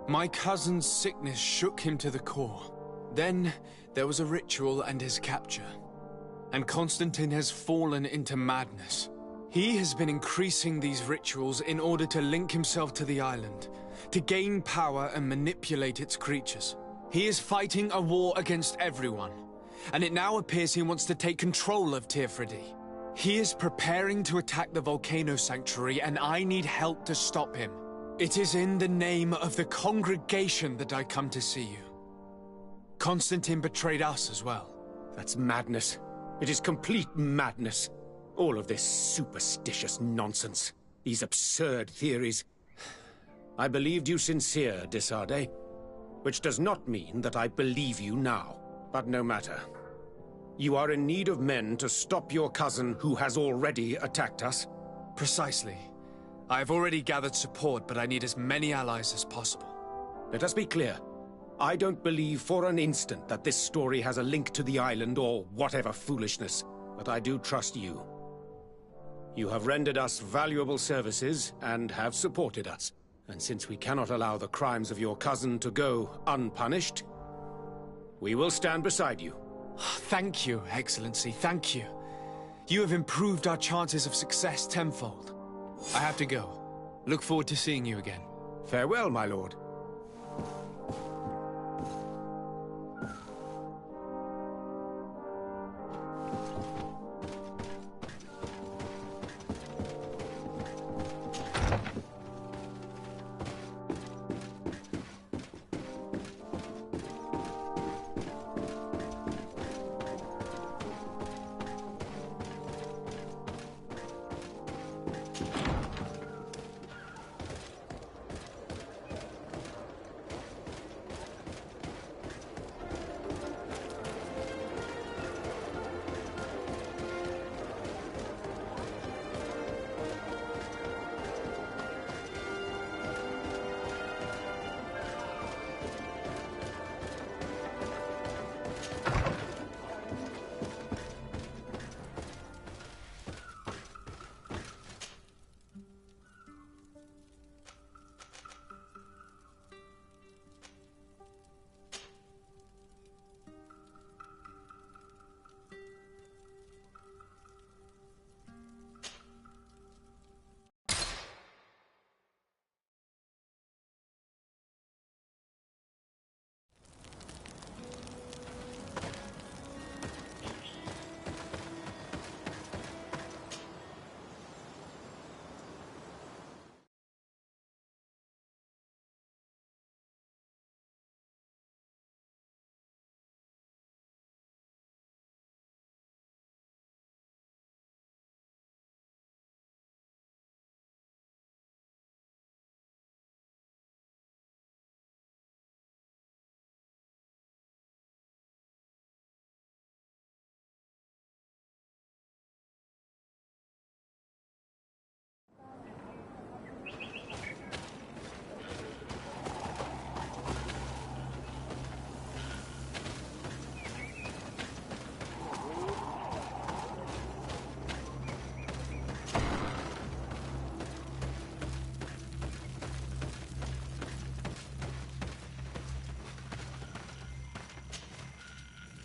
My cousin's sickness shook him to the core. Then, there was a ritual and his capture. And Constantine has fallen into madness. He has been increasing these rituals in order to link himself to the island, to gain power and manipulate its creatures. He is fighting a war against everyone, and it now appears he wants to take control of Teerfridi. He is preparing to attack the volcano sanctuary, and I need help to stop him. It is in the name of the congregation that I come to see you. Constantine betrayed us as well. That's madness. It is complete madness. All of this superstitious nonsense. These absurd theories. I believed you sincere, de Sardet. Which does not mean that I believe you now. But no matter. You are in need of men to stop your cousin who has already attacked us. Precisely. I have already gathered support, but I need as many allies as possible. Let us be clear. I don't believe for an instant that this story has a link to the island or whatever foolishness, but I do trust you. You have rendered us valuable services and have supported us. And since we cannot allow the crimes of your cousin to go unpunished, we will stand beside you. Thank you, Excellency, thank you. You have improved our chances of success tenfold. I have to go. Look forward to seeing you again. Farewell, my lord.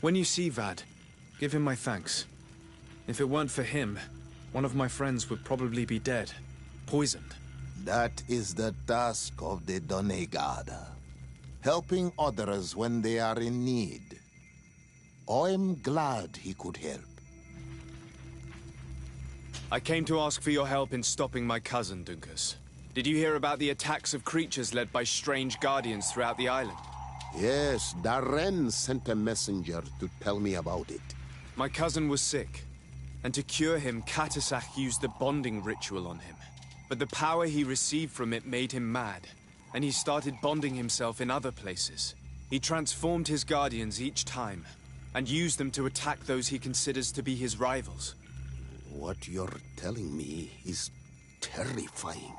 When you see Vad, give him my thanks. If it weren't for him, one of my friends would probably be dead, poisoned. That is the task of the Donegard. Helping others when they are in need. I'm glad he could help. I came to ask for your help in stopping my cousin, Dunkus. Did you hear about the attacks of creatures led by strange guardians throughout the island? Yes, Darren sent a messenger to tell me about it. My cousin was sick, and to cure him, Katasak used the bonding ritual on him. But the power he received from it made him mad, and he started bonding himself in other places. He transformed his guardians each time, and used them to attack those he considers to be his rivals. What you're telling me is terrifying.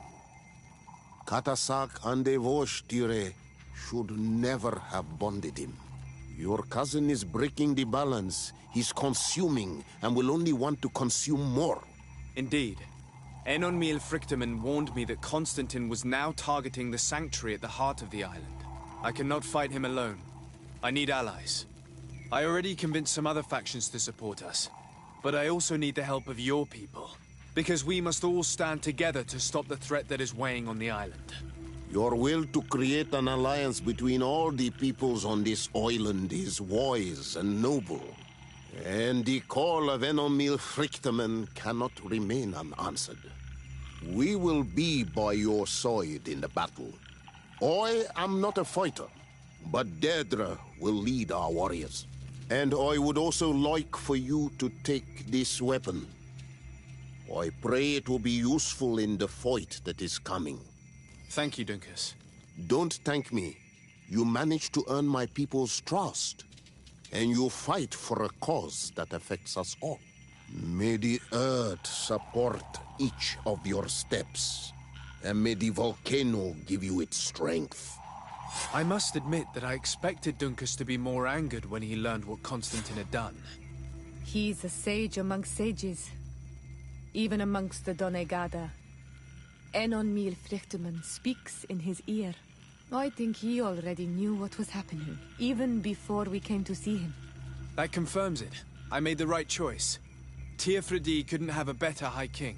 Katasak and Devosh'Tire should never have bonded him. Your cousin is breaking the balance. He's consuming, and will only want to consume more. Indeed. Enonmil Frichtemann warned me that Constantine was now targeting the sanctuary at the heart of the island. I cannot fight him alone. I need allies. I already convinced some other factions to support us, but I also need the help of your people, because we must all stand together to stop the threat that is weighing on the island. Your will to create an alliance between all the peoples on this island is wise and noble. And the call of Enonmil Frichtemann cannot remain unanswered. We will be by your side in the battle. I am not a fighter, but Deirdre will lead our warriors. And I would also like for you to take this weapon. I pray it will be useful in the fight that is coming. Thank you, Dunkus. Don't thank me. You managed to earn my people's trust. And you fight for a cause that affects us all. May the earth support each of your steps. And may the volcano give you its strength. I must admit that I expected Dunkus to be more angered when he learned what Constantine had done. He's a sage amongst sages. Even amongst the Donegada. Enonmil Frichtemann speaks in his ear. I think he already knew what was happening, even before we came to see him. That confirms it. I made the right choice. Teofredi couldn't have a better High King.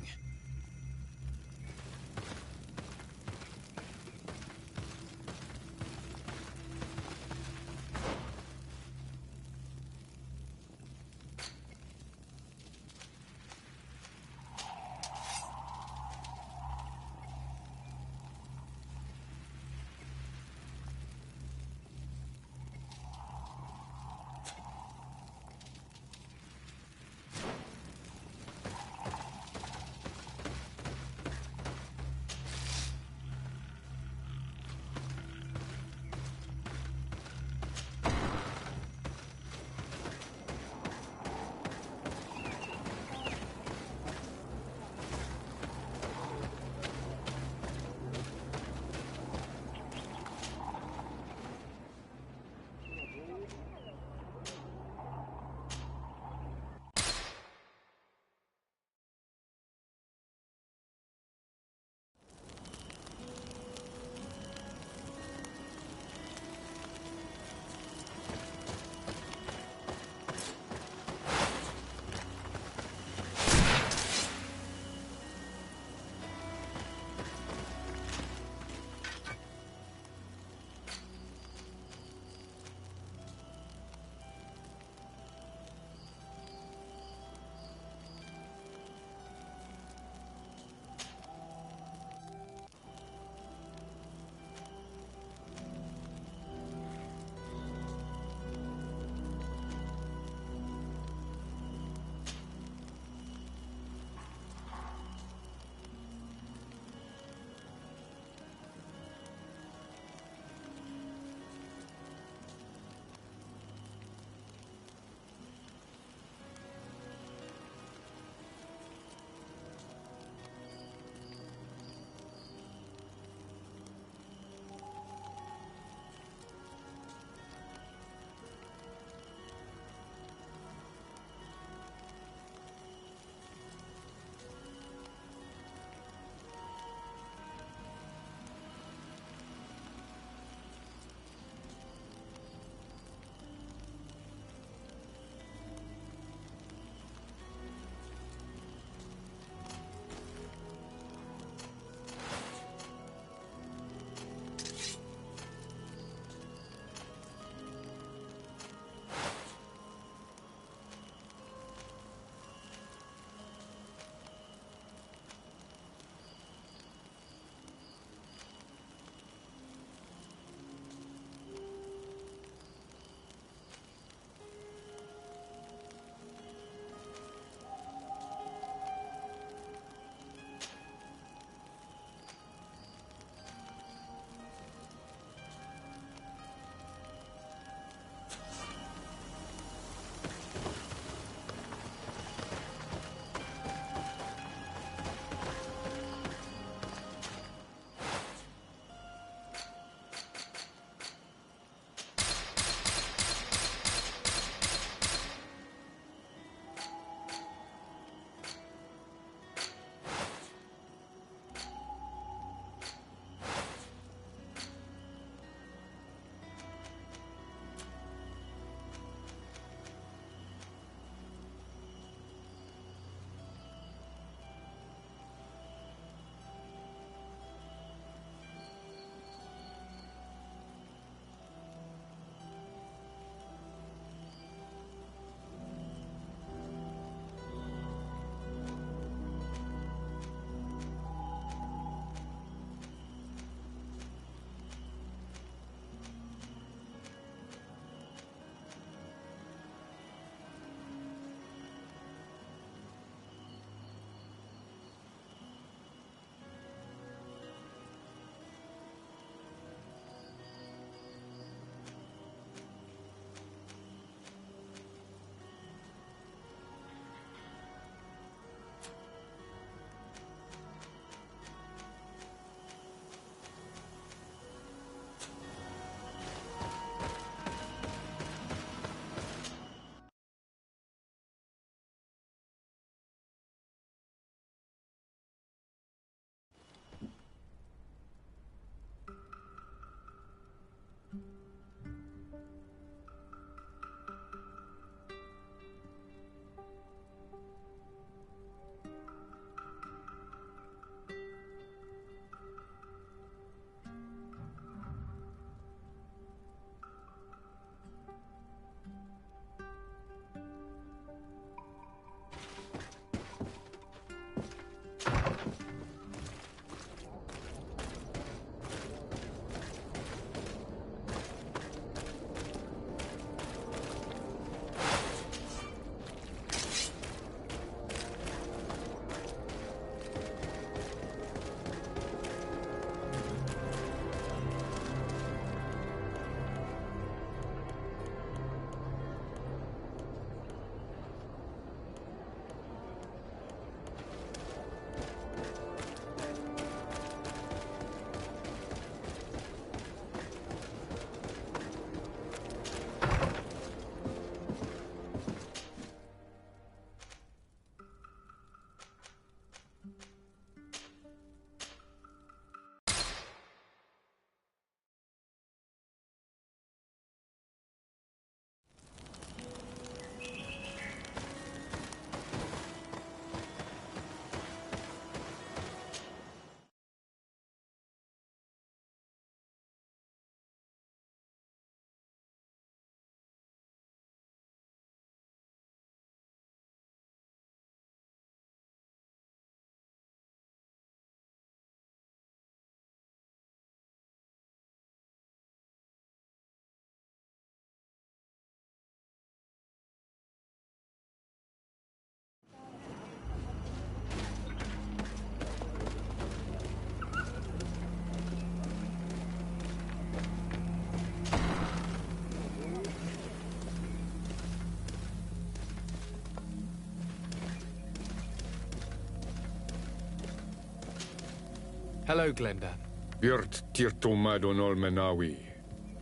Hello, Glendan. Birt Tirtumad on Olmenawi.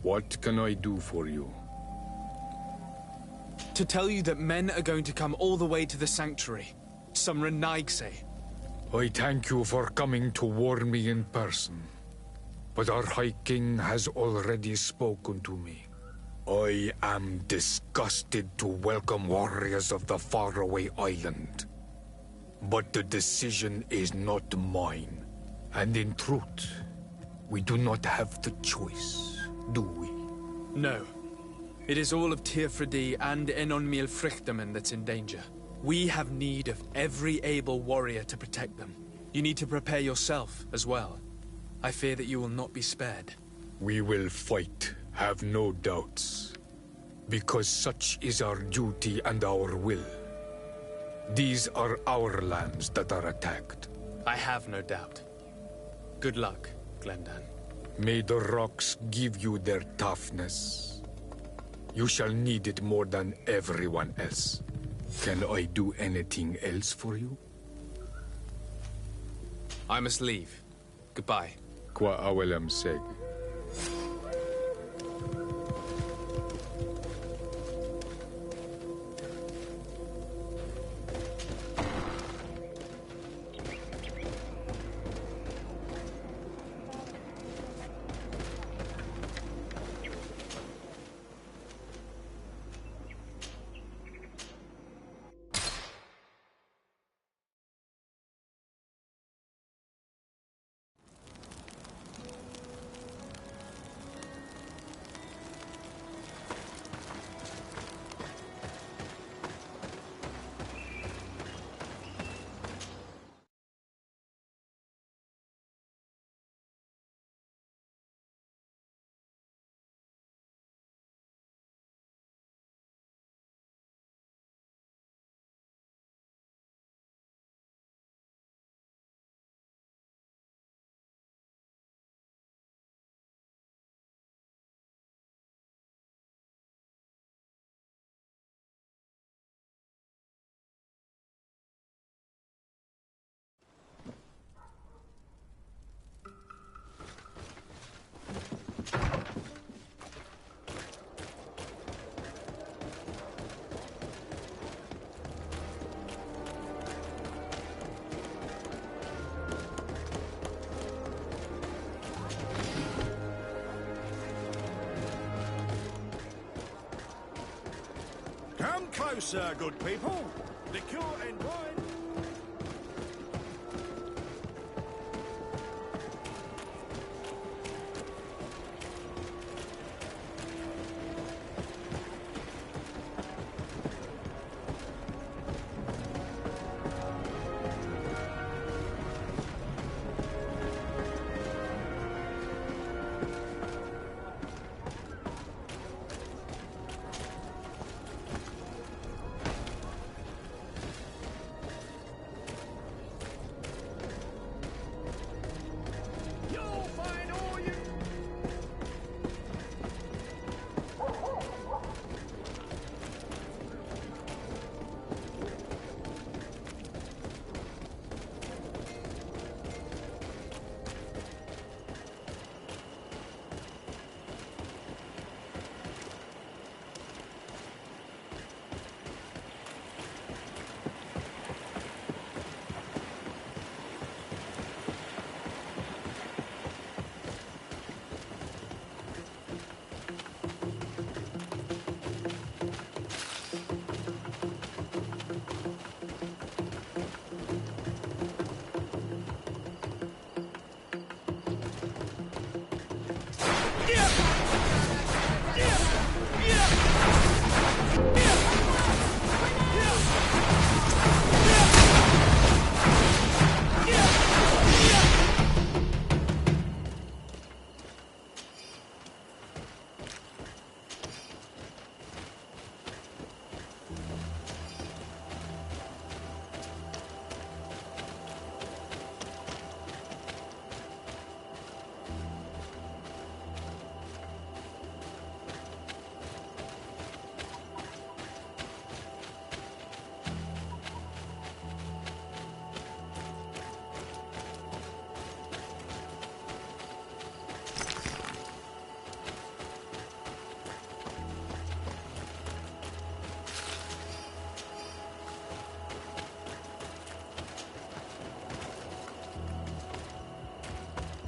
What can I do for you? To tell you that men are going to come all the way to the sanctuary. Some Renaigse. I thank you for coming to warn me in person. But our High King has already spoken to me. I am disgusted to welcome warriors of the faraway island. But the decision is not mine. And in truth, we do not have the choice, do we? No. It is all of Tirfridi and Enonmil Frichtamen that's in danger. We have need of every able warrior to protect them. You need to prepare yourself as well. I fear that you will not be spared. We will fight, have no doubts. Because such is our duty and our will. These are our lands that are attacked. I have no doubt. Good luck, Glendan. May the rocks give you their toughness. You shall need it more than everyone else. Can I do anything else for you? I must leave. Goodbye. Qua awelem seg. Come closer, good people. Liqueur and wine.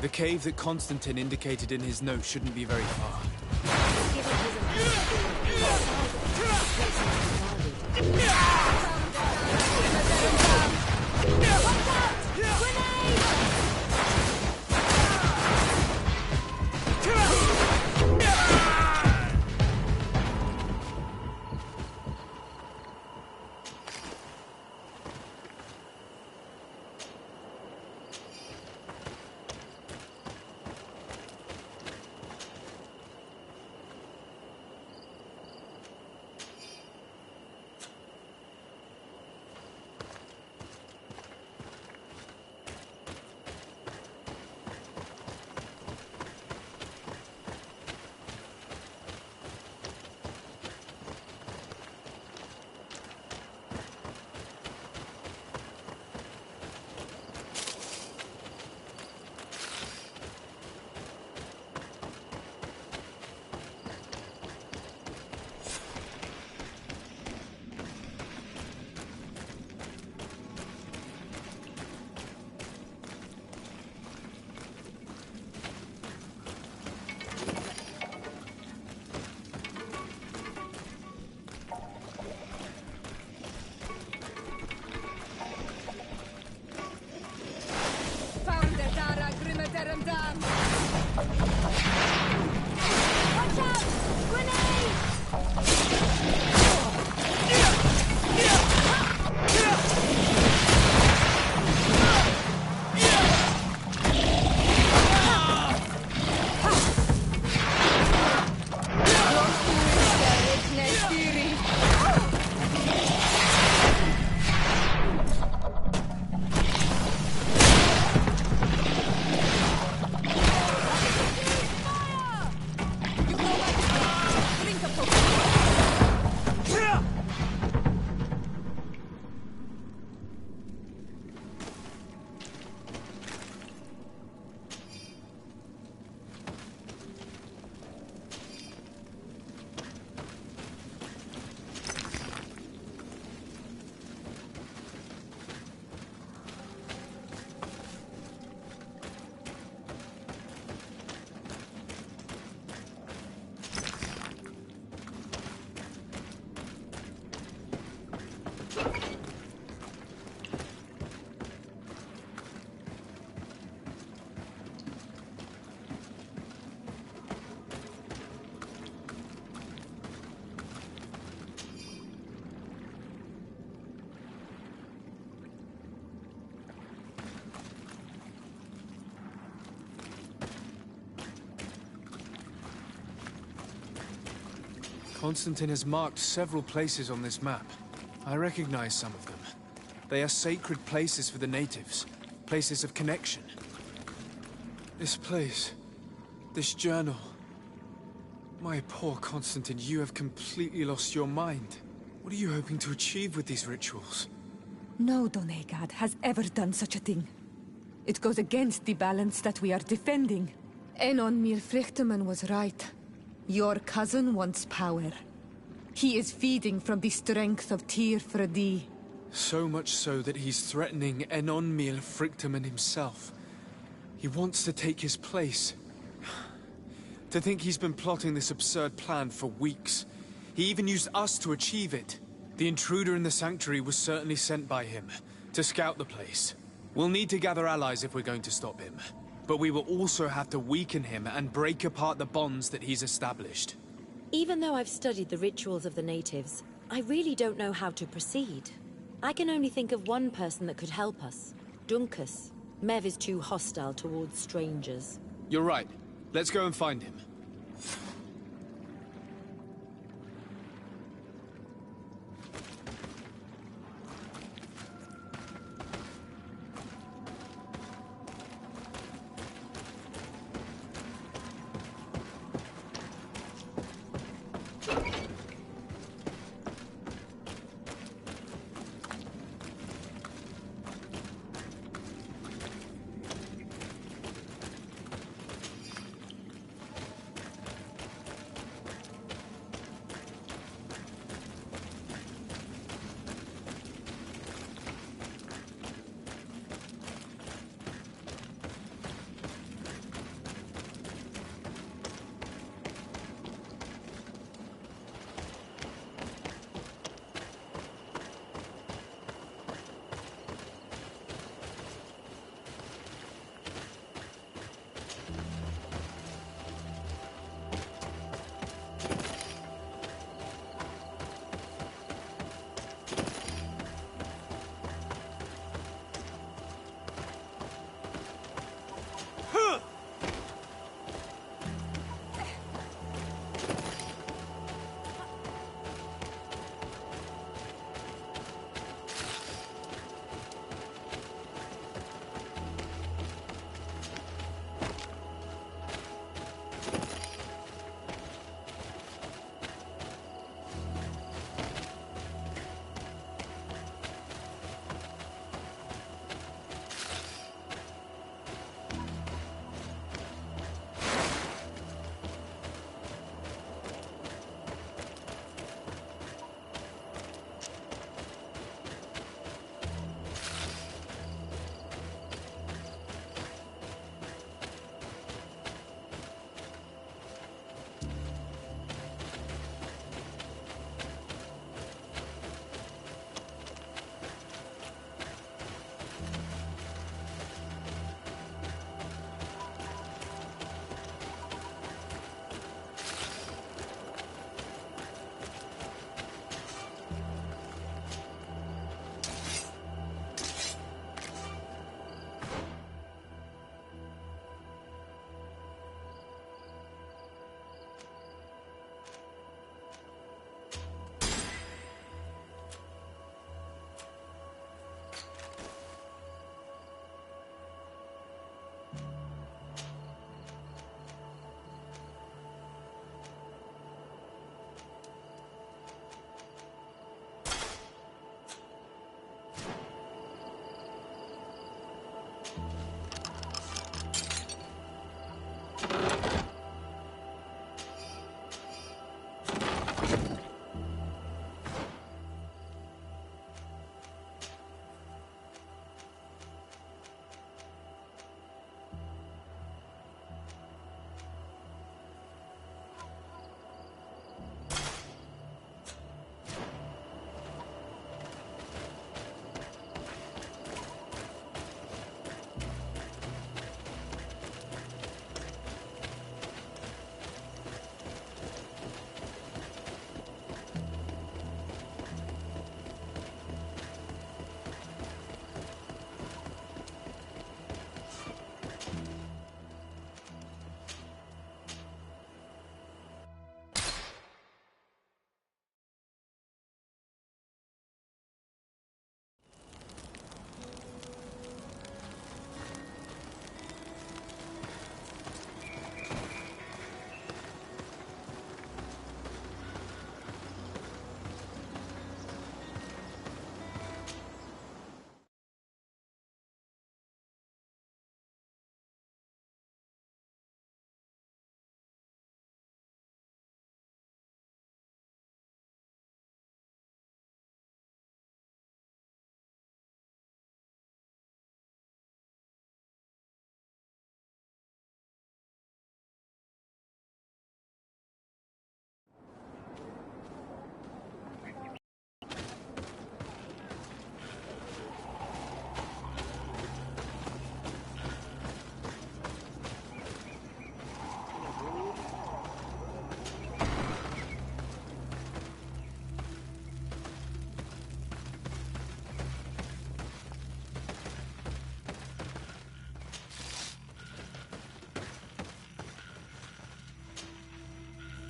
The cave that Constantine indicated in his note shouldn't be very far. Constantine has marked several places on this map. I recognize some of them. They are sacred places for the natives, places of connection. This place, this journal. My poor Constantine, you have completely lost your mind. What are you hoping to achieve with these rituals? No Donegad has ever done such a thing. It goes against the balance that we are defending. Enon Mirfrichtemann was right. Your cousin wants power. He is feeding from the strength of Tyr Fredi. So much so that he's threatening Enon Mirfrichtemann himself. He wants to take his place. To think he's been plotting this absurd plan for weeks. He even used us to achieve it. The intruder in the sanctuary was certainly sent by him, to scout the place. We'll need to gather allies if we're going to stop him. But we will also have to weaken him and break apart the bonds that he's established. Even though I've studied the rituals of the natives, I really don't know how to proceed. I can only think of one person that could help us. Dunkus. Mev is too hostile towards strangers. You're right. Let's go and find him.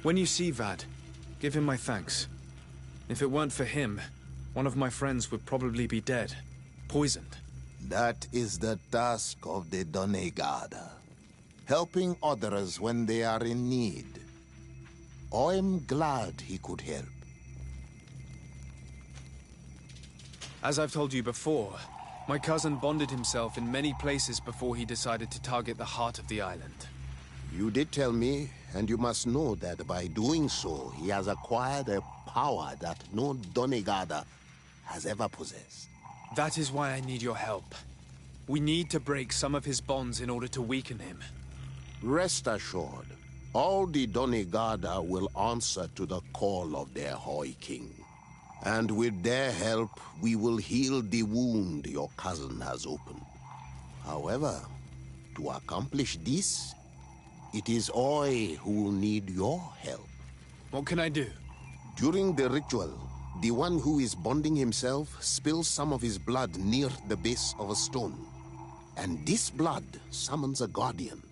When you see Vad, give him my thanks. If it weren't for him, one of my friends would probably be dead. Poisoned. That is the task of the Donegada. Helping others when they are in need. I'm glad he could help. As I've told you before, my cousin bonded himself in many places before he decided to target the heart of the island. You did tell me, and you must know that by doing so, he has acquired a power that no Donegada has ever possessed. That is why I need your help. We need to break some of his bonds in order to weaken him. Rest assured, all the Donegada will answer to the call of their High King. And with their help, we will heal the wound your cousin has opened. However, to accomplish this, it is I who will need your help. What can I do? During the ritual, the one who is bonding himself spills some of his blood near the base of a stone. And this blood summons a guardian.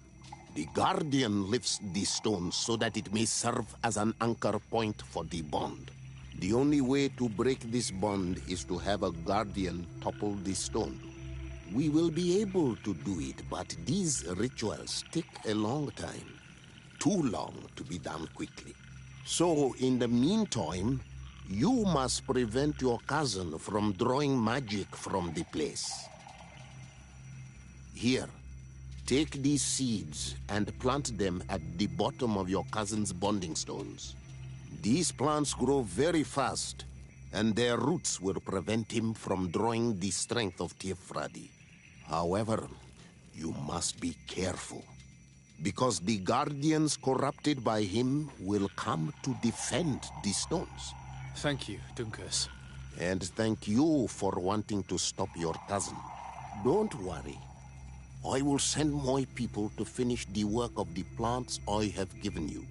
The guardian lifts the stone so that it may serve as an anchor point for the bond. The only way to break this bond is to have a guardian topple the stone. We will be able to do it, but these rituals take a long time. Too long to be done quickly. So, in the meantime, you must prevent your cousin from drawing magic from the place. Here, take these seeds and plant them at the bottom of your cousin's bonding stones. These plants grow very fast, and their roots will prevent him from drawing the strength of Tifradi. However, you must be careful, because the guardians corrupted by him will come to defend the stones. Thank you, Dunkus. And thank you for wanting to stop your cousin. Don't worry. I will send my people to finish the work of the plants I have given you.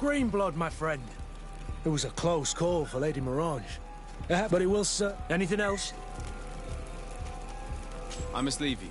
Greenblood, my friend. It was a close call for Lady Mirage. But it will, sir. Anything else? I must leave you.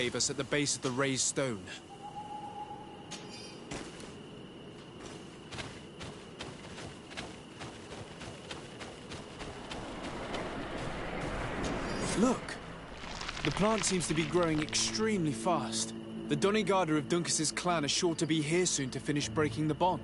gave us at the base of the raised stone. Look! The plant seems to be growing extremely fast. The Donegada of Duncas's clan are sure to be here soon to finish breaking the bond.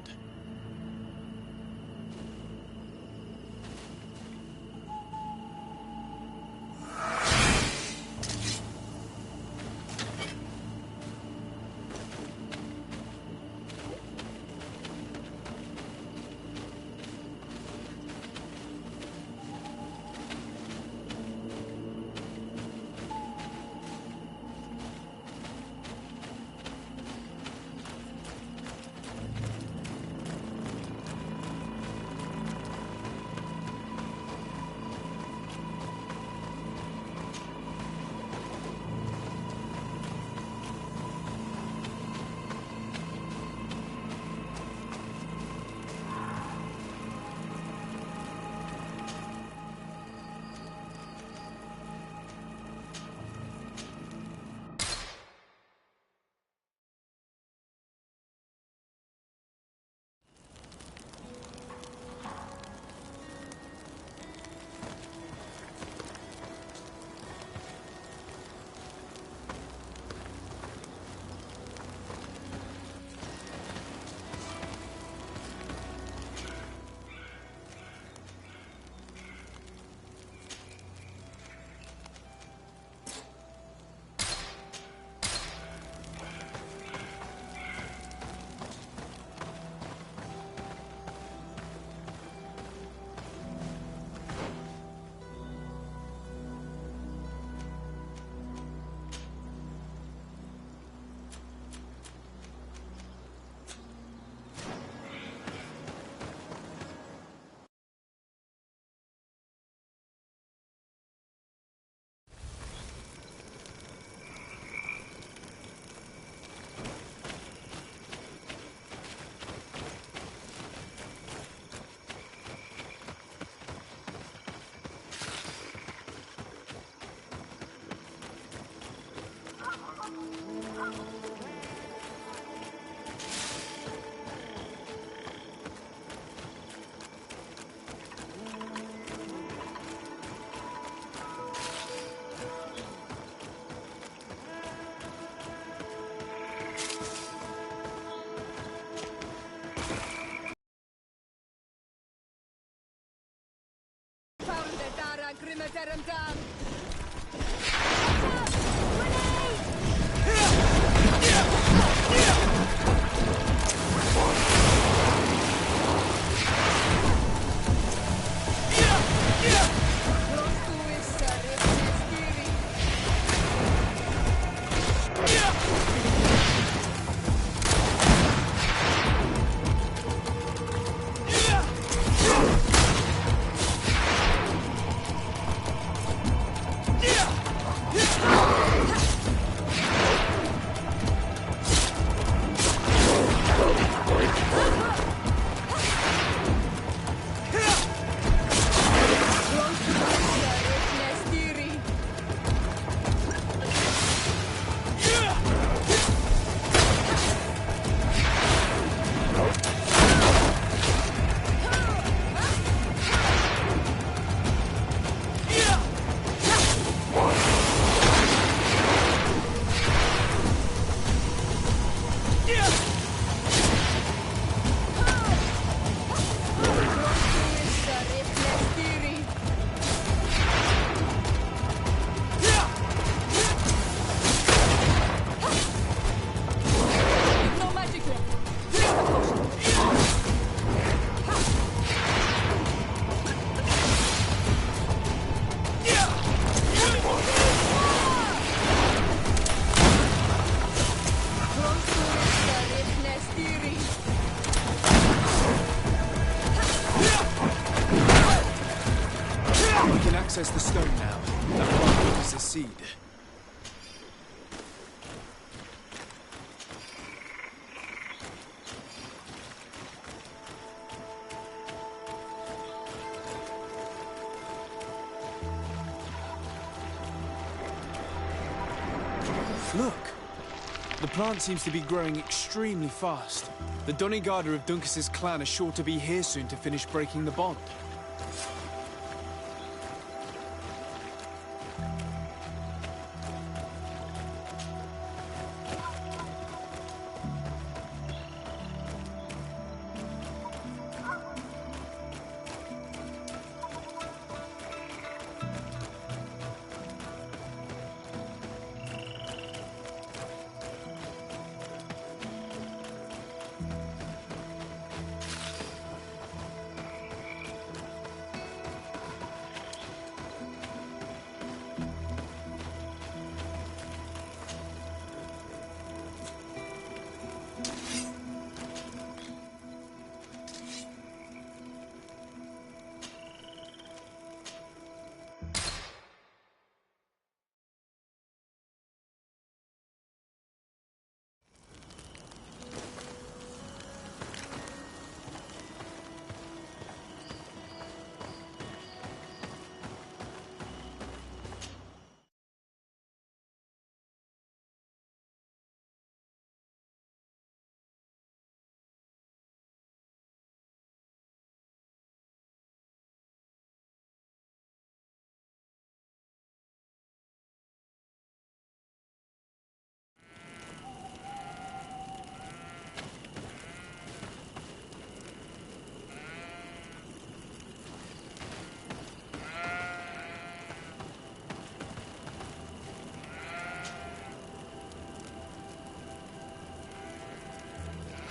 Access the stone now. That plant is a seed. Look! The plant seems to be growing extremely fast. The Donegada of Dunkas's clan are sure to be here soon to finish breaking the bond.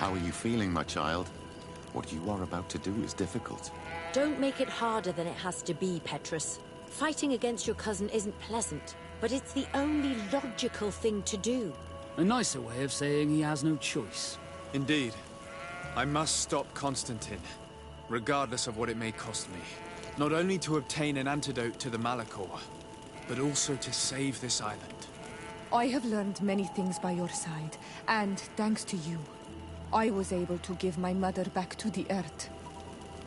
How are you feeling, my child? What you are about to do is difficult. Don't make it harder than it has to be, Petrus. Fighting against your cousin isn't pleasant, but it's the only logical thing to do. A nicer way of saying he has no choice. Indeed. I must stop Constantine, regardless of what it may cost me. Not only to obtain an antidote to the Malachor, but also to save this island. I have learned many things by your side, and thanks to you, I was able to give my mother back to the earth.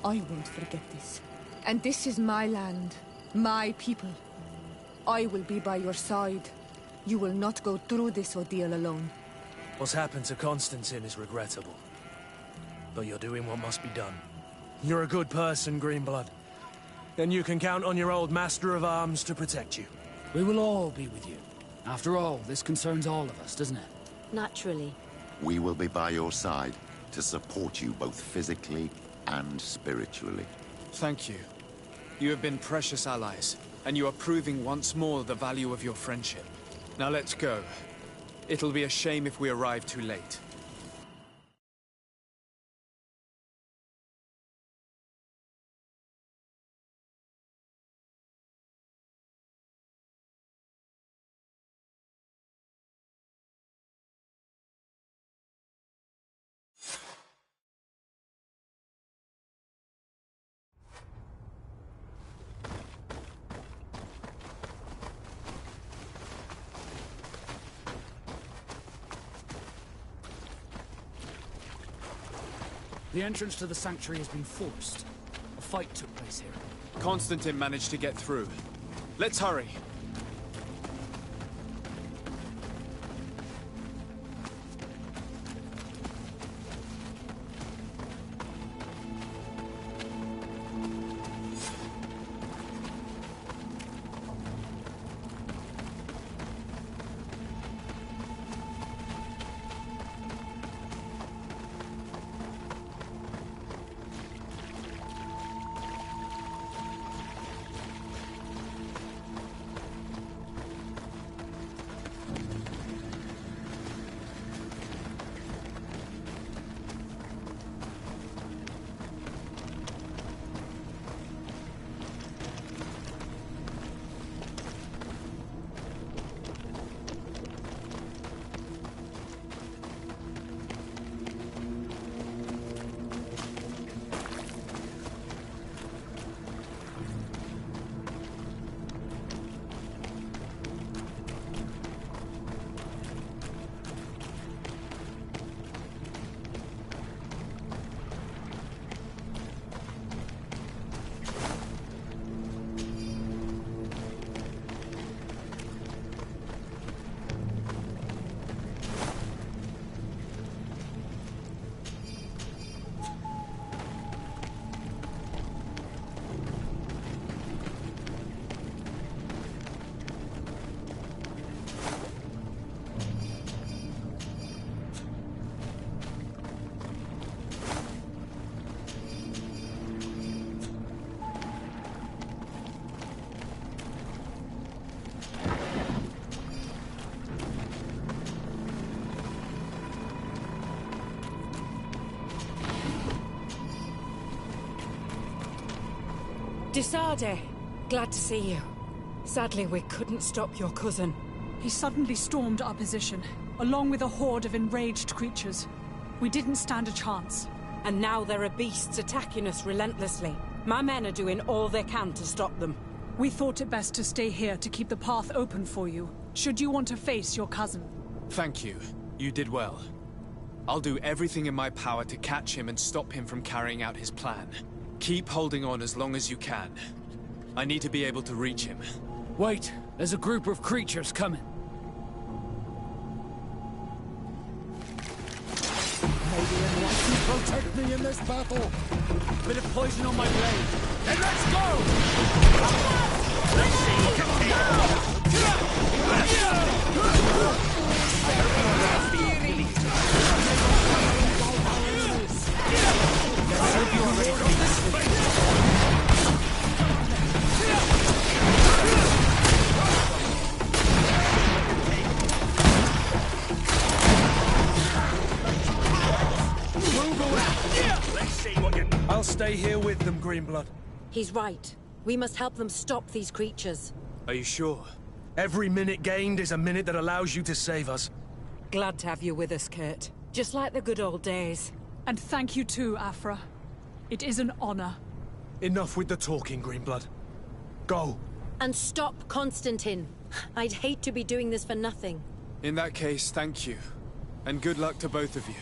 I won't forget this. And this is my land, my people. I will be by your side. You will not go through this ordeal alone. What's happened to Constantine is regrettable. But you're doing what must be done. You're a good person, Greenblood. And you can count on your old master of arms to protect you. We will all be with you. After all, this concerns all of us, doesn't it? Naturally. We will be by your side to support you both physically and spiritually. Thank you. You have been precious allies, and you are proving once more the value of your friendship. Now let's go. It'll be a shame if we arrive too late. The entrance to the sanctuary has been forced. A fight took place here. Constantine managed to get through. Let's hurry. Desade, glad to see you. Sadly, we couldn't stop your cousin. He suddenly stormed our position, along with a horde of enraged creatures. We didn't stand a chance. And now there are beasts attacking us relentlessly. My men are doing all they can to stop them. We thought it best to stay here to keep the path open for you, should you want to face your cousin. Thank you. You did well. I'll do everything in my power to catch him and stop him from carrying out his plan. Keep holding on as long as you can. I need to be able to reach him. Wait, there's a group of creatures coming. Maybe anyone can protect me in this battle. Bit of poison on my blade. Then let's go! Let's see what can I'll stay here with them, Greenblood. He's right. We must help them stop these creatures. Are you sure? Every minute gained is a minute that allows you to save us. Glad to have you with us, Kurt. Just like the good old days. And thank you too, Afra. It is an honor. Enough with the talking, Greenblood. Go. And stop Constantine. I'd hate to be doing this for nothing. In that case, thank you. And good luck to both of you.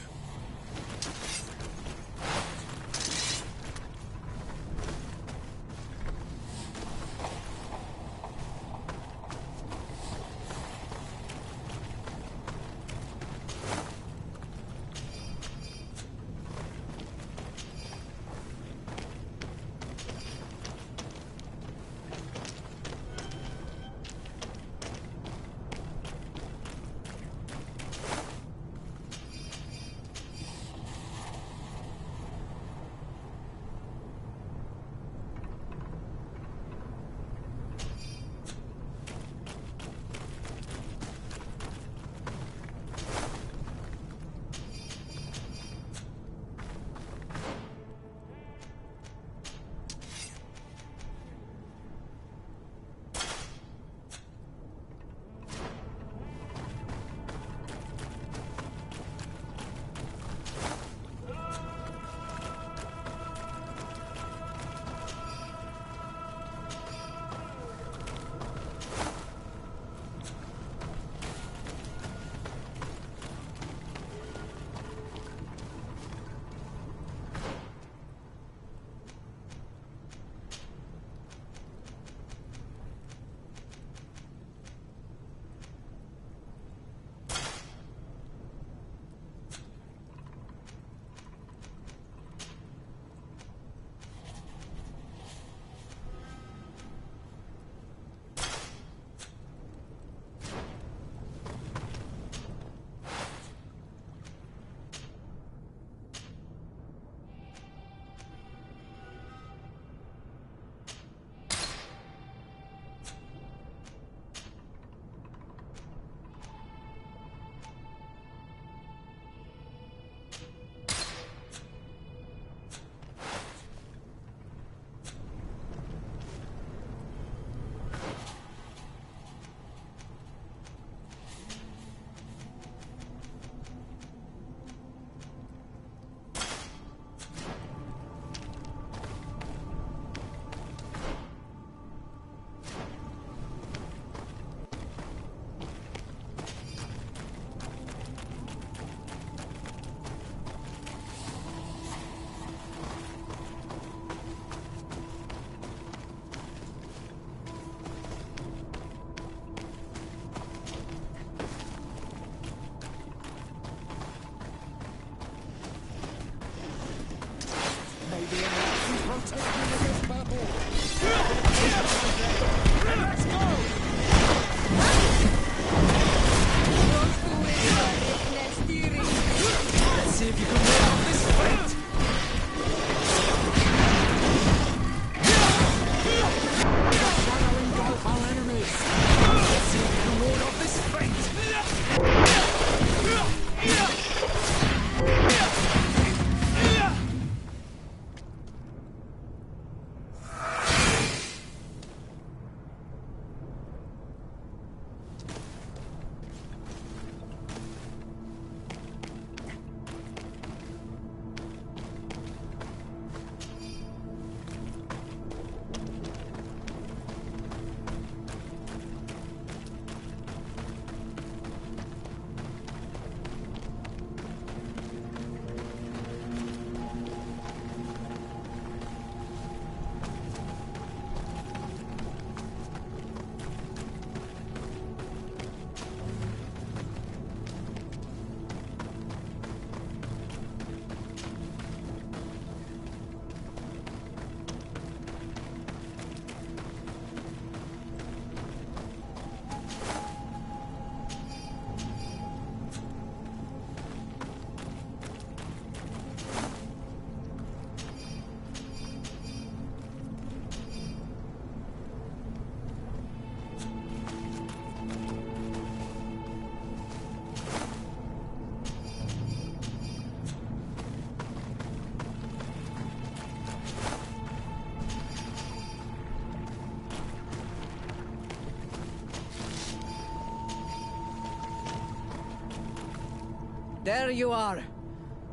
There you are.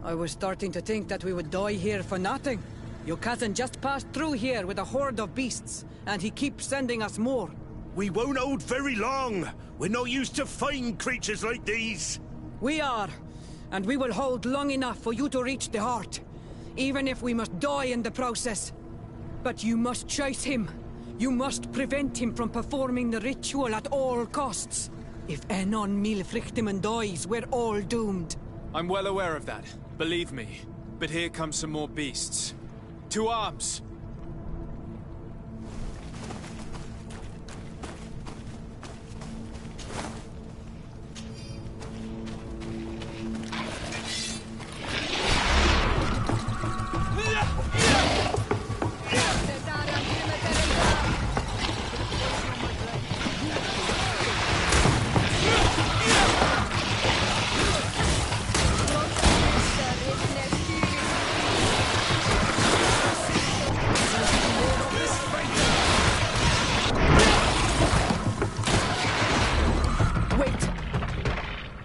I was starting to think that we would die here for nothing. Your cousin just passed through here with a horde of beasts, and he keeps sending us more. We won't hold very long. We're not used to fighting creatures like these. We are, and we will hold long enough for you to reach the heart, even if we must die in the process. But you must chase him. You must prevent him from performing the ritual at all costs. If Enon Milfrichteman dies, we're all doomed. I'm well aware of that, believe me. But here come some more beasts. To arms!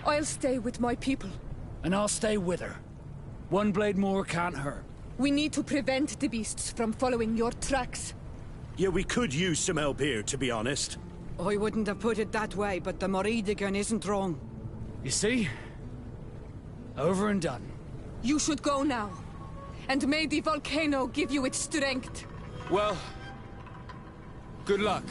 I'll stay with my people. And I'll stay with her. One blade more can't hurt. We need to prevent the beasts from following your tracks. Yeah, we could use some help here, to be honest. I wouldn't have put it that way, but the Moridigan isn't wrong. You see? Over and done. You should go now. And may the volcano give you its strength. Well, good luck.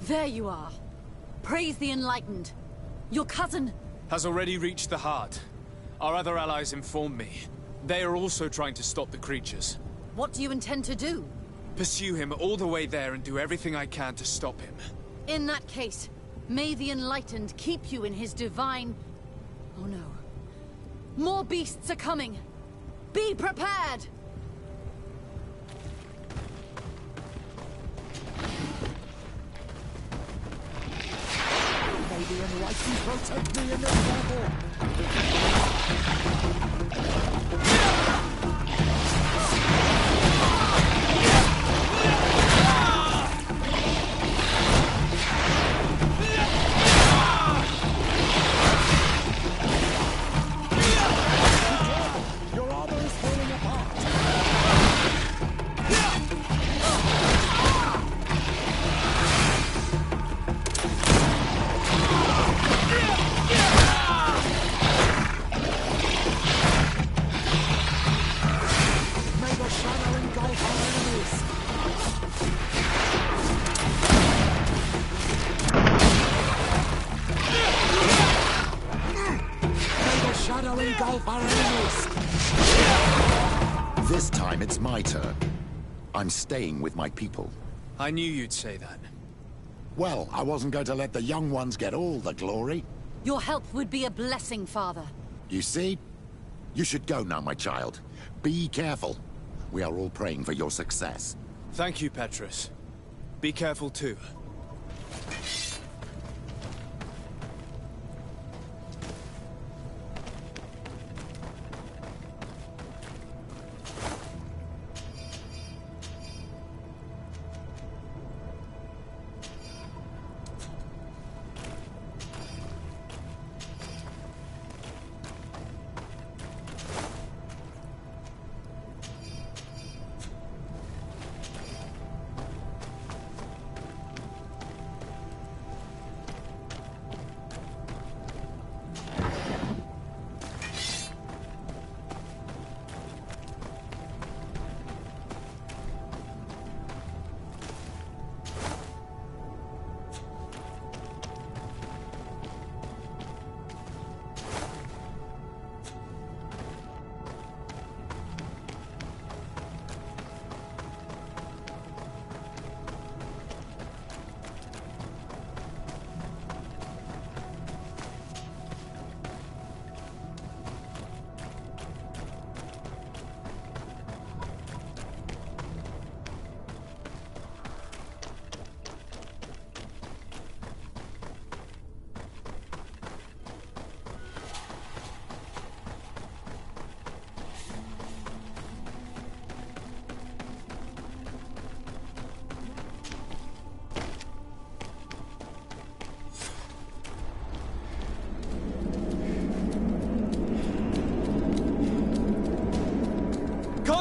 There you are. Praise the Enlightened. Your cousin... has already reached the heart. Our other allies informed me. They are also trying to stop the creatures. What do you intend to do? Pursue him all the way there and do everything I can to stop him. In that case, may the Enlightened keep you in his divine... Oh no. More beasts are coming. Be prepared! May the Enlightened protect me in the battle! This time it's my turn. I'm staying with my people. I knew you'd say that. Well, I wasn't going to let the young ones get all the glory. Your help would be a blessing, Father. You see? You should go now, my child. Be careful. We are all praying for your success. Thank you, Petrus. Be careful too.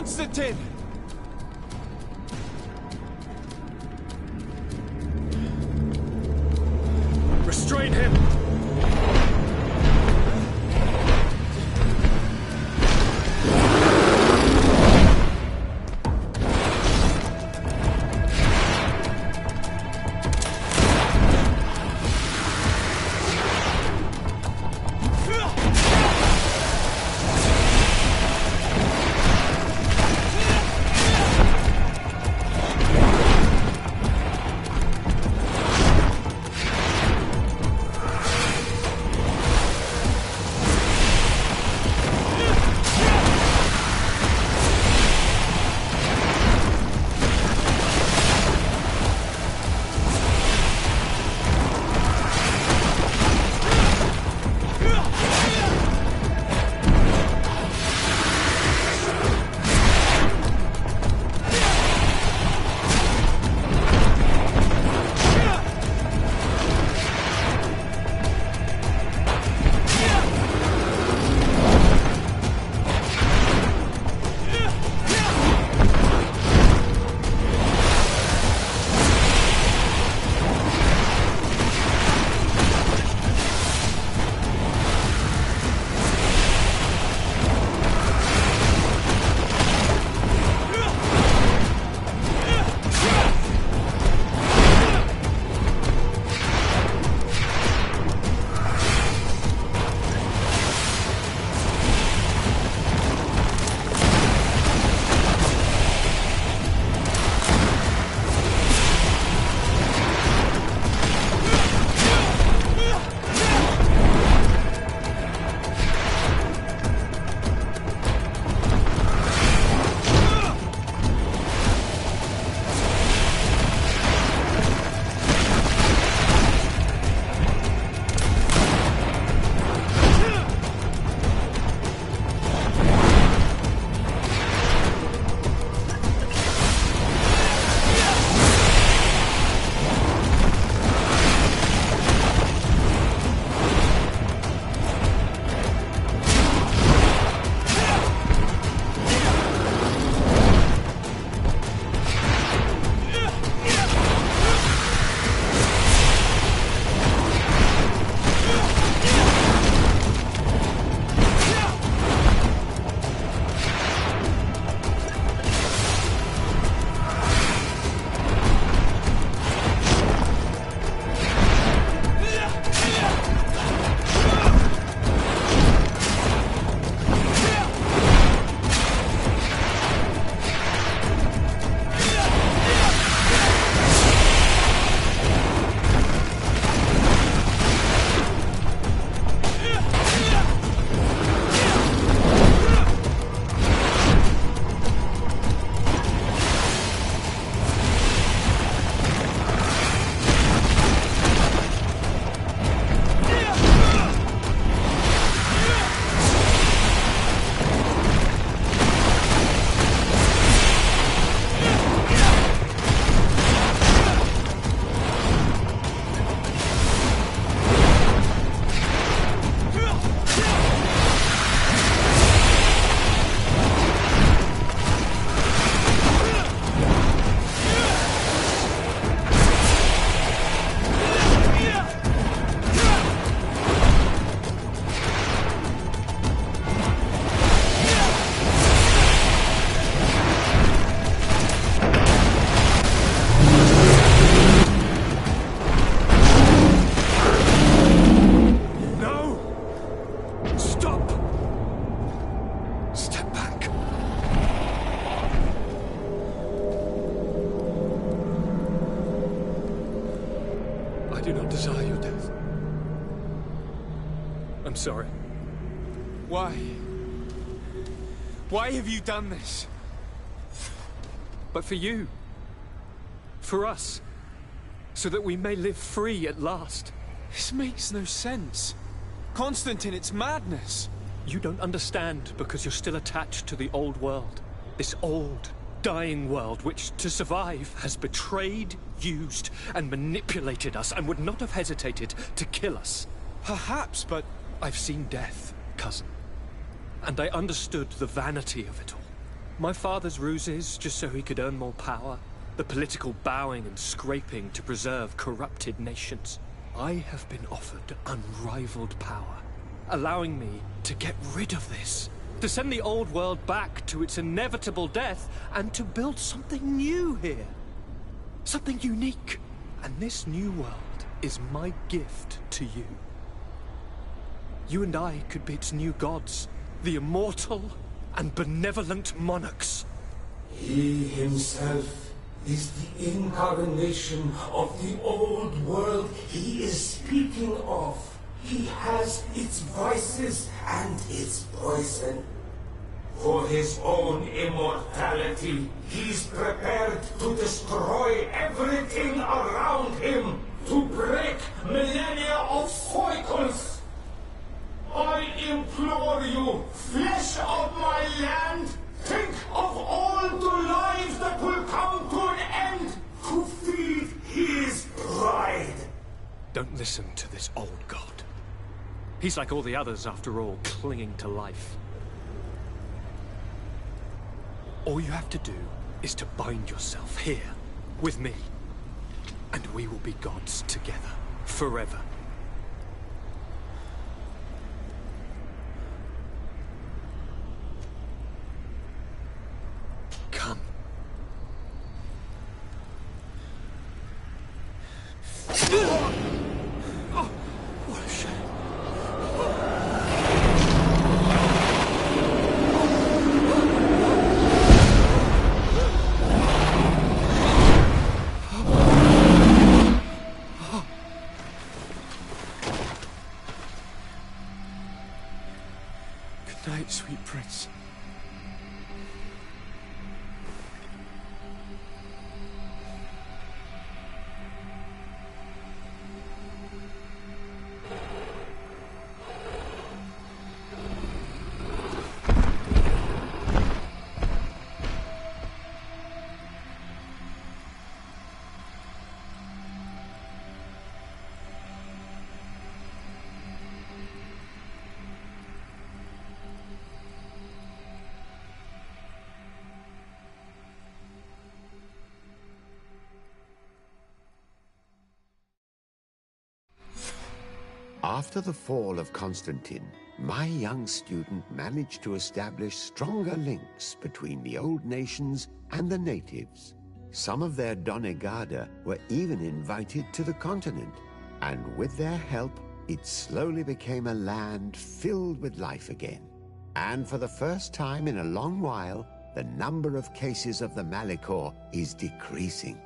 Constantine! Restrain him! do not desire your death. I'm sorry. Why? Why have you done this? But for you. For us. So that we may live free at last. This makes no sense. Constantine, it's madness. You don't understand because you're still attached to the old world. This old, dying world which, to survive, has betrayed, used, and manipulated us and would not have hesitated to kill us. Perhaps, but I've seen death, cousin. And I understood the vanity of it all. My father's ruses just so he could earn more power. The political bowing and scraping to preserve corrupted nations. I have been offered unrivaled power, allowing me to get rid of this. To send the old world back to its inevitable death and to build something new here. Something unique. And this new world is my gift to you. You and I could be its new gods, the immortal and benevolent monarchs. He himself is the incarnation of the old world he is speaking of. He has its vices and its poison. For his own immortality, he's prepared to destroy everything around him, to break millennia of cycles. I implore you, flesh of my land, think of all the lives that will come to an end to feed his pride. Don't listen to this old god. He's like all the others, after all, clinging to life. All you have to do is to bind yourself here, with me. And we will be gods together, forever. Come. Oh, what a shame. Good night, sweet prince. After the fall of Constantine, my young student managed to establish stronger links between the old nations and the natives. Some of their Donegada were even invited to the continent, and with their help, it slowly became a land filled with life again. And for the first time in a long while, the number of cases of the Malichor is decreasing.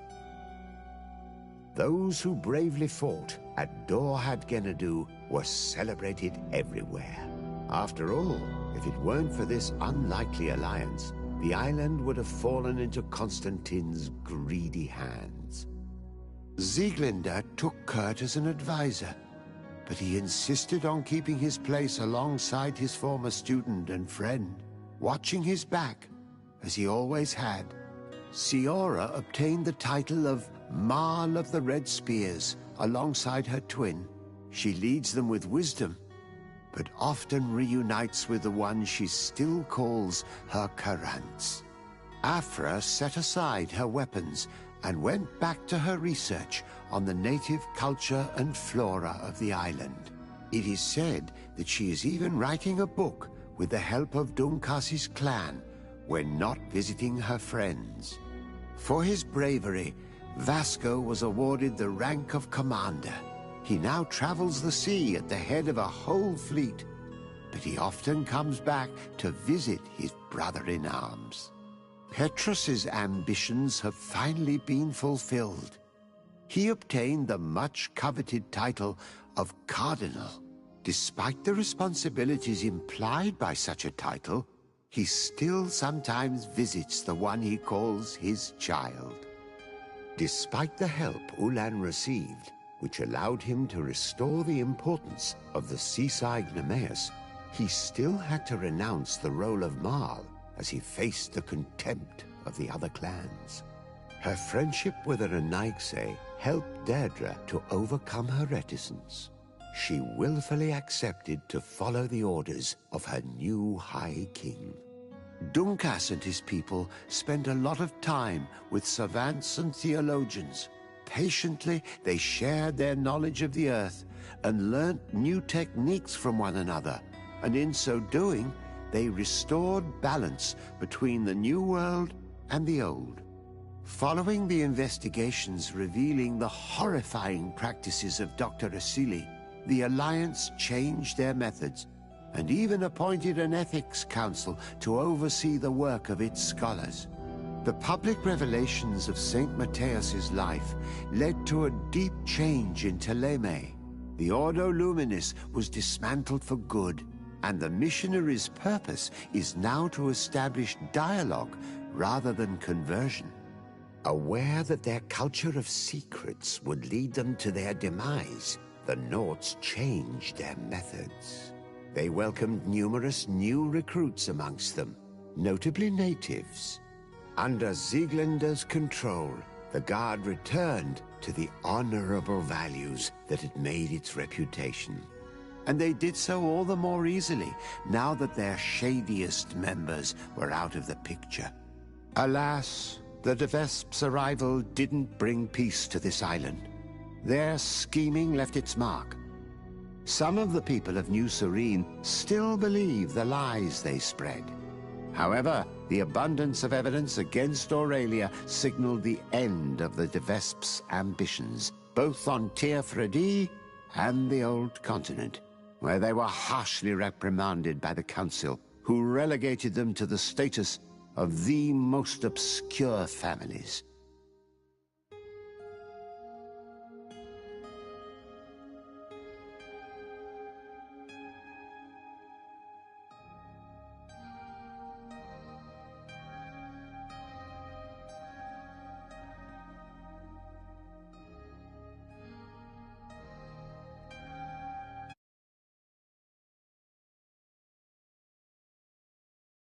Those who bravely fought at Dorhad Genadu were celebrated everywhere. After all, if it weren't for this unlikely alliance, the island would have fallen into Constantine's greedy hands. Sieglinde took Kurt as an advisor, but he insisted on keeping his place alongside his former student and friend, watching his back, as he always had. Siora obtained the title of Marl of the Red Spears alongside her twin. She leads them with wisdom, but often reunites with the one she still calls her Karants. Afra set aside her weapons and went back to her research on the native culture and flora of the island. It is said that she is even writing a book with the help of Dunkas's clan when not visiting her friends. For his bravery, Vasco was awarded the rank of commander. He now travels the sea at the head of a whole fleet, but he often comes back to visit his brother-in-arms. Petrus's ambitions have finally been fulfilled. he obtained the much-coveted title of Cardinal. Despite the responsibilities implied by such a title, he still sometimes visits the one he calls his child. Despite the help Ulan received, which allowed him to restore the importance of the seaside Nemeus, he still had to renounce the role of Marl as he faced the contempt of the other clans. Her friendship with Aranaigse helped Deirdre to overcome her reticence. She willfully accepted to follow the orders of her new High King. Dunkas and his people spent a lot of time with savants and theologians. Patiently, they shared their knowledge of the earth and learnt new techniques from one another, and in so doing, they restored balance between the new world and the old. Following the investigations revealing the horrifying practices of Dr. Asili, the Alliance changed their methods and even appointed an ethics council to oversee the work of its scholars. The public revelations of St. Matthias's life led to a deep change in Teleme. The Ordo Luminis was dismantled for good, and the missionaries' purpose is now to establish dialogue rather than conversion. Aware that their culture of secrets would lead them to their demise, the Nords changed their methods. They welcomed numerous new recruits amongst them, notably natives. Under Sieglinder's control, the Guard returned to the honorable values that had made its reputation. And they did so all the more easily, now that their shadiest members were out of the picture. Alas, the De Vesp's arrival didn't bring peace to this island. Their scheming left its mark. Some of the people of New Serene still believe the lies they spread. However, the abundance of evidence against Aurelia signaled the end of the De Vesp's ambitions, both on Tir Fredi and the Old Continent, where they were harshly reprimanded by the Council, who relegated them to the status of the most obscure families.